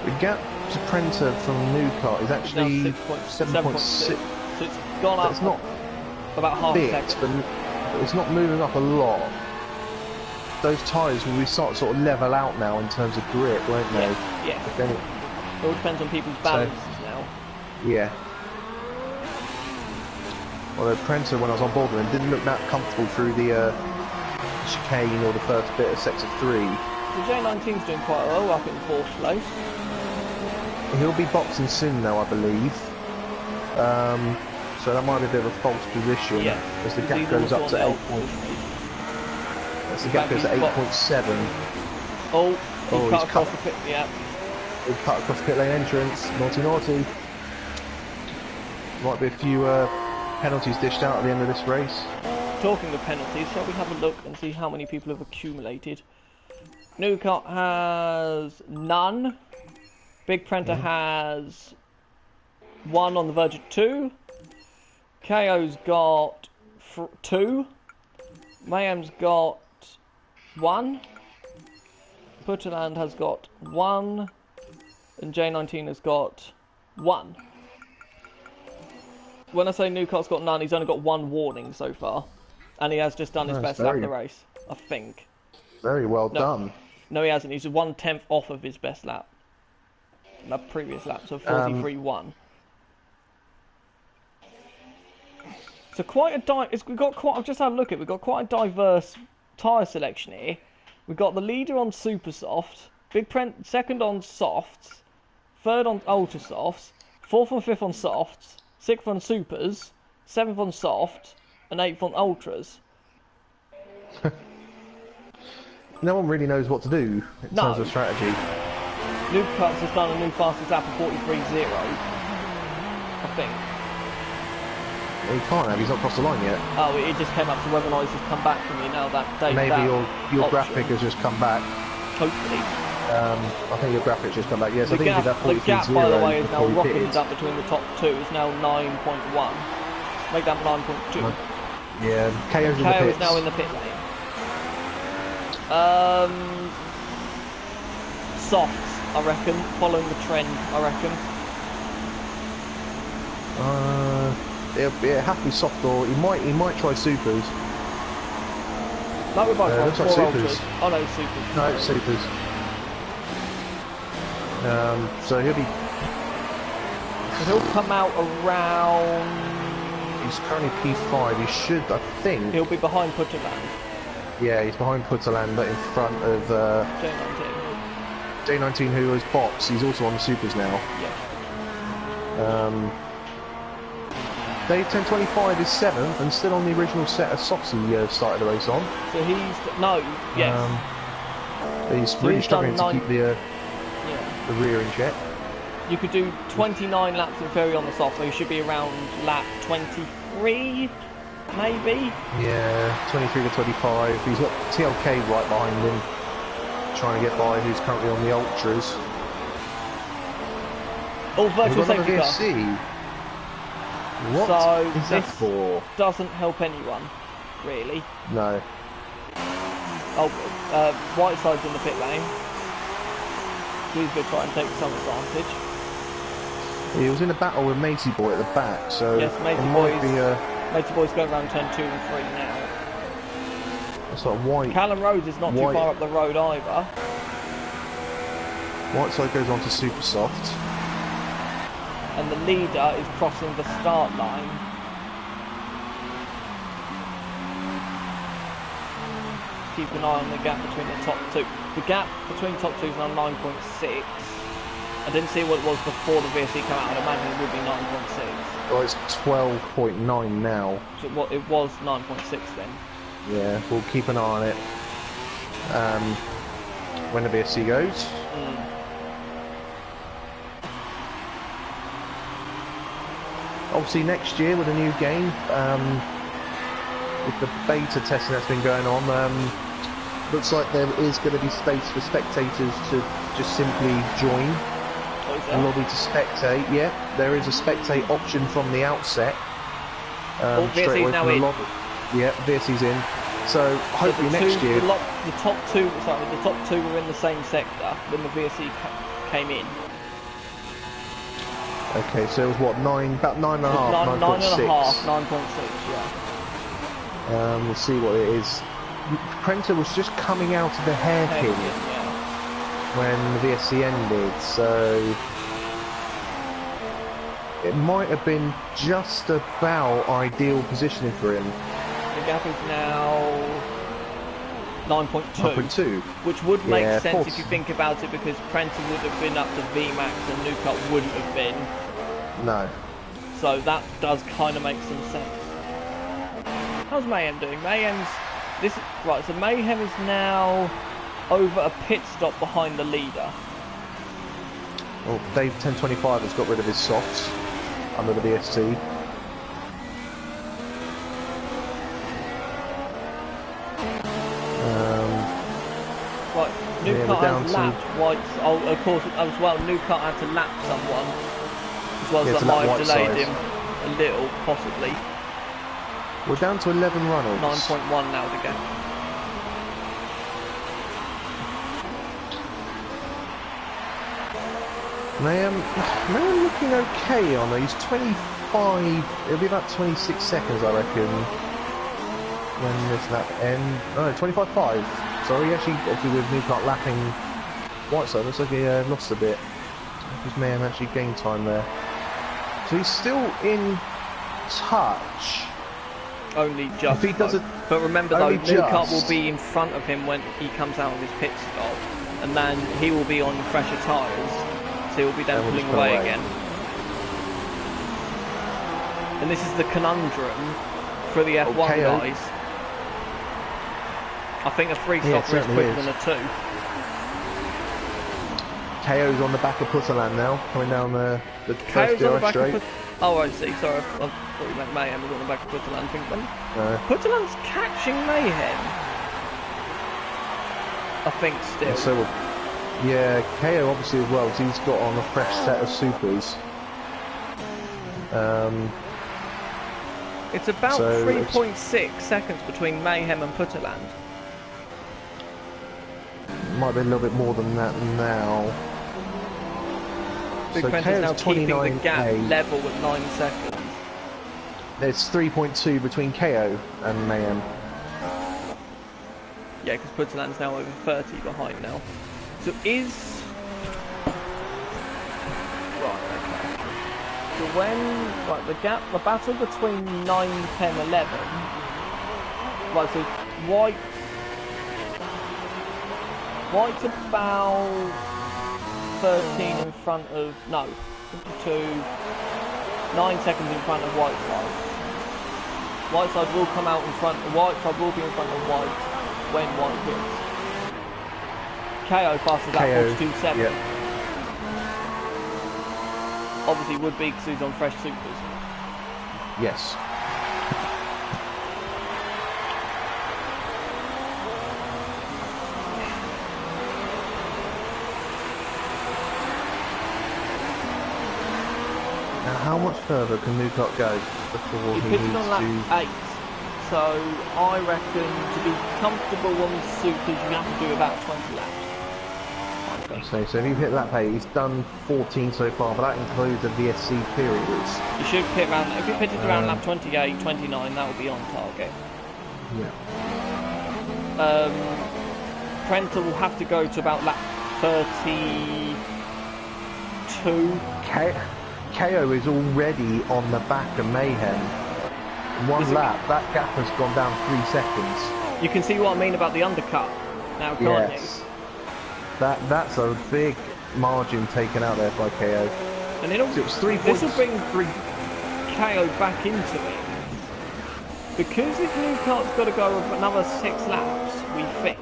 The gap to Prensa from New Car is actually 7.6. So it's gone up. It's not about half a second. But it's not moving up a lot. Those tyres will sort of level out now in terms of grip, won't they? Yeah. But then it all depends on people's balances now. Yeah. Although Prensa, when I was on board with him, didn't look that comfortable through the chicane or the first bit of sector 3. The J19's doing quite well up in 4th place. He'll be boxing soon now, I believe. So that might be a bit of a false position. Yeah. As the gap goes up to 8. As the gap goes to 8.7. Oh, he cut across the pit. Yeah. He cut across the pit lane entrance. Naughty. Might be a few penalties dished out at the end of this race. Talking of penalties, shall we have a look and see how many people have accumulated? Newcott has none. Big Prenta has 1 on the verge of 2. KO's got 2. Mayhem's got 1. Putterland has got 1. And J19 has got 1. When I say Newcott's got none, he's only got 1 warning so far. And he has just done his best lap of the race, I think. Very well done. No, he hasn't. He's 1/10 off of his best lap. The previous lap, so 43.1. So quite a I've just had a look at it. We've got quite a diverse tyre selection here. We've got the leader on super soft, second on softs, third on ultra softs, 4th and 5th on softs, 6th on supers, 7th on soft, and 8th on ultras. No one really knows what to do in terms of strategy. Luke Cuts has done a new fastest lap of 43.0, I think. Well, he can't have, he's not crossed the line yet. Oh, it just came up to whether or not he's just come back from you now that day. Maybe your graphic has just come back. Hopefully. I think your graphic just come back. Yes, I think you did that 43.0. The gap, by the way, is now rocketed up between the top 2. It's now 9.1. Make that 9.2. Yeah, KO's in the pits. KO is now in the pit lane. Softs, I reckon. Following the trend, I reckon. It'll have to be soft, or he might try supers. That would buy looks like supers. ultras. Oh no, supers. No, it's supers. So he'll come out around. He's currently P5. He should, I think. He'll be behind Putterland. Yeah, he's behind Putterland, but in front of J19. J19, who is box. He's also on the supers now. Yeah. Dave 1025 is 7th and still on the original set of softs he started the race on. So yes. He's really struggling to keep the rear in check. You could do 29 laps in Ferry on the soft, so you should be around lap 23, maybe? Yeah, 23 to 25. He's got TLK right behind him, trying to get by, who's currently on the ultras. Oh, virtual safety car. VSC. What so is that for? Doesn't help anyone, really. No. Oh, Whiteside's in the pit lane. He's going to try and take some advantage. He was in a battle with Matey Boy at the back, so Yes, Matey it might be a... Matey Boy's going around turn 2 and 3 now. That's like white. Callum Rhodes is not too far up the road either. Whiteside goes on to super soft. And the leader is crossing the start line. Keep an eye on the gap between the top two. The gap between top two is now 9.6. I didn't see what it was before the VSC came out. I'd imagine it would be 9.6. Well, it's 12.9 now. So it was 9.6 then. Yeah, we'll keep an eye on it when the VSC goes. Obviously next year with a new game, with the beta testing that's been going on, looks like there is going to be space for spectators to just simply join. Lobby to spectate. Yeah, there is a spectate option from the outset. VSC's now in. Yeah, VSC's in. So hopefully next year. The top two were in the same sector when the VSC came in. Okay, so it was what, about 9.5, 9.6. 9.6, yeah. We'll see what it is. Prenter was just coming out of the hairpin when the VSC ended, so it might have been just about ideal positioning for him. The gap is now 9.2, which would make sense if you think about it, because Prenter would have been up to VMAX and Newcott wouldn't have been. No. So that does kind of make some sense. How's Mayhem doing? So Mayhem is now over a pit stop behind the leader. Well, Dave 1025 has got rid of his softs under the VSC. Right, Newcott has lapped White's. Oh, of course, as well. Newcott had to lap someone, as well as the hive delayed him a little, possibly. We're down to 11 runners. 9.1 now to go. Mayhem looking okay on it. He's 25. It'll be about 26 seconds, I reckon, when this lap ends. Oh, 25.5. Sorry, actually, obviously with Newcott lapping Whiteside, looks like he lost a bit. Because Mayhem actually gained time there. So he's still in touch. Only just. If he does it, but remember though, Newcott will be in front of him when he comes out of his pit stop, and then he will be on fresher tyres, so he'll be then pulling away again. And this is the conundrum for the F1 guys. I think a 3-stopper is quicker than a 2. KO's on the back of Putterland now, coming down the KO's on the back straight. Oh, I see. Sorry, I thought you meant Mayhem was on the back of Putterland. Putterland's catching Mayhem. I think still. Yeah, KO obviously as well, so he's got on a fresh set of supers. It's about 3.6 seconds between Mayhem and Putterland. Might be a little bit more than that now. Big Prenter's now keeping the gap level at 9 seconds. There's 3.2 between KO and Mayhem. Yeah, because Putterland's now over 30 behind now. So is... Right, okay. So the battle between 9, 10, 11... Right, so White's about 13 in front of... No, 52... 9 seconds in front of Whiteside. Whiteside will come out in front... Whiteside will be in front of White when White hits. KO passes that 42.7. Yep. Obviously would be because he's on fresh supers. Yes. Now how much further can Newcott go before he needs on lap 8. So I reckon to be comfortable on the supers you have to do about 20 laps. think. So if you hit lap 8, he's done 14 so far, but that includes the VSC periods. You should hit around, if you pitted around lap 28, 29, that will be on target. Yeah. Prenta will have to go to about lap 32. KO is already on the back of Mayhem. One lap, that gap has gone down 3 seconds. You can see what I mean about the undercut now, can't you? That's a big margin taken out there by KO. And it was 3 points. This will bring KO back into it. Because his new cart's got to go another 6 laps, we think,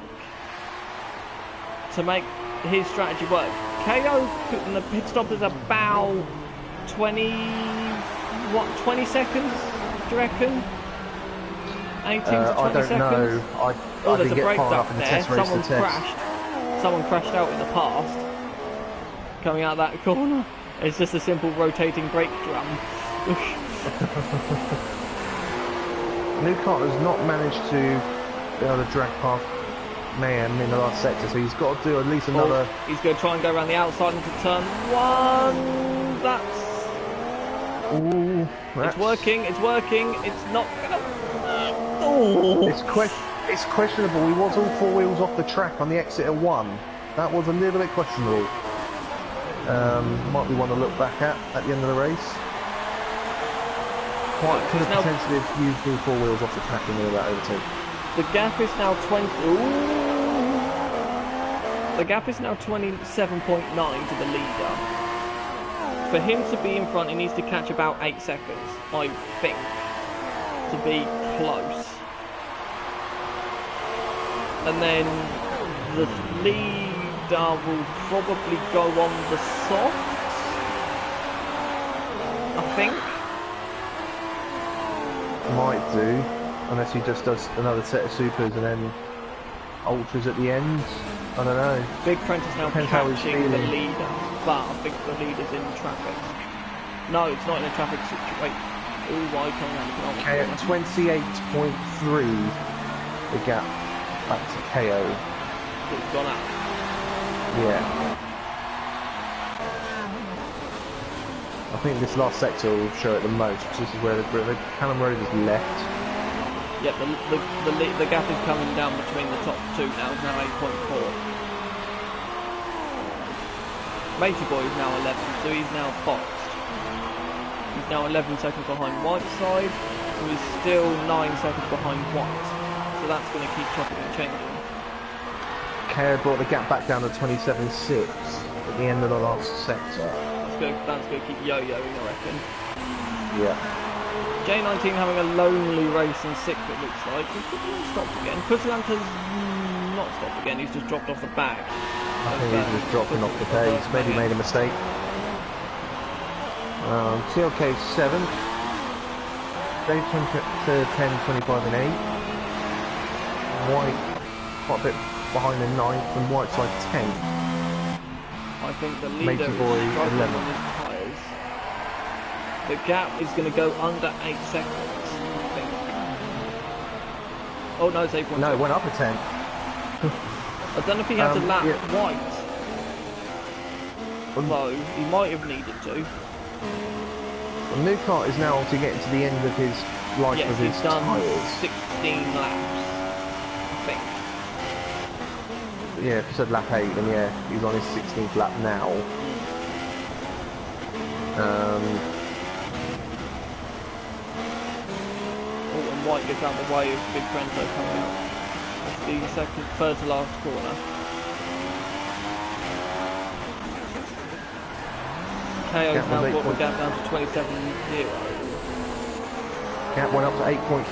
to make his strategy work. KO in the pit stop is about 20 seconds, do you reckon? 18 to 20 I don't seconds? know. Oh, there's a get breakdown up in the there. test race Someone crashed. Someone crashed out in the past. Coming out that corner. It's just a simple rotating brake drum. New car has not managed to be able to drag past Mayhem in the last sector, so he's got to do at least another... He's going to try and go around the outside into turn 1. That's... Ooh, It's working, it's working, it's not gonna... Oh. It's questionable. He was all 4 wheels off the track on the exit at 1. That was a little bit questionable. Might be one to look back at the end of the race. Could have potentially used all 4 wheels off the track in the middle of that overtake. The gap is now 20... Ooh. The gap is now 27.9 to the leader. For him to be in front, he needs to catch about 8 seconds, I think, to be close. And then the leader will probably go on the softs, I think. Might do, unless he just does another set of supers and then ultras at the end. I don't know. Big Prentice now catching the leader, but I think the leader's in traffic. No, it's not in a traffic situation. Ooh, why coming around the corner? Okay, at 28.3, the gap back to KO. It's gone up. Yeah. I think this last sector will show it the most, because this is where the Callum Road is left. Yep, the gap is coming down between the top 2 now. It's now 8.4. Matey Boy is now 11, so he's now boxed. He's now 11 seconds behind Whiteside, who is still 9 seconds behind White. So that's going to keep chopping and changing. KO brought the gap back down to 27.6 at the end of the last sector. That's going to keep yo-yoing, I reckon. Yeah. J19 having a lonely race in 6th, it looks like. He's stopped again. Puttalanta's not stopped again, he's just dropped off the bag. I think he's just dropping off the pace, maybe made a mistake. TLK 7th. Dave to 10, 25 and 8. White quite a bit behind in 9th, and Whiteside 10th. I think the leader is struggling on his tyres. The gap is going to go under 8 seconds, I think. Oh no, it's 8.2. No, it went up a 10. I don't know if he had to lap White. Although, he might have needed to. Well, Newcart is now obviously getting to the end of his life of his done tyres. 16 laps, I think. Yeah, if you said lap 8, then yeah, he's on his 16th lap now. And White gets out of the way of Big Prento coming out. That's the third to last corner. KO's now brought the gap down to 27.0. Gap went up to 8.5.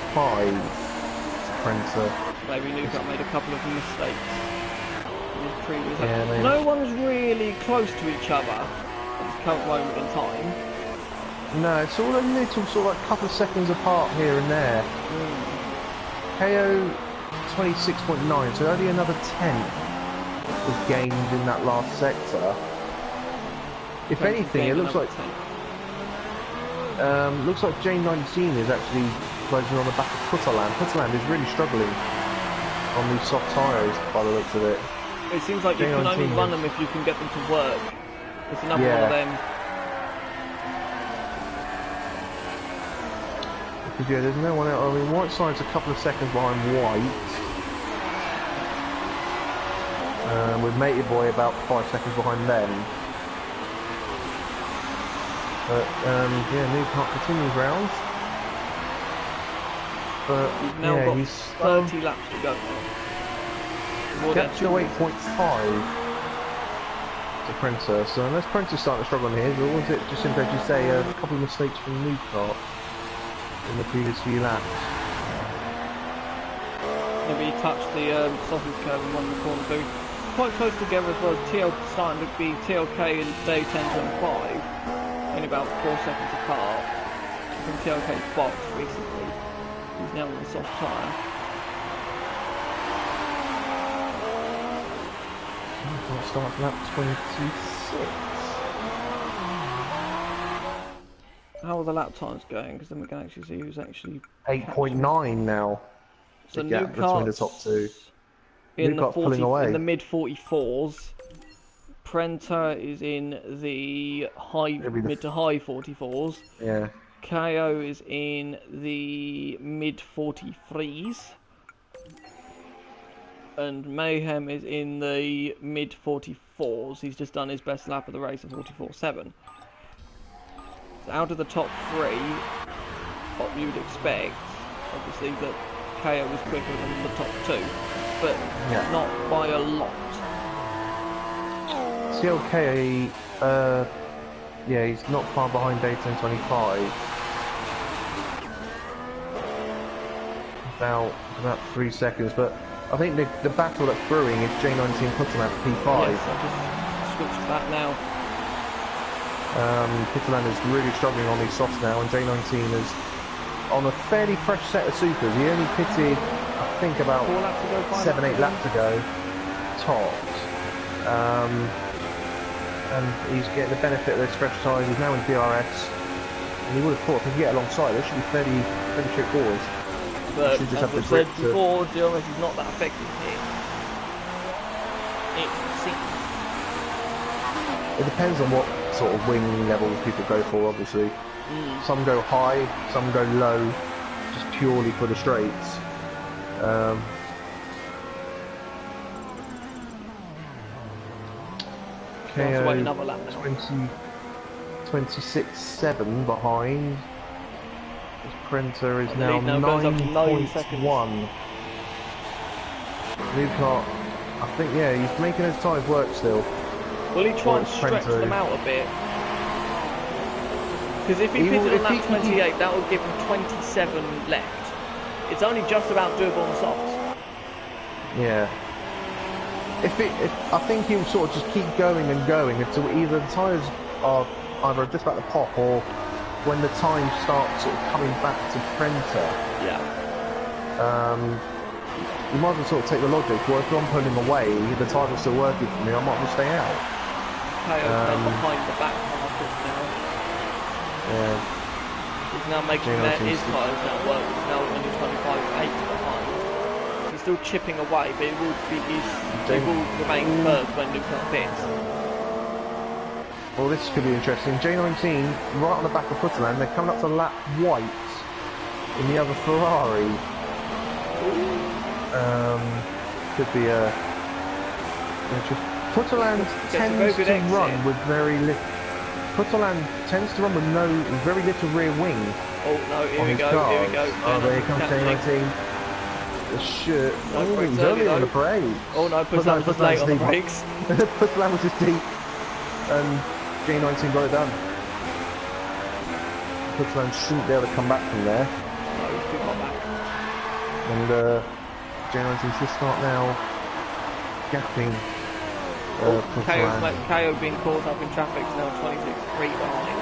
Prento. Maybe Newcott made a couple of mistakes. Yeah, no one's really close to each other at this current moment in time. No, it's all a little sort of like couple of seconds apart here and there. KO 26.9, so only another 10th was gained in that last sector. If anything, it looks like J19 is actually closing on the back of Puttaland. Puttaland is really struggling on these soft tyres by the looks of it. It seems like you can only run them if you can get them to work. It's another one of them. Because yeah, there's no one else. I mean, Whiteside's a couple of seconds behind White. With Matey Boy about 5 seconds behind them. But yeah, New Kart continues rounds. But he's now got 30 laps to go now. Gap to 8.5 to Printer. So unless Printer's starting to struggle on here, or was it just simply, as you say, a couple of mistakes from New Kart in the previous few laps? Maybe he touched the sausage curve in one of the corner booth. Quite close together as well as TL starting to be TLK and day 10.5. Only about 4 seconds apart. I think TLK's boxed recently. He's now on the soft tyre. Starts lap 26. How are the lap times going? Because then we can actually see who's actually 8.9 now. So the gap between the top two. In New Kart's pulling away. In the mid 44s. Prenter is in the mid to high 44s. Yeah. KO is in the mid 43s. And Mayhem is in the mid 44s. He's just done his best lap of the race of 44.7. So out of the top three, what you'd expect, obviously, that KO was quicker than the top two, but not by a lot. CLK, yeah, he's not far behind day 10.25. About 3 seconds, but I think the battle that's brewing is J19 Putterland for P5. Yes, I've just switched to that now. Putterland is really struggling on these softs now, and J19 is on a fairly fresh set of supers. He only pitted, I think, about 7-8 laps ago, tops. And he's getting the benefit of those fresh tyres. He's now in DRS, and he would have thought if he can get alongside, this should be fairly straightforward. But as I said before, DRS is not that effective here. It seems. It depends on what sort of wing levels people go for, obviously. Some go high, some go low, just purely for the straights. KO 26.7 behind. His Printer is now 9.1. New Kart, I think, yeah, he's making his tyres work still. Will he try and stretch them out a bit? Because if he pitted on lap 28, that would give him 27 left. It's only just about doable on the softs. Yeah. I think he'll sort of just keep going and going until either the tyres are either just about to pop, or when the time starts sort of coming back to Printer. Yeah. You might as well sort of take the logic. Well, if I'm pulling away, the tyres are still working for me, I might as well stay out. KO's behind the back markers now. Yeah. He's now making his tyres now work. He's now only 25.8 behind. He's still chipping away, but it will remain first when New Kart pits. Well, this could be interesting. J19 right on the back of Putterland. They're coming up to lap White in the other Ferrari. Could be a. Putterland tends to run with very little. Putterland tends to run with very little rear wing. Oh no! Here we go. Here we go. Oh, there comes J19. The shit. No, he's early on the parade. Oh no! Putterland was late on the brakes. Putterland was just deep, and J19 got it done. Putterland shouldn't be able to come back from there. No, he's too far back. And J19 should start now gapping. KO being caught up in traffic is now 26.3 behind.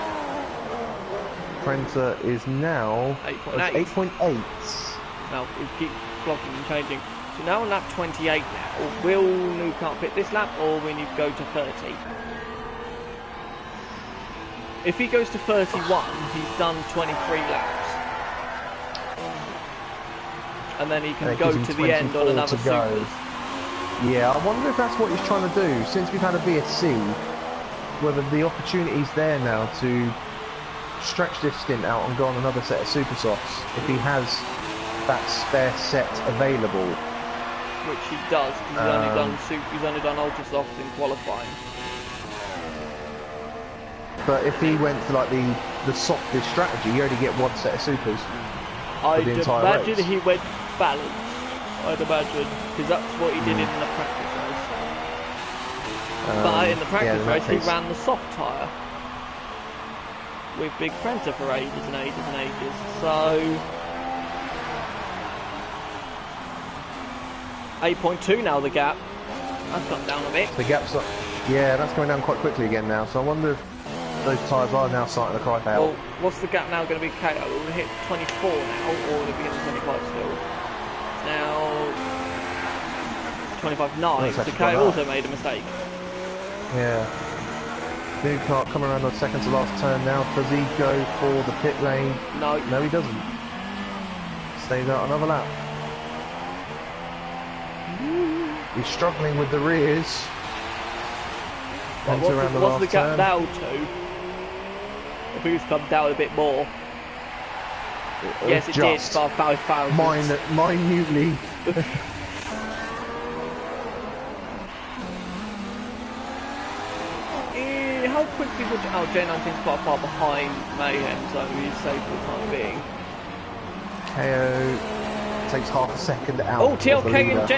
Printer is now 8.8. Now we keep blocking and changing. So now on lap 28 now. Will New Kart pit this lap, or will he go to 30? If he goes to 31, he's done 23 laps. And then he can go to the end on another supers. Yeah, I wonder if that's what he's trying to do. Since we've had a VSC, whether the opportunity's there now to stretch this stint out and go on another set of super softs, if he has that spare set available. Which he does, because he's only done ultra softs in qualifying. But if he went for like the softest strategy, you only get one set of supers. I'd the entire imagine race. he went balanced. I'd imagine, because that's what he did in the practice race. But in the practice race, he ran the soft tyre with Big Prenter for ages and ages and ages. So 8.2 now the gap. That's gone down a bit. The gap's up. Yeah, that's going down quite quickly again now. So I wonder if those tyres are now starting to cry out. Well, what's the gap now going to be, KO? Will it hit 24 now, or will it be in 25 still? It's now 25.9, so KO also made a mistake. Yeah. New car coming around on second to last turn now. Does he go for the pit lane? No. No, he doesn't. Stays out another lap. He's struggling with the rears. What's the gap down to? I think it's come down a bit more. Yes, it did, by 5,000. Minutely. How quickly would... Oh, J19's quite far behind Mayhem, so he's safe for the time being. KO takes half a second out. Oh, TLK and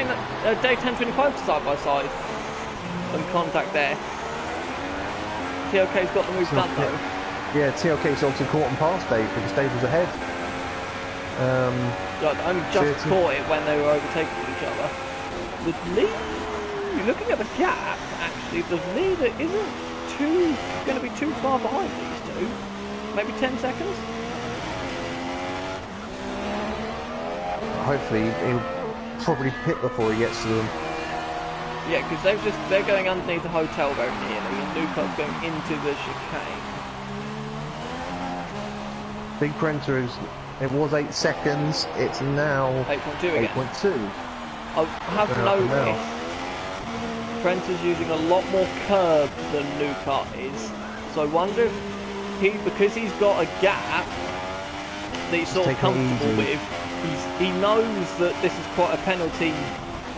Day 1025 side by side. Some contact there. TLK's got the move done though. Yeah, TLK's obviously caught and passed Dave because Dave was ahead. I only just caught it when they were overtaking each other. The lead, looking at the gap, actually, the leader isn't going to be too far behind these two. Maybe 10 seconds? Hopefully he'll probably pit before he gets to them. Yeah, because they're going underneath the hotel very nearly, and Newcott's going into the chicane. Big Prenter it was 8 seconds, it's now 8.2 again. 8.2. I have noticed Prenter's using a lot more curb than Newcott is, so I wonder if because he's got a gap that he's sort of comfortable with, he knows that this is quite a penalty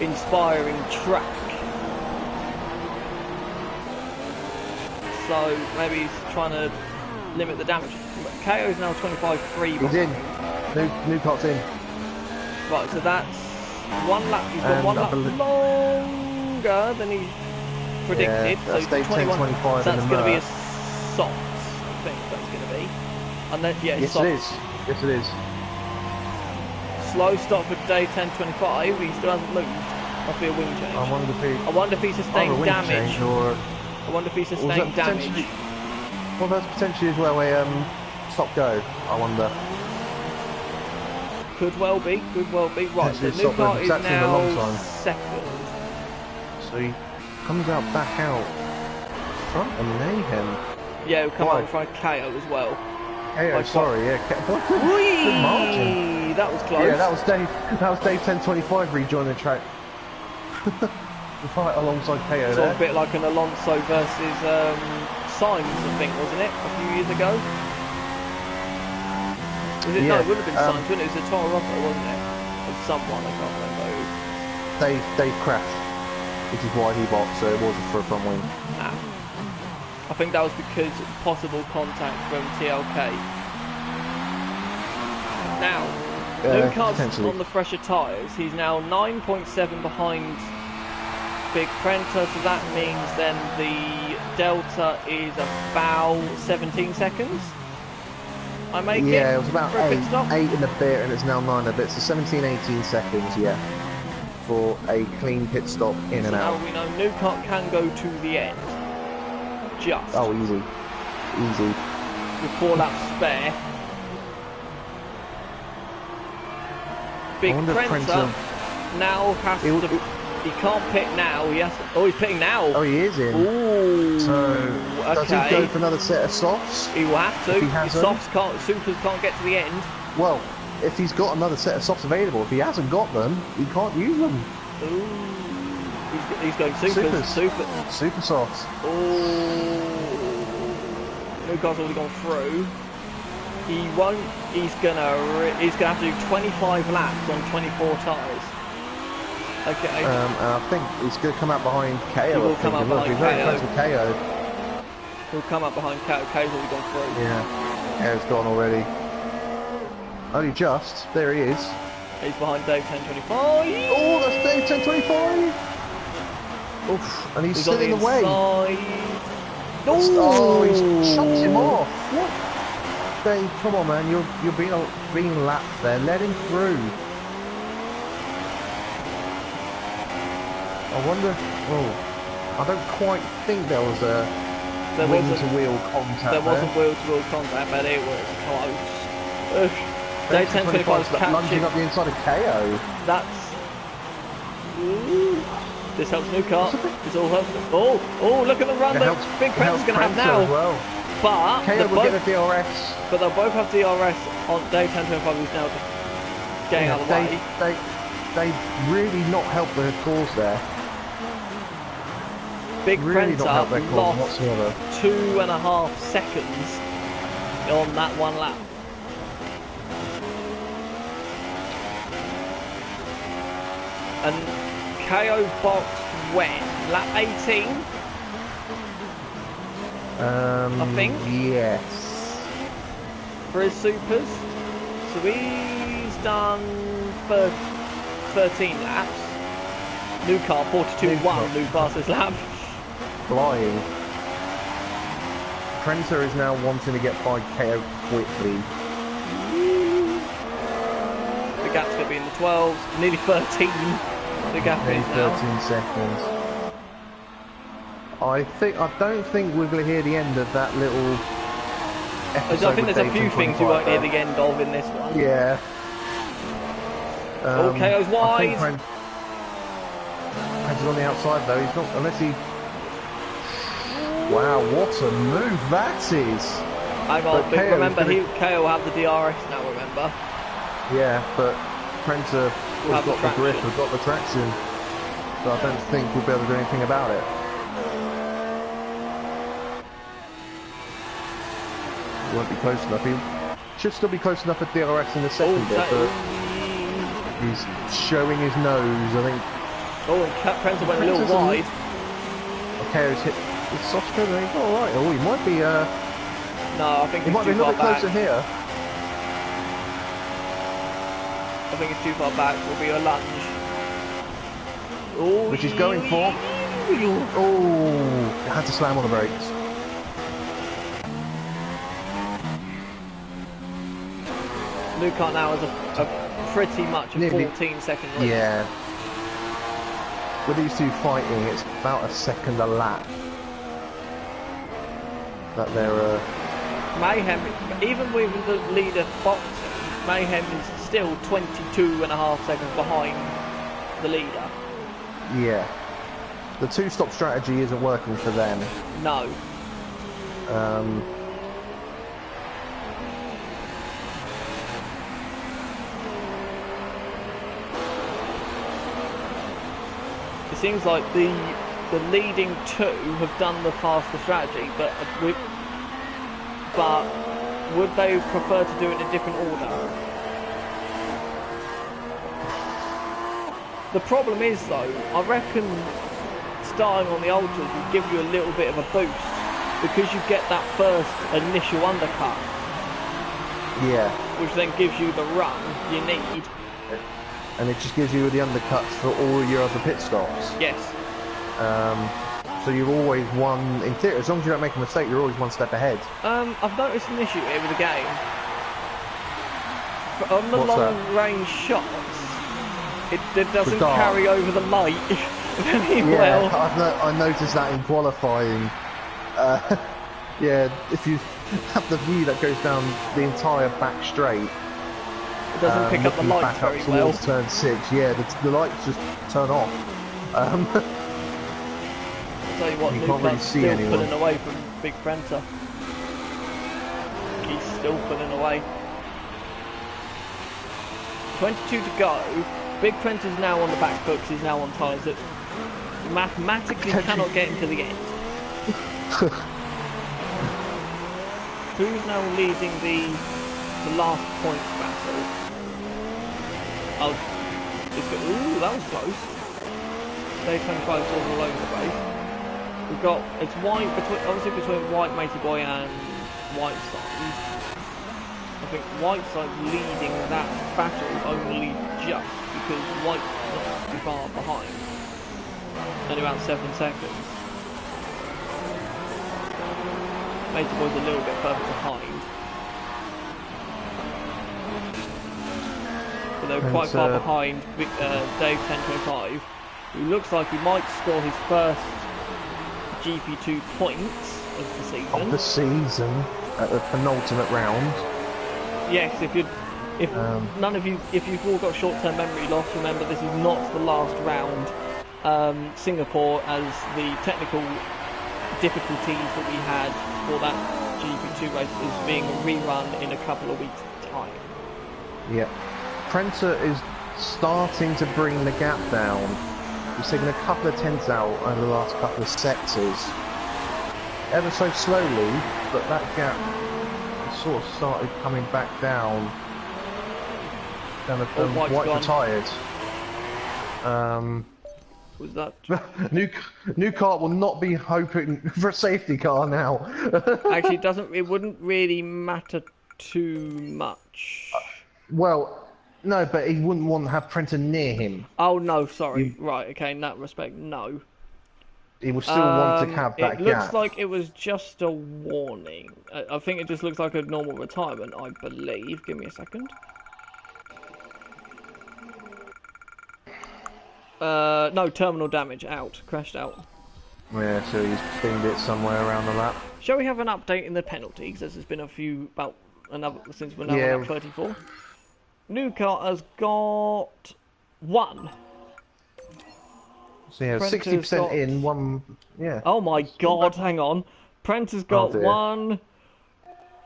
inspiring track. So maybe he's trying to limit the damage. KO is now 25.3. He's in. Newcott's in. Right, so that's one lap. He's got one lap longer than he predicted. Yeah, so 21. So that's going to be a soft. I think that's going to be. And then yes, soft. it is. Yes, it is. Slow stop for Day 1025. He still hasn't moved. Must be a wing change. I wonder if he sustained damage. I wonder if he sustained damage. Well, that's potentially as well a stop-go, I wonder. Could well be. Right, so Newcott is now second. So he comes out back out front of Mayhem. Yeah, he'll come out in front of KO as well. KO, sorry, yeah. Good margin. That was close. Yeah, that was Dave 1025 rejoining the track. Right alongside KO there. A bit like an Alonso versus Sainz, I think, wasn't it? A few years ago. No, it would have been Sainz, wouldn't it? It was a Toro Rosso, wasn't it? Or someone, I can't remember. Dave crashed, which is why he boxed, so it wasn't for a front wing. Nah. I think that was because of possible contact from TLK. Now, Newcott's on the fresher tyres. He's now 9.7 behind Big Prenter, so that means then the delta is about 17 seconds. I make it. Yeah, it was about 8 in a bit, and it's now 9 a bit, so 17, 18 seconds, yeah, for a clean pit stop in and out. Now we know Newcott can go to the end. Just. Oh, easy. With 4 laps spare. Big Prenter now has to... He can't pit now. He has to, he's pitting now. Oh, he is in. Ooh. So does he go for another set of softs? He will have to. Supers can't get to the end. Well, if he's got another set of softs available, if he hasn't got them, he can't use them. Ooh. He's going supers. Super softs. Oh, Lucar's already gone through. He won't. He's gonna have to do 25 laps on 24 tyres. Okay. And I think he's going to come out behind KO. He will come out behind KO. Very close with KO. He'll come up behind KO. KO's already gone through. Yeah. KO's gone already. Only just. There he is. He's behind Dave 1025. Oh, that's Dave 1025. Oof. And he's still in the way. Oh, he's chopped him off. What? Dave, come on, man. You're being lapped there. Let him through. I wonder. Oh, I don't quite think there was a wheel-to-wheel contact. There wasn't wheel-to-wheel contact, but it was close. Day 1025's lunging up the inside of KO. That's. Ooh. This helps new car. This all helps. Oh! Look at the run that Big Pren's going to have now. Well. But KO will get a DRS. But they'll both have DRS on day 1025, who's now just getting out of the way. They really not helped their cause there. Big really Prenta not helped their cause lost whatsoever. 2.5 seconds on that one lap. And KO boxed when? Lap 18? I think? Yes. For his supers. So he's done 13 laps. New car, 42.1, new fastest lap. Flying. Prenta is now wanting to get by KO quickly. The gap's going to be in the 12s, nearly 13. The gap is now 13 seconds. I don't think we're going to hear the end of that little episode. I think there's a few things you won't hear the end of in this one. Yeah. KO's wide. Prenta's on the outside though. He's not unless he. Wow, what a move that is! Hang on, but remember, KO will have the DRS now. Remember. Yeah, but Prenta has got the grip, has got the traction, so I don't think we'll be able to do anything about it. He won't be close enough. He should still be close enough at DRS in the second bit, but he's showing his nose, I think. Oh, and Prenta went a little wide. KO's hit his soft curve, and he's alright. Oh, he might be, no, I think he might be a little bit closer here. I think it's too far back. Will be a lunge. Oh, which he's going for. Oh, had to slam on the brakes. New car now has a pretty much a 14-second lead. Yeah. With these two fighting, it's about a second a lap. That they're Mayhem, even with the leader boxing, Mayhem is still 22.5 seconds behind the leader. Yeah. The two-stop strategy isn't working for them. No. It seems like the leading two have done the faster strategy, but would they prefer to do it in a different order? The problem is though, I reckon starting on the ultras will give you a little bit of a boost because you get that first initial undercut. Yeah. Which then gives you the run you need. And it just gives you the undercuts for all your other pit stops. Yes. So you're always one, in theory, as long as you don't make a mistake, you're always one step ahead. I've noticed an issue here with the game. But on the long range shots, it doesn't carry over the light very well. I noticed that in qualifying. Yeah, if you have the view that goes down the entire back straight, it doesn't pick up the lights very well. Turn 6, yeah, the lights just turn off. I'll tell you what, Luca's still pulling away from Big Prenta. He's still pulling away. 22 to go. Big Prenta's now on the back foot because he's now on tyres that mathematically cannot get into the end. Who's now leading the last points battle? Oh, ooh, that was close. Day 25 all over the place. We've got, it's white, obviously between White, Matey Boy and Whiteside. I think Whiteside's leading that battle only just because White's not too far behind. Only about 7 seconds. Matey Boy's a little bit further behind. But they're quite far behind Dave 1025, who looks like he might score his first GP2 points of the season. Of the season, at the penultimate round. Yes, if none of you, if you've all got short-term memory loss, remember this is not the last round. Singapore, as the technical difficulties that we had for that GP2 race is being rerun in a couple of weeks' time. Yeah, Prenter is starting to bring the gap down. He's taken a couple of tenths out over the last couple of sectors, ever so slowly, but that gap sort of started coming back down. White retired. Was that new car will not be hoping for a safety car now. Actually, it wouldn't really matter too much. Well, no, but he wouldn't want to have Prenter near him. Oh no, sorry. Right, okay, in that respect, no. He will still want to have that gap. It looks like it was just a warning. I think it just looks like a normal retirement, I believe. Give me a second. No, terminal damage, out. Crashed out. Yeah, so he's pinged it somewhere around the lap. Shall we have an update in the penalties, as there's been a few, since we're now on 34. New car has got 1. So yeah, 60% in, 1, yeah. Oh my god, hang on. Prenter's got 1,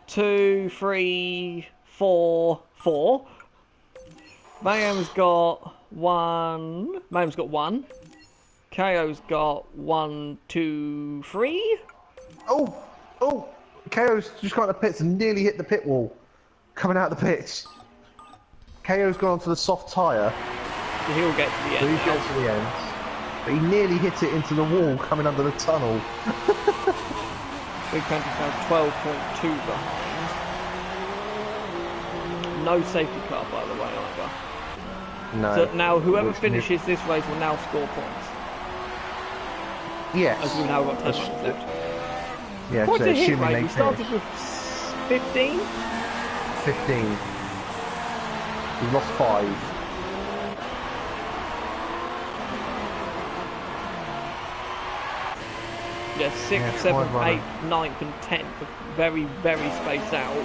2, 3, 4, 4. Mayhem's got 1. Mayhem's got 1. KO's got 1, 2, 3. Oh! KO's just got the pits and nearly hit the pit wall. Coming out of the pits. KO's gone onto the soft tyre. So he'll get to the end. So he gets to the end. But he nearly hit it into the wall coming under the tunnel. Big Prenter's now 12.2 behind. No safety car, by the way, either. No. So now whoever finishes this race will now score points. Yes. As we've now got 10 laps left. Yeah, Quite so a hit assuming rate. they We started finish. with 15. 15. We lost 5. Yeah, 6th, 7th, 8th, 9th and 10th are very, very spaced out.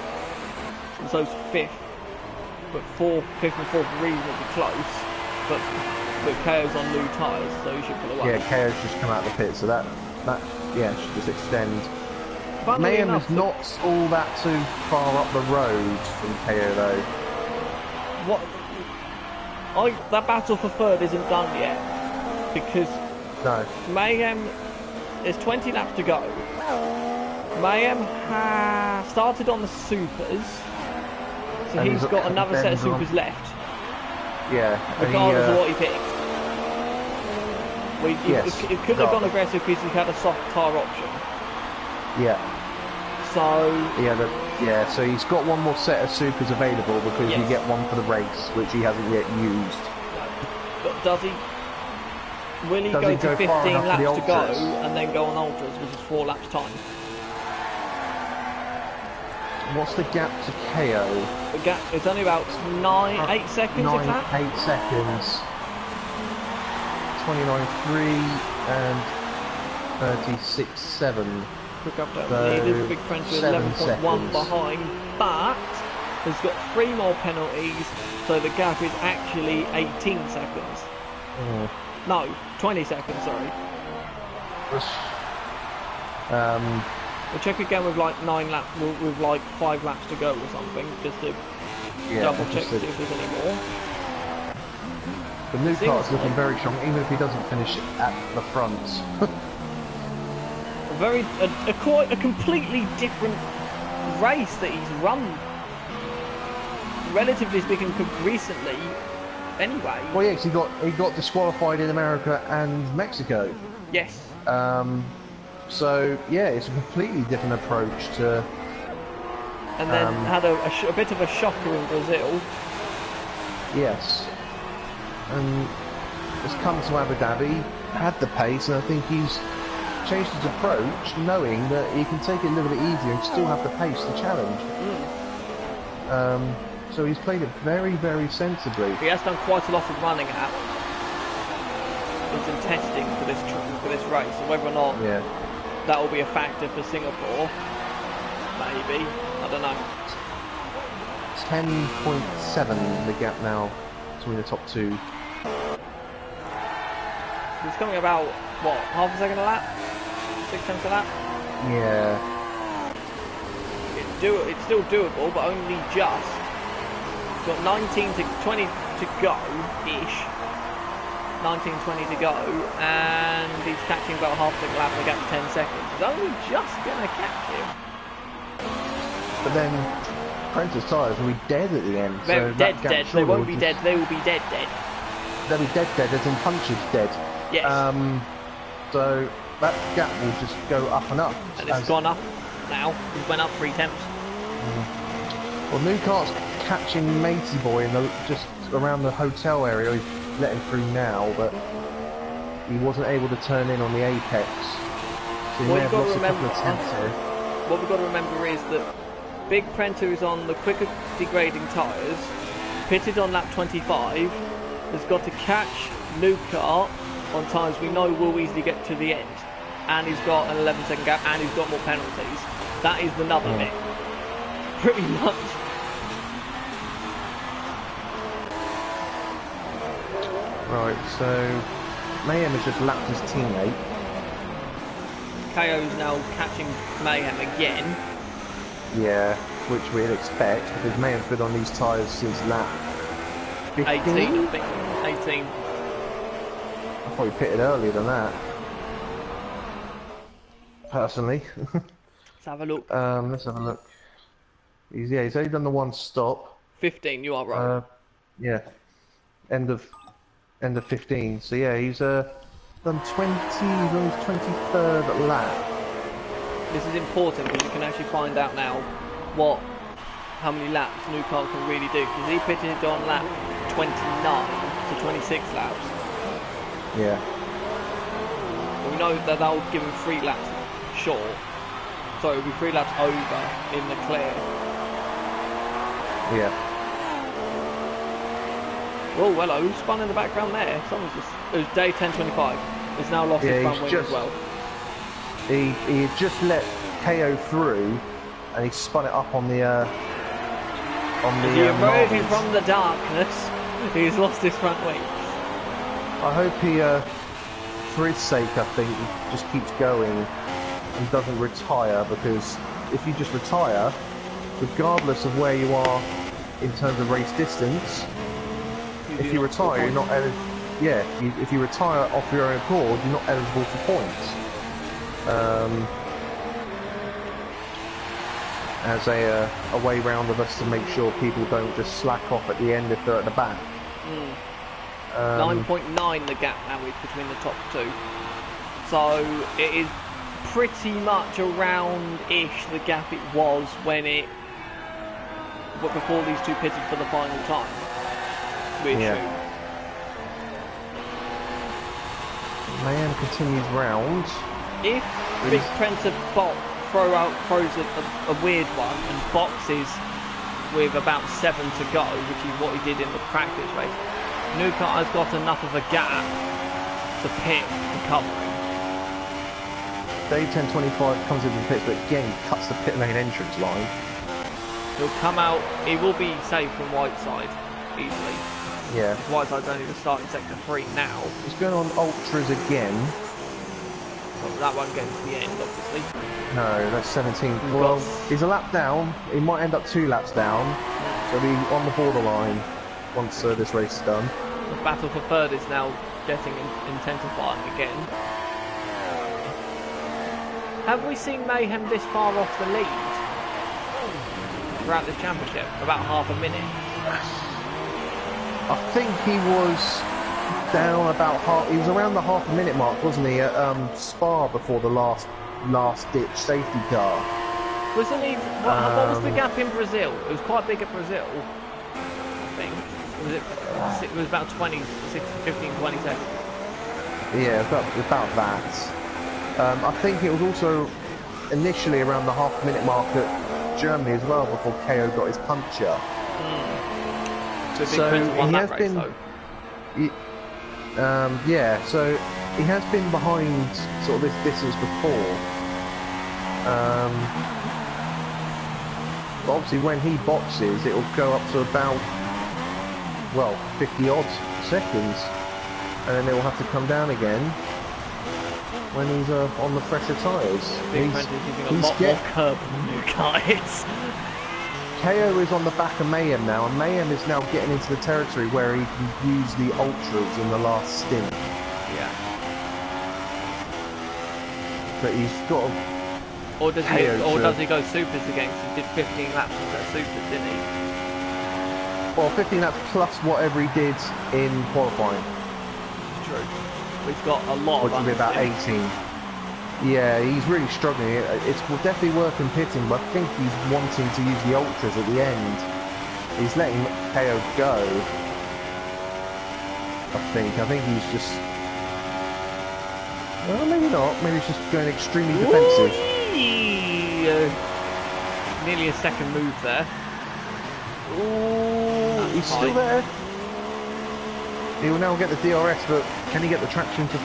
And so's 5th. But 4th, 5th and 4th are reasonably close. But KO's on new tyres, so he should pull away. Yeah, KO's just come out of the pit, so that should just extend. Funnily Mayhem enough, is not all that too far up the road from KO though. That battle for 3rd isn't done yet. Because Mayhem, there's 20 laps to go. Mayhem has started on the supers, so he's got another set of supers left. Yeah. Regardless of what he picked. It could have gone aggressive because he had a soft tyre option. Yeah. So... so he's got one more set of supers available because you get one for the race, which he hasn't yet used. But does he... Will he go to 15 laps to go and then go on ultras, which is 4 laps time? What's the gap to KO? The gap is only about 8 seconds, if that? 8 seconds. 29.3 and 36.7. Quick update. Lead is Big Prince with 11.1 behind, but has got 3 more penalties, so the gap is actually 18 seconds. No, 20 seconds, sorry. We'll check again with like 9 laps, with like 5 laps to go or something, just to double check to see if there's any more. The new car's looking very strong, even if he doesn't finish at the front. Quite a completely different race that he's run, relatively speaking, recently. Anyway. Well, yeah, 'cause he got disqualified in America and Mexico. Yes. So yeah, it's a completely different approach to. And then had a bit of a shocker in Brazil. Yes. And has come to Abu Dhabi, had the pace, and I think he's changed his approach, knowing that he can take it a little bit easier and still have the pace to challenge. So he's played it very, very sensibly. He has done quite a lot of running out and some testing for this race, and whether or not that will be a factor for Singapore, maybe, I don't know. 10.7 the gap now between the top two. He's coming about, what, half a second a lap? 6/10 a lap? Yeah. It's still doable, but only just. He's got 19 to 20 to go-ish. 19-20 to go, and he's catching about half a second lap and a gap of 10 seconds. He's only just going to catch him. But then Prentice tyres will be dead at the end. They're so dead. They won't be dead. They will be dead. They'll be dead, as in punches dead. Yes. So that gap will just go up and up. And it's gone up now. It went up 3/10. Well, Newcart's catching Matey Boy in just around the hotel area. He's letting through now, but he wasn't able to turn in on the apex. So he may have lost a couple of tenths here. What we've got to remember is that Big Prenta is on the quicker degrading tyres, pitted on lap 25, has got to catch Newcart on times we know will easily get to the end, and he's got an 11-second gap, and he's got more penalties. That is the nub of it, pretty much. Right, so Mayhem has just lapped his teammate. KO's now catching Mayhem again. Yeah, which we'd expect, because Mayhem's been on these tyres since lap 15? 18, I think. 18. I thought he pitted earlier than that. Personally. Let's have a look. Let's have a look. He's only done the one stop. 15, you are right. Yeah. End of 15. So yeah, he's done 20. He's on his 23rd lap. This is important because you can actually find out now how many laps Newcart can really do, because he pitted on lap 29 to 26 laps. Yeah. But we know that will give him 3 laps short. So it'll be 3 laps over in the clear. Yeah. Oh, hello, who spun in the background there? Someone's just... It was day 10:25. He's now lost his front wing as well. He had just let KO through, and he spun it up on the He emerges from the darkness. He's lost his front wing. I hope he, for his sake, I think, he just keeps going and doesn't retire, because if you just retire, regardless of where you are in terms of race distance, if you retire, you're not eligible. Yeah, if you retire off your own accord, you're not eligible for points. As a way round of us to make sure people don't just slack off at the end if they're at the back. 9.9 the gap now is between the top two. So it is pretty much around-ish the gap it was before these two pitted for the final time. Mayhem continues round. If Big Prenta throws a weird one and boxes with about 7 to go, which is what he did in the practice race, Newcart has got enough of a gap to pit recovery. Day 10:25 comes into the pits, but again he cuts the pit lane entrance line. He'll come out, he will be safe from Whiteside easily. Yeah. Whiteside's only the starting sector 3 now. He's going on ultras again. Well, that won't get to the end, obviously. No, that's 17. Well, he's a lap down. He might end up 2 laps down. So he'll be on the borderline once this race is done. The battle for third is now getting intensifying again. Have we seen Mayhem this far off the lead throughout this championship? About half a minute. I think he was down about half. He was around the half a minute mark, wasn't he? At Spa before the last ditch safety car. Wasn't he? What was the gap in Brazil? It was quite big at Brazil, I think. It was about 15, 20 seconds. Yeah, about that. I think it was also initially around the half minute mark at Germany as well before KO got his puncture. So he has been. Yeah, so he has been behind sort of this distance before. But obviously when he boxes, it'll go up to about, well, 50 odd seconds, and then it will have to come down again when he's on the fresher tyres. He's using a lot more curb than new guys. KO is on the back of Mayhem now, and Mayhem is now getting into the territory where he can use the ultras in the last stint. Yeah. But he's got to... Or does he go supers again? Because he did 15 laps instead of supers, didn't he? Well, 15 laps plus whatever he did in qualifying. True. He's got a lot which of... Which will be about 18. Yeah, he's really struggling. It's definitely worth him pitting, but I think he's wanting to use the ultras at the end. He's letting KO go. I think he's just... Well, maybe not. Maybe he's just going extremely defensive. Nearly a second move there. Ooh, he's still there. He will now get the DRS, but can he get the traction to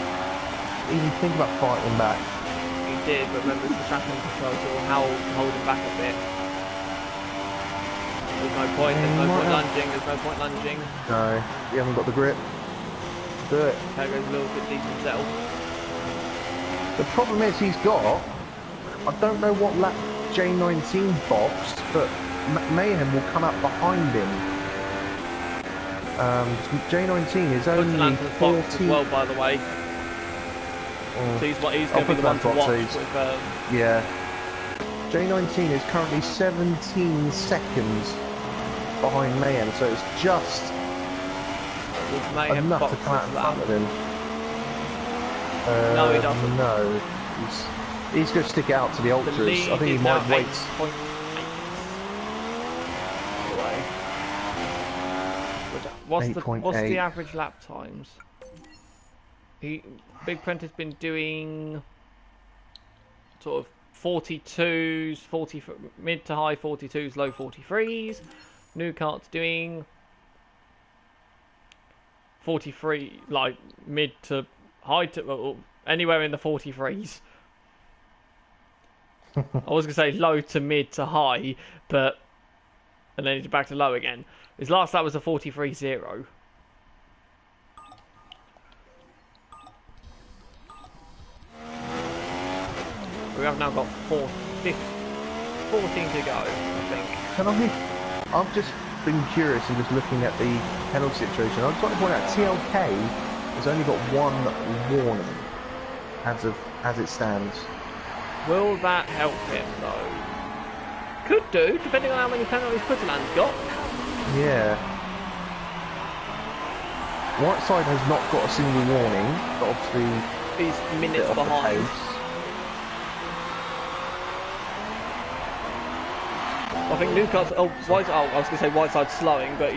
even think about fighting back? He did, but remember it's the traction control, so we'll hold him back a bit. There's no point lunging, there's no point lunging. No, you haven't got the grip. Do it. That goes a little bit deep himself. The problem is he's got, I don't know what lap J19 boxed, but Mayhem will come up behind him. J19 is only 14. As well, by the way. So he's going to be the one to watch with, yeah. J19 is currently 17 seconds behind Mayhem, so it's just enough to come out in front of him. No, he doesn't. No, he's going to stick it out to the ultras. I think he might wait. What's the average lap times? Big Prentice been doing sort of 42s, mid to high 42s, low 43s. New Kart's doing 43, like mid to high to anywhere in the 43s. I was gonna say low to mid to high, but and then it's back to low again. His last lap was a 43.0. We have now got 14 to go, I think. I've just been curious and just looking at the penalty situation. I just want to point out TLK has only got one warning as it stands. Will that help him though? Could do, depending on how many penalties Quitterland's got. Yeah. Whiteside has not got a single warning, but obviously he's minutes behind. I think Newcastle. I was going to say Whiteside's slowing, but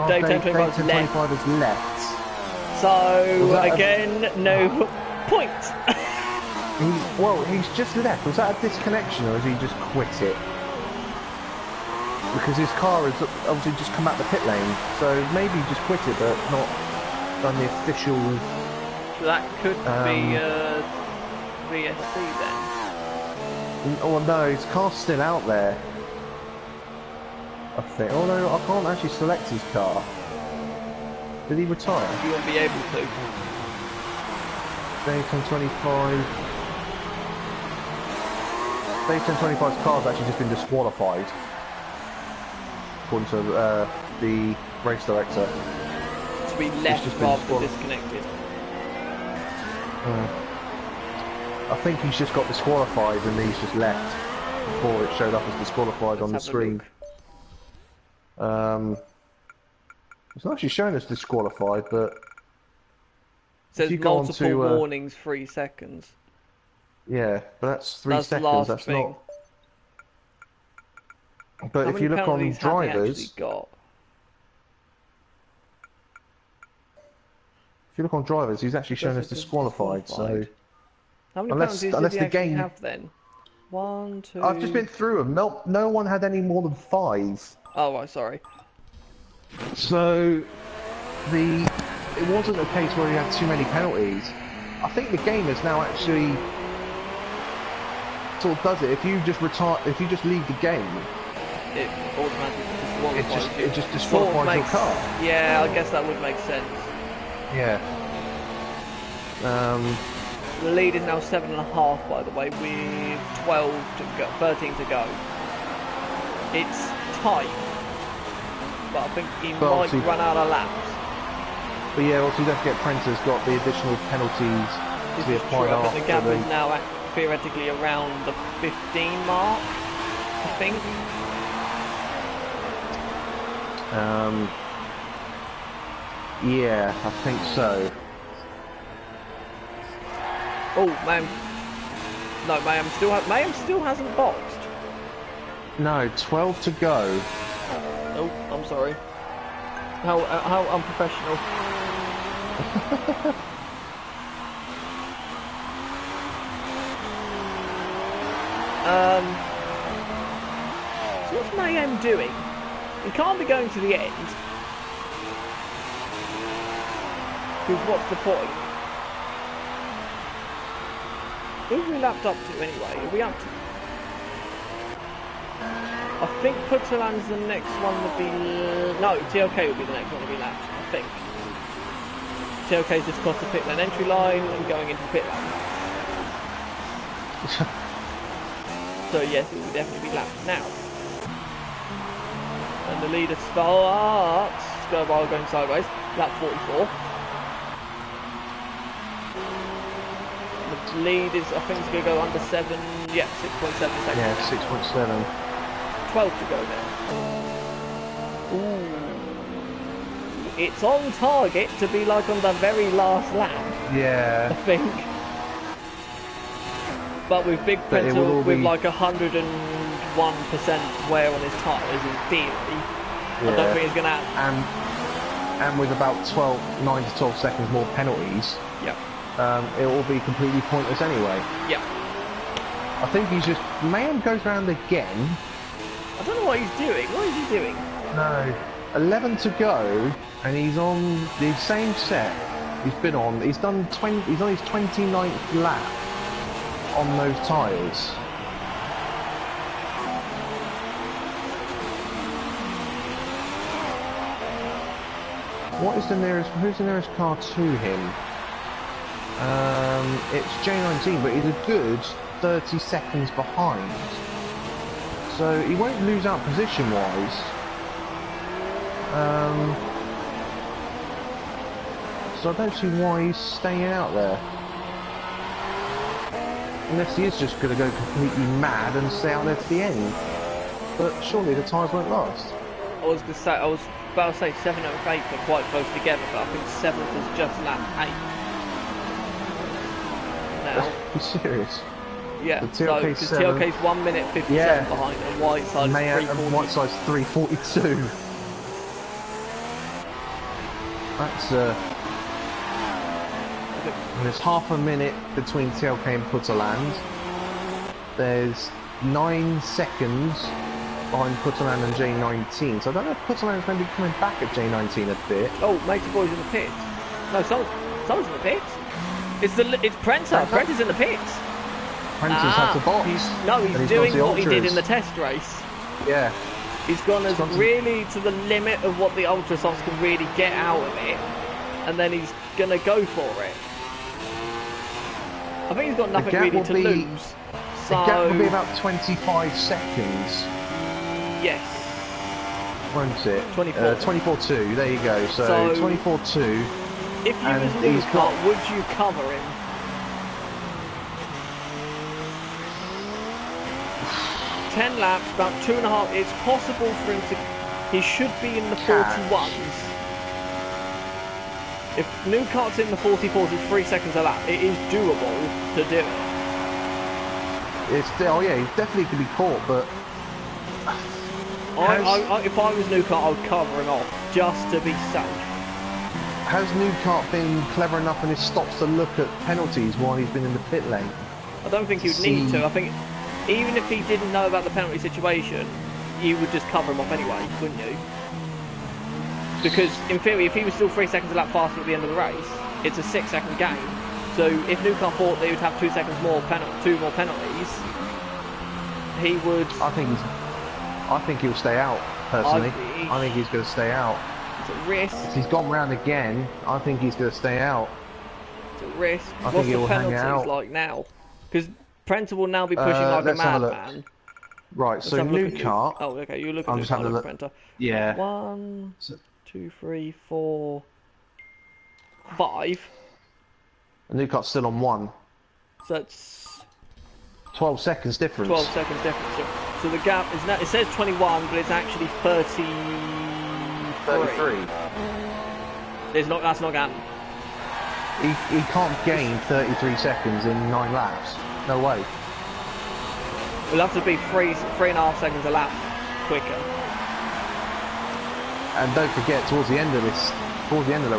Dave 1025's left. Has left. So again, no point. He's just left. Was that a disconnection, or has he just quit it? Because his car has obviously just come out the pit lane, so maybe he just quit it, but not done the official. So that could be VSC then. Oh no, his car's still out there. I think. Oh no, I can't actually select his car. Did he retire? You won't be able to. Dave 1025. Dave 1025's car's actually just been disqualified, according to the race director. be left just rather been than disconnected. I think he's just got disqualified and he's just left before it showed up as disqualified on the screen. It's not actually showing us disqualified, but It says if you go on multiple to, warnings, 3 seconds. yeah, but that's 3 That's the seconds. last That's thing. not. But How if many you look on penalties have they actually drivers, got? if you look on drivers, he's actually showing us Does it disqualified. So how many unless penalties did he the actually game, have then? 1, 2... I've just been through them. No one had any more than 5. Oh, right, sorry. So it wasn't a case where he had too many penalties. I think the game is now actually sort of does it. If you just leave the game, It automatically disqualifies you. it just disqualifies your car. Yeah, I guess that would make sense. Yeah. The lead is now 7.5, by the way, with 13 to go. It's tight, but I think he might run out of laps. But yeah, also don't forget Prenter's got the additional penalties to be applied after. I think the gap is now theoretically around the 15 mark, I think. Yeah, I think so. Oh, Mayhem. No, Mayhem still hasn't boxed. No, 12 to go. Oh, I'm sorry. How unprofessional. So what's Mayhem doing? He can't be going to the end. Because what's the point? Who have we lapped up to anyway? Are we up to... I think Putalan's the next one to be... No, TLK will be the next one to be lapped, I think. TLK's just crossed the pit lane entry line and going into the pit lane. So yes, it will definitely be lapped now. And the leader starts... While going sideways, lap 44. The lead is, I think it's going to go under 7, yeah, 6.7 seconds. Yeah, 6.7. 12 to go now. Ooh. It's on target to be like on the very last lap. Yeah. I think. But with Big Pencil with like 101% wear on his tyres in theory, I don't think he's going to have... And with about 9 to 12 seconds more penalties, yeah. It will be completely pointless anyway. Yeah. I think he's just... Mayhem goes round again. I don't know what he's doing. What is he doing? No. 11 to go, and he's on the same set he's been on. He's done 20. He's on his 29th lap on those tyres. What is the nearest? Who's the nearest car to him? It's J19, but he's a good 30 seconds behind. So he won't lose out position-wise. So I don't see why he's staying out there. Unless he is just going to go completely mad and stay out there to the end. But surely the tyres won't last. I was about to say 7 and 8 are quite close together, but I think 7th is just lap 8. Now. Are you serious? Yeah, the TLK so TLK's 1 minute 57 behind, and Whiteside's 3:42. Whiteside's 3:42. That's and there's half a minute between TLK and Putterland. There's 9 seconds behind Putterland and J19. So I don't know if Putterland's going to be coming back at J19 a bit. Oh, Matey Boy's in the pits. No, someone's in the pits. It's Prenter. Prenter's in the pits. Prenter's had to box. He's doing what he did in the test race. Yeah. He's gone really to the limit of what the Ultrasofts can really get out of it, and then he's going to go for it. I think he's got nothing really to lose. So the gap will be about 25 seconds. Yes. won't it? 24. 24-2, there you go. So 24-2. If you And was he's Luca, got- would you cover him? 10 laps, about 2.5. It's possible for him to. He should be in the 41s. If New Kart's in the 44s with 3 seconds a lap, it is doable to do it. Oh yeah, he's definitely can be caught, but If I was New Kart, I would cover him off just to be safe. has New Kart been clever enough in his stops to look at penalties while he's been in the pit lane? I don't think he would need to. I think even if he didn't know about the penalty situation, you would just cover him off anyway, wouldn't you? Because in theory, if he was still 3 seconds a lap faster at the end of the race, it's a 6-second gain. So if New Kart thought they would have 2 seconds more, 2 more penalties, he would. I think he'll stay out personally. I think he's going to stay out. It's a risk. If he's gone round again, I think he's going to stay out. It's a risk. I think What's the he'll hang penalties out. like now? Because Prenter will now be pushing like a let's have a look. madman. Right, Let's so have a look New at you. Kart. Oh, okay. You look at I'm New just Kart, having a look look. at Prenter. Yeah. 1, 2, 3, 4, 5. New Kart's still on 1. So that's 12 seconds difference. 12 seconds difference. So the gap is now, it says 21, but it's actually 33. 33. That's not gap. He can't gain 33 seconds in 9 laps. No way. It'll have to be 3.5 seconds a lap quicker. And don't forget, towards the end of the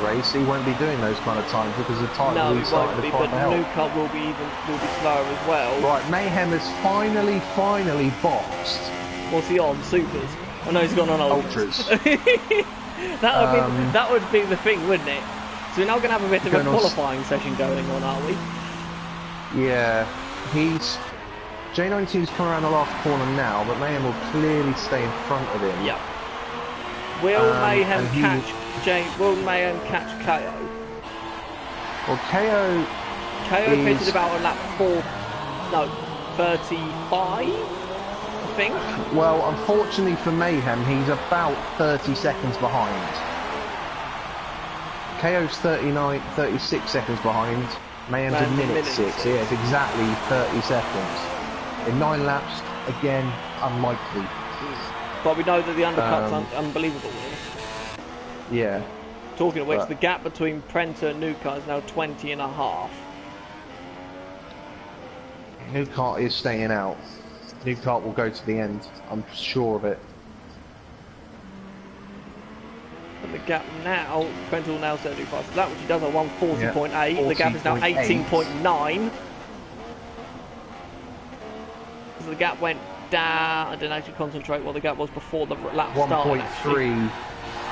race, he won't be doing those kind of times because the time No, will he be starting won't be, to but find New out. Kart will be slower as well. Right, Mayhem has finally boxed What's he on? Supers. I know he's gone on Ultras. that would be the thing, wouldn't it? So we're now going to have a bit of a Going on qualifying session going on, are we? Yeah, J19's coming around the last corner now, but Mayhem will clearly stay in front of him. Yeah. Will Mayhem and Will Mayhem catch KO? Well, KO pitted about on lap 35, I think. Well, unfortunately for Mayhem, he's about 30 seconds behind. KO's 36 seconds behind. Mayhem's a minute 6. Yeah, it's exactly 30 seconds. In 9 laps, again, unlikely. But we know that the undercut's unbelievable here. Yeah. Talking of which, the gap between Prenter and New Kart is now 20.5. New Kart is staying out. New Kart will go to the end. I'm sure of it. And the gap now, Prenter will now set a new fastest lap, which he does at 140.8. Yeah, The gap is now 18.9. So the gap went down. I didn't actually concentrate what the gap was before the lap started.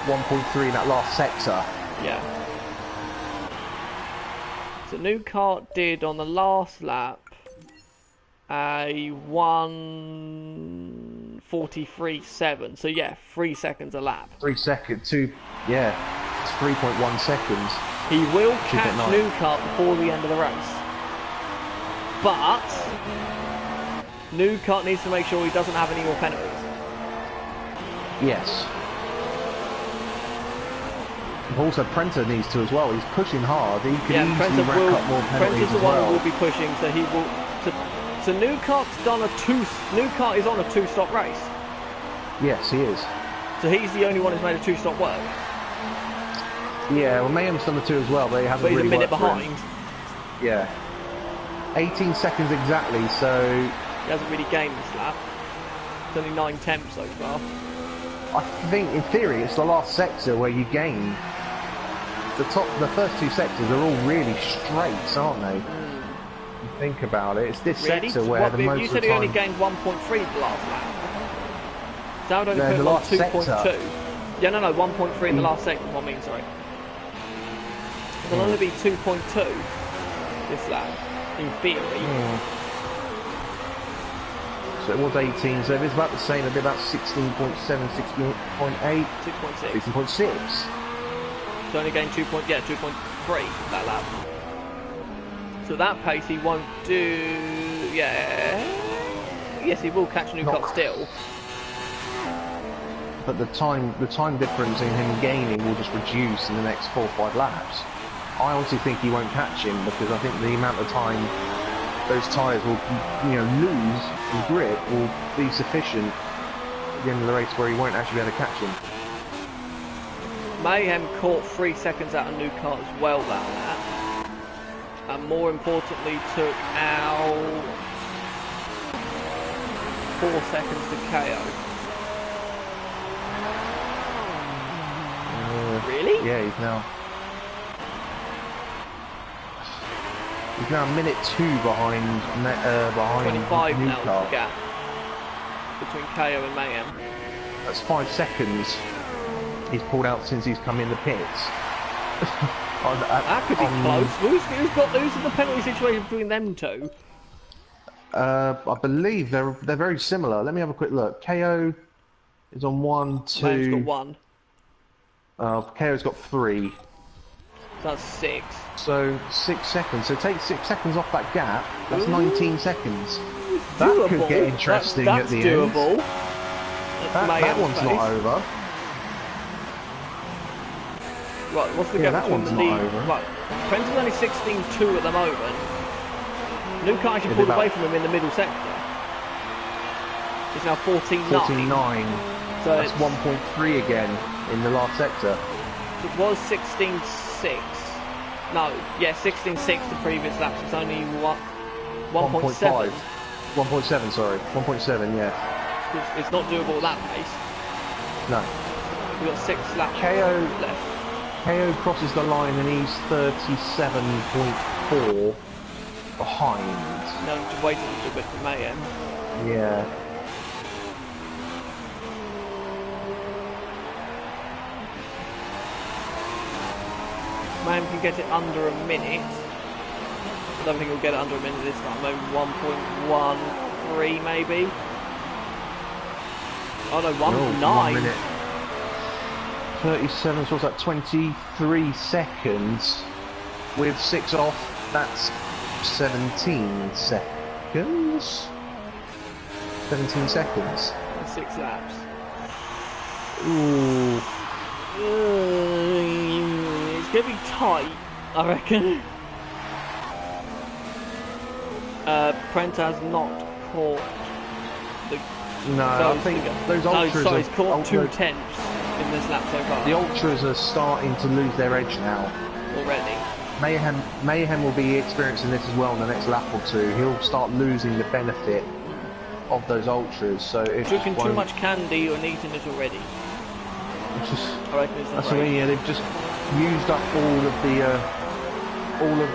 1.3 that last sector. Yeah. So New Kart did on the last lap a 1:43.7. So yeah, 3 seconds a lap. 3 seconds. Yeah. It's 3.1 seconds. He will catch New Kart before the end of the race. But New Kart needs to make sure he doesn't have any more penalties. Yes. Also, Prenter needs to as well. He's pushing hard. He can easily rack up more penalties Prenter's the as one well. who will be pushing, so he will. So New Kart's done New Kart is on a 2-stop race. Yes, he is. So he's the only one who's made a 2-stop work. Yeah, well, Mayhem's done the 2 as well, but he hasn't But he's really a minute worked for him. behind. Yeah. 18 seconds exactly, so He hasn't really gained this lap. It's only 9 tenths so far. I think in theory it's the last sector where you gain. The first 2 sectors are all really straight, aren't they? You think about it, it's this Really? sector where the most You of said the he time... only gained 1.3 the last lap. So I would only No, put the him on last sector. 2.2. Yeah, no, 1.3 in the last sector, I mean, sorry. It'll only be 2.2 this lap, in theory. So it was 18, so if it's about the same, it'd be about 16.7, 16.8, 6.6. 16.6. He's only gained 2.3 that lap. So at that pace he won't do... yeah... Yes, he will catch New Kart still. but the time difference in him gaining will just reduce in the next 4 or 5 laps. I honestly think he won't catch him because I think the amount of time those tyres will, lose in grip will be sufficient at the end of the race where he won't actually be able to catch him. Mayhem caught 3 seconds out of new car as well that lap, and more importantly took out 4 seconds to KO. Really? Yeah, he's now a minute 2 behind 25 new now is car. the gap between KO and Mayhem. That's 5 seconds he's pulled out since he's come in the pits. That could be close. Who's in the penalty situation between them two? I believe they're very similar. Let me have a quick look. KO is on 1, 2. Mayhem's got 1. KO's got 3. So that's 6. So 6 seconds. So take 6 seconds off that gap. That's 19 seconds. It's That doable. could get interesting that's at the doable. end. That one's face. not over. Right, what's the Yeah, gap that between one's the not lead? over. Right, Pren's only 16.2 at the moment. New car actually pulled away from him in the middle sector. It's now 14.9. 14.9. So That's 1.3 again in the last sector. it was 16.6. No, yeah, 16.6 the previous laps. It's only 1.7. 1.7, sorry. 1.7, yeah. It's not doable at that pace. No. We've got 6 laps KO left. KO crosses the line and he's 37.4 behind. No, just wait a little bit for Mayhem. Yeah. Mayhem can get it under a minute. I don't think he'll get it under a minute this time. Maybe 1.13 maybe. Oh no, 1.9. 1 minute. 37, so what's that? 23 seconds. With 6 off, that's 17 seconds. 17 seconds. 6 laps. Ooh. It's gonna be tight, I reckon. Prent has not caught the. No, I think those ultras. No, sorry, he's caught 2 tenths in this lap so far. The ultras are starting to lose their edge now. Already. Mayhem will be experiencing this as well in the next lap or 2. He'll start losing the benefit of those ultras. So if drinking too much candy or eating it already. It's just, I reckon it's that's the way. Yeah, they've just used up all of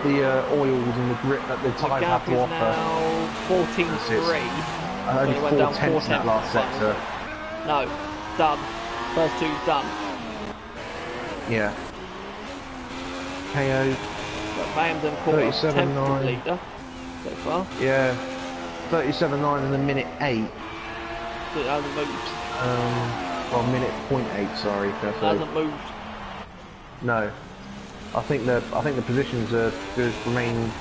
the oils and the grip that the tyres have to offer. Now 14.3. Only 4 tenths in that last sector. No, done. First 2's done. Yeah. KO. But Mayhem's done caught 10th leader so far. Yeah. 37.9 in a minute 8. So it hasn't moved. Well, minute 0.8. Sorry. It hasn't moved. No. I think the positions are just remain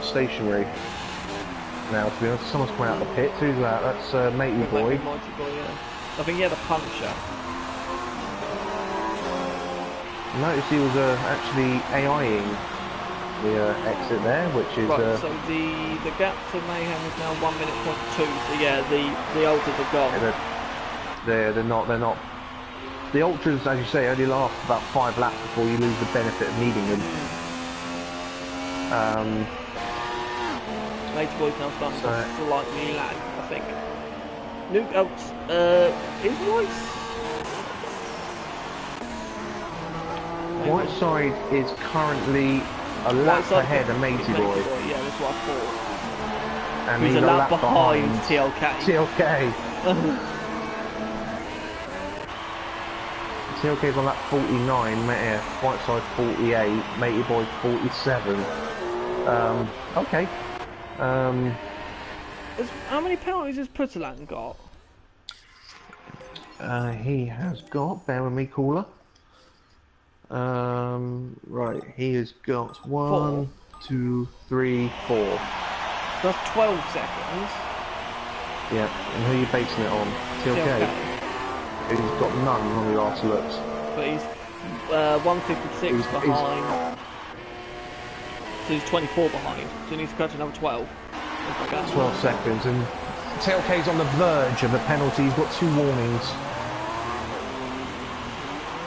stationary. Now, to be honest, someone's coming out of the pits. Who's that? That's Matey Boy. Mighty Boy, yeah. I think he had a puncher. I noticed he was actually AIing the exit there, which is... Right, so the gap to Mayhem is now 1 minute point 2. So yeah, the ultras are gone. Yeah, they're not... The ultras, as you say, only last about 5 laps before you lose the benefit of needing them. Matey Boy's now starting to slightly lag, I think. Nuke Elks is Whiteside is currently a lap ahead of Matey Boy. Yeah, that's what I thought. And he's a lap behind TLK. TLK's on lap 49, Whiteside 48, Matey Boy 47. Okay. How many penalties has Putterland got? He has got, bear with me, caller. Right, he has got 1, 2, 3, 4. That's 12 seconds. Yeah, and who are you basing it on? TLK? He's got none on the last looks. But he's 156 behind. So he's 24 behind. So he needs to catch another 12. 12 seconds, and TLK's on the verge of a penalty. He's got 2 warnings.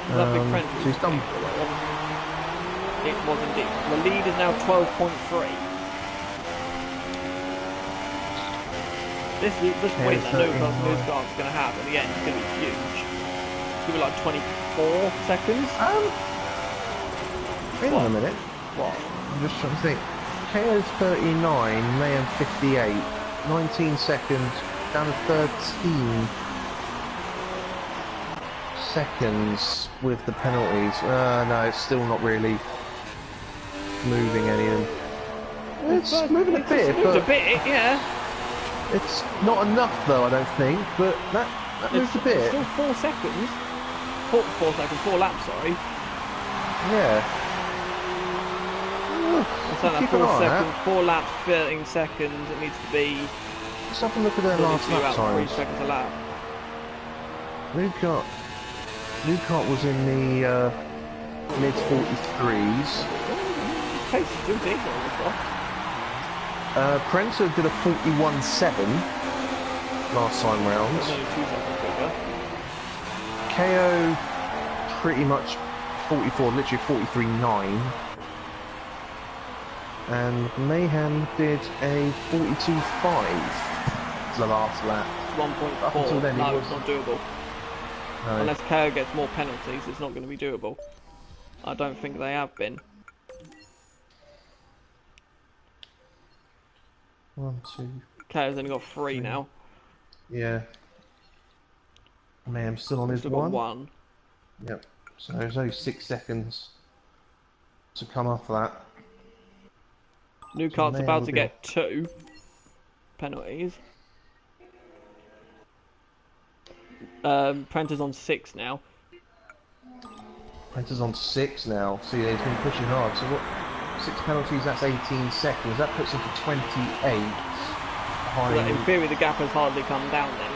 So he's done. It was indeed. The lead is now 12.3. This win that Newcastle's going to have at the end is going to be huge. It's going to be like 24 seconds. Hang on a minute. What? I'm just trying to think. KO's 39, Mayhem 58, 19 seconds, down to 13 seconds with the penalties. No, it's still not really moving any of them. It's moving a bit, but... a bit, yeah. It's not enough though, I don't think, but that moves a bit. It's still 4 seconds. 4 seconds, 4 laps, sorry. Yeah. So that 4 seconds, 4 laps, 13 seconds, it needs to be... Let's have a look at their last lap times. 3 seconds a lap. Newcart was in the mid-43s. Pace is still decent on this one. Prensa did a 41.7 last time round. Only 2 seconds quicker. KO pretty much 44, literally 43.9. And Mayhem did a 42.5 the last lap. 1.4. Up until then, no, it's not doable. No. Unless KO gets more penalties, it's not going to be doable. I don't think they have been. 1, 2. KO's only got 3 now. Yeah. Mayhem's still on his Still one. got 1. Yep. So there's only 6 seconds to come off that. Newcart's about to get 2 penalties. Prenter's on 6 now. Prenter's on 6 now. See, he's been pushing hard. So what? 6 penalties, that's 18 seconds. That puts him to 28 behind. Well, in theory, the gap has hardly come down then.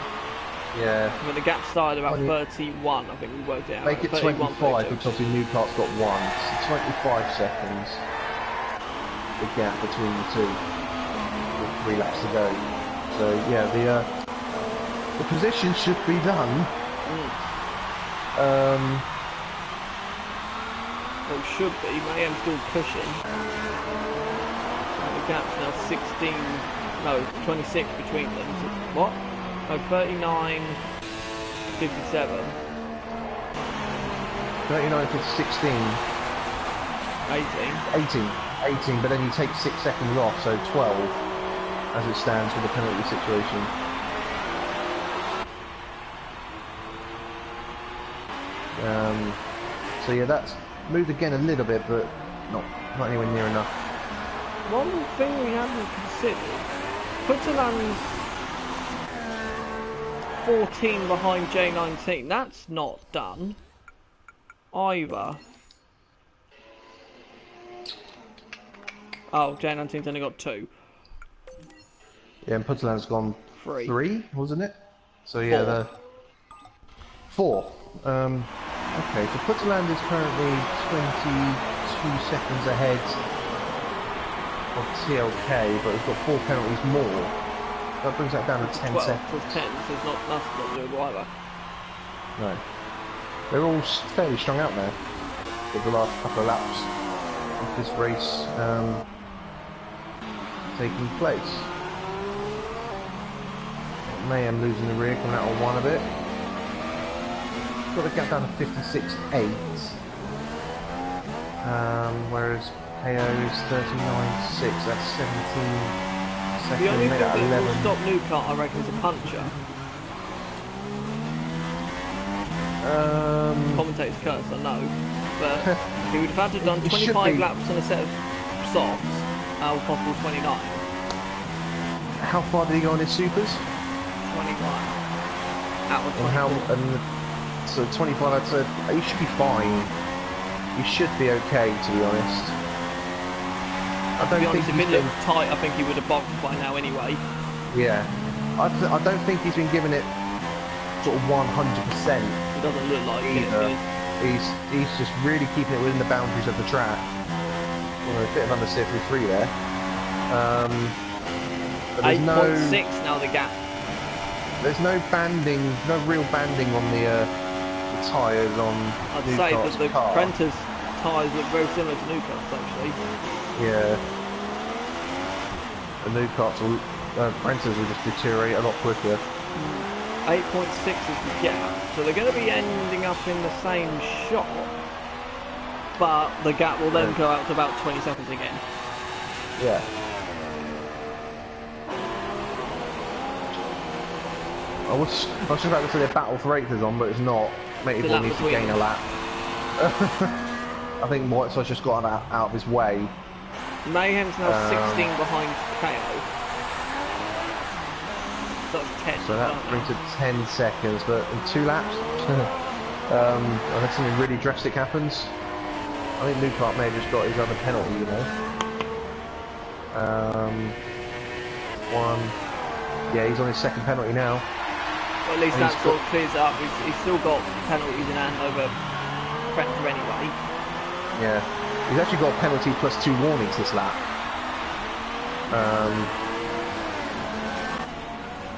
Yeah. But the gap started about 31, I think we worked it out. Make it 25 because obviously Newcart's got 1. So 25 seconds. The gap between the two. With 3 laps to go. So yeah, the position should be done. Well, it should be. Mayhem's still pushing. And the gap's now 16. No, 26 between them. So, what? No, 39, 57. 39 to 16. 18, but then you take 6 seconds off, so 12 as it stands with the penalty situation. So yeah, that's moved again a little bit, but not anywhere near enough. One thing we haven't considered, Putterland's 14 behind J19. That's not done either. Oh, J19's only got 2. Yeah, and Putterland's gone 3, wasn't it? So yeah, 4. 4. Okay, so Putterland is currently 22 seconds ahead of TLK, but he's got 4 penalties more. That brings that down to 10 seconds. So 10, so that's not doable either. No. They're all fairly strung out now with the last couple of laps of this race taking place. Mayhem losing the rear, coming out on 1 a bit. Got the gap down to 56.8. Whereas KO is 39.6. That's 17 seconds. The only thing that 11. will stop Newcart, I reckon, is a puncher. Commentator's curse, I know. But he would have had to have done 25 laps on a set of softs out of possible 29. How far did he go on his supers? 21. Out of 24. So 25, I'd say he should be fine. He should be okay, to be honest. I don't think if it looked tight, I think he would have boxed by now anyway. Yeah. I don't think he's been given it sort of 100%. It doesn't look like either. it. He's just really keeping it within the boundaries of the track. Well, a bit of understeer through 3 there. But there's 8.6 now the gap. There's no banding, no real banding on the tyres on I'd New say that Kart's the car. Prentice tyres look very similar to New Kart's actually. Yeah. The New Kart's will, Prentice will just deteriorate a lot quicker. 8.6 is the gap, so they're going to be ending up in the same shot, but the gap will then go out to about 20 seconds again. Yeah. I was just about to say they're battle for 8th is on, but it's not. Matey Boy needs to gain a lap. I think Whiteside's just got out of his way. Mayhem's now 16 behind KO. So that's 10. So that brings it 10 seconds, but in 2 laps, unless something really drastic happens, I think New Kart may have just got his other penalty, you know. 1. Yeah, he's on his 2nd penalty now. Well, at least that sort of clears up. He's still got penalties in hand over Prenter anyway. Yeah, he's actually got a penalty plus 2 warnings this lap.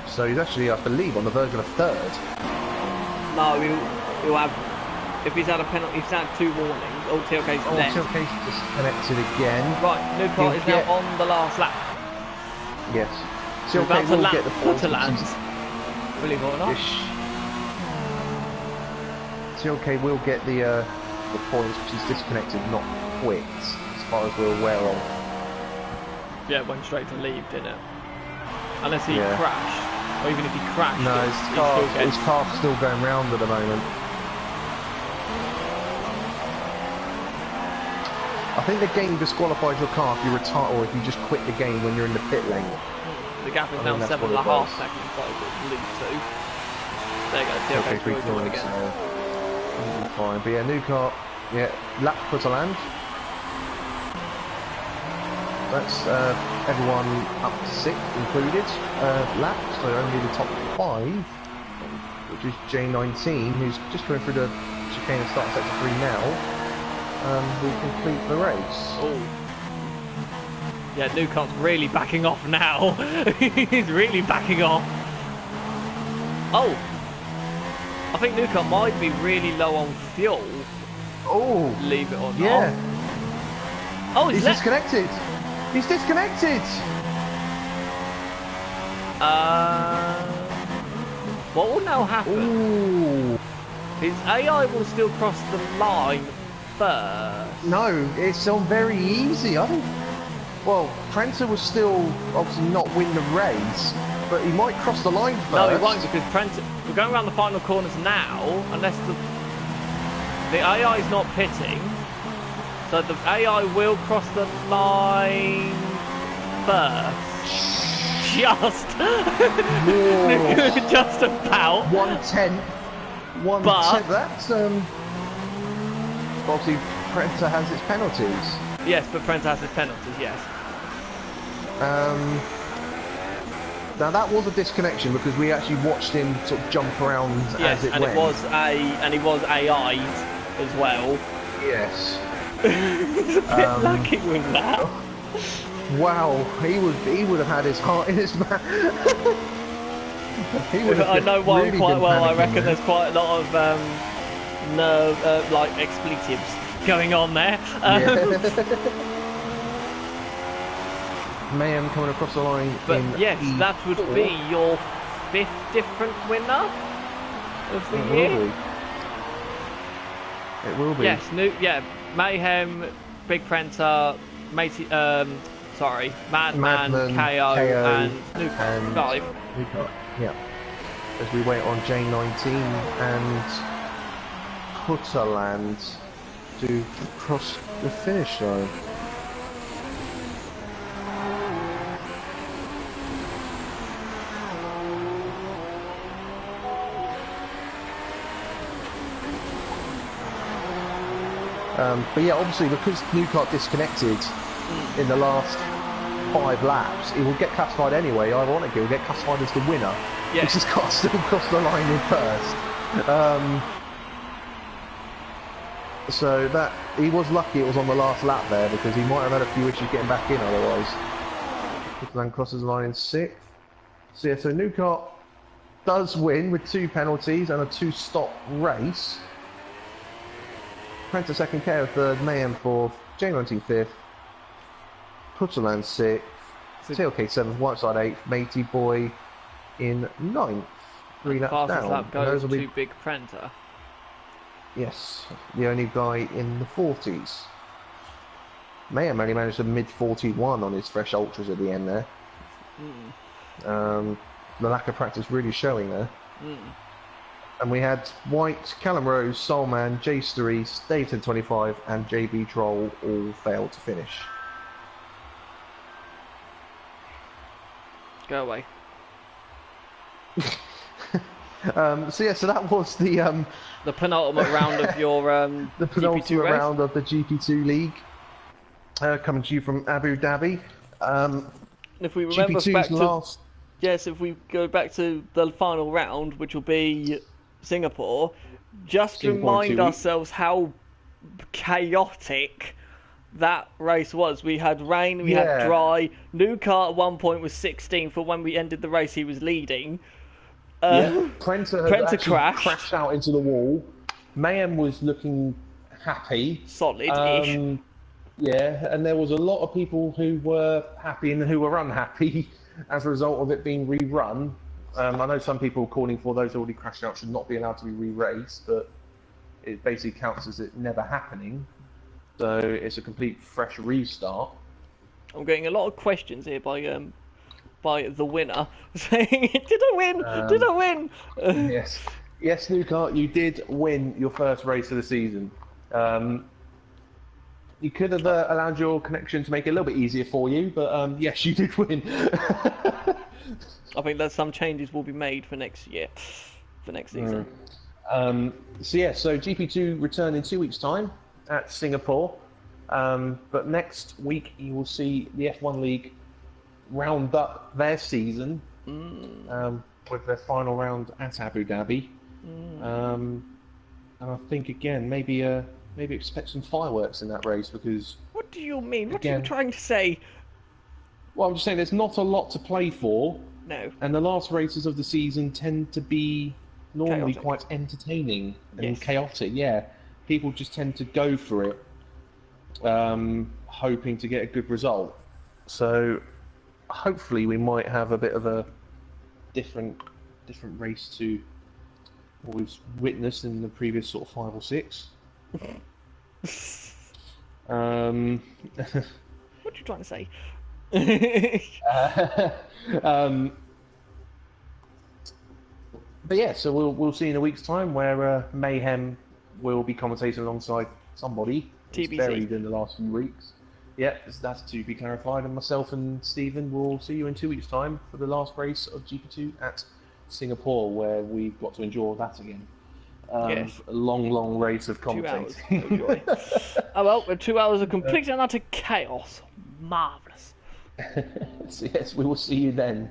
So he's actually, I believe, on the verge of a 3rd. No, he'll have. If he's had a penalty, he's had 2 warnings. Oh, TLK's next. TLK's disconnected again. Right, New Kart is now on the last lap. Yes. We're about TLK will get the points. Believe it or not. TLK will get the points, which is disconnected, not quit, as far as we're aware of. Yeah, it went straight to leave, didn't it? Unless he crashed, or even if he crashed, no, his car's still going round at the moment. I think the game disqualifies your car if you retire, or if you just quit the game when you're in the pit lane. The gap is now 7.5 seconds over League 2. There you go, TLK's will do it again. Fine, but yeah, New Kart, yeah, lap put a land. That's everyone up to 6th included laps, so only the top 5, which is J19, who's just going through the chicane and start sector 3 now, will complete the race. Oh. Yeah, New Kart's really backing off now. He's really backing off. Oh! I think New Kart might be really low on fuel. Oh! Leave it or not. Yeah. Oh, he's disconnected! He's disconnected! What will now happen? Ooh. His AI will still cross the line first. No, it's on very easy. I think. Well, Prenter will still obviously not win the race, but he might cross the line first. No, he won't, because Prenter. We're going around the final corners now, unless the AI is not pitting. So the AI will cross the line first. Just, just about. 1/10. 1/10. That's obviously Prenter has its penalties. Yes, but Prenter has his penalties. Yes. Now that was a disconnection because we actually watched him sort of jump around as it went. And he was AI'd as well. Yes. He's a bit lucky with that. Wow, he would have had his heart in his mouth. I know one really quite well. I reckon there. there's quite a lot of like expletives going on there. Mayhem coming across the line. But yes, that would be your 5th different winner of the year. It will be. Yes, Mayhem, Big Prenter, Matey, Madman, KO, and New Kart 5. New Kart, yeah. As we wait on J19 and Putterland to cross the finish line. But yeah, obviously because New Kart disconnected in the last 5 laps, he will get classified anyway. Ironically, he'll get classified as the winner, which has got still cross the line in first. So that he was lucky it was on the last lap there, because he might have had a few issues getting back in otherwise. Then crosses the line in 6th. So yeah, so Newcart does win with 2 penalties and a 2-stop race. Prentice second, Care 3rd, Mayhem 4th, J19 5th, Putterland 6th, TLK 7th, Whiteside 8th, Matey Boy in 9th. 3 laps down. Fastest lap And goes those will to be, Big Prenter. yes, the only guy in the 40s. Mayhem only managed a mid-41 on his fresh ultras at the end there. The lack of practice really showing there. And we had White, Callum Rose, Soulman, Jay Steries, Dave1025 and JB Troll all failed to finish. Go away. So yeah, so that was the penultimate round of your the penultimate GP2 race? round of the GP2 league, coming to you from Abu Dhabi. If we remember GP2's back to last. yes, if we go back to the final round, which will be Singapore, just remind ourselves how chaotic that race was. We had rain, we had dry. Newcart at one point was 16th, for when we ended the race he was leading. Prenter crashed out into the wall. Mayhem was looking happy. Solid-ish. Yeah, and there was a lot of people who were happy and who were unhappy as a result of it being rerun. I know some people calling for those who already crashed out should not be allowed to be re-raced, but it basically counts as it never happening. So it's a complete fresh restart. I'm getting a lot of questions here by the winner saying, "Did I win? Did I win?" Yes, Newcart, you did win your first race of the season. You could have allowed your connection to make it a little bit easier for you, but yes, you did win. I think that some changes will be made for next year, for next season. So GP2 return in 2 weeks' time at Singapore. But next week you will see the F1 League round up their season with their final round at Abu Dhabi. And I think again maybe expect some fireworks in that race, because what do you mean? What are you trying to say? Well, I'm just saying there's not a lot to play for. No. And the last races of the season tend to be normally quite entertaining and chaotic. Yeah, people just tend to go for it, hoping to get a good result. So hopefully we might have a bit of a different race to what we've witnessed in the previous sort of 5 or 6. What are you trying to say? But yeah, so we'll see in a week's time where Mayhem will be commentating alongside somebody. It's varied in the last few weeks. Yeah, that's to be clarified. And myself and Stephen will see you in 2 weeks' time for the last race of GP2 at Singapore, where we've got to enjoy that again. A long race of commentating. 2 hours. Oh well, 2 hours of complete and utter chaos. Marvellous. So yes, we will see you then.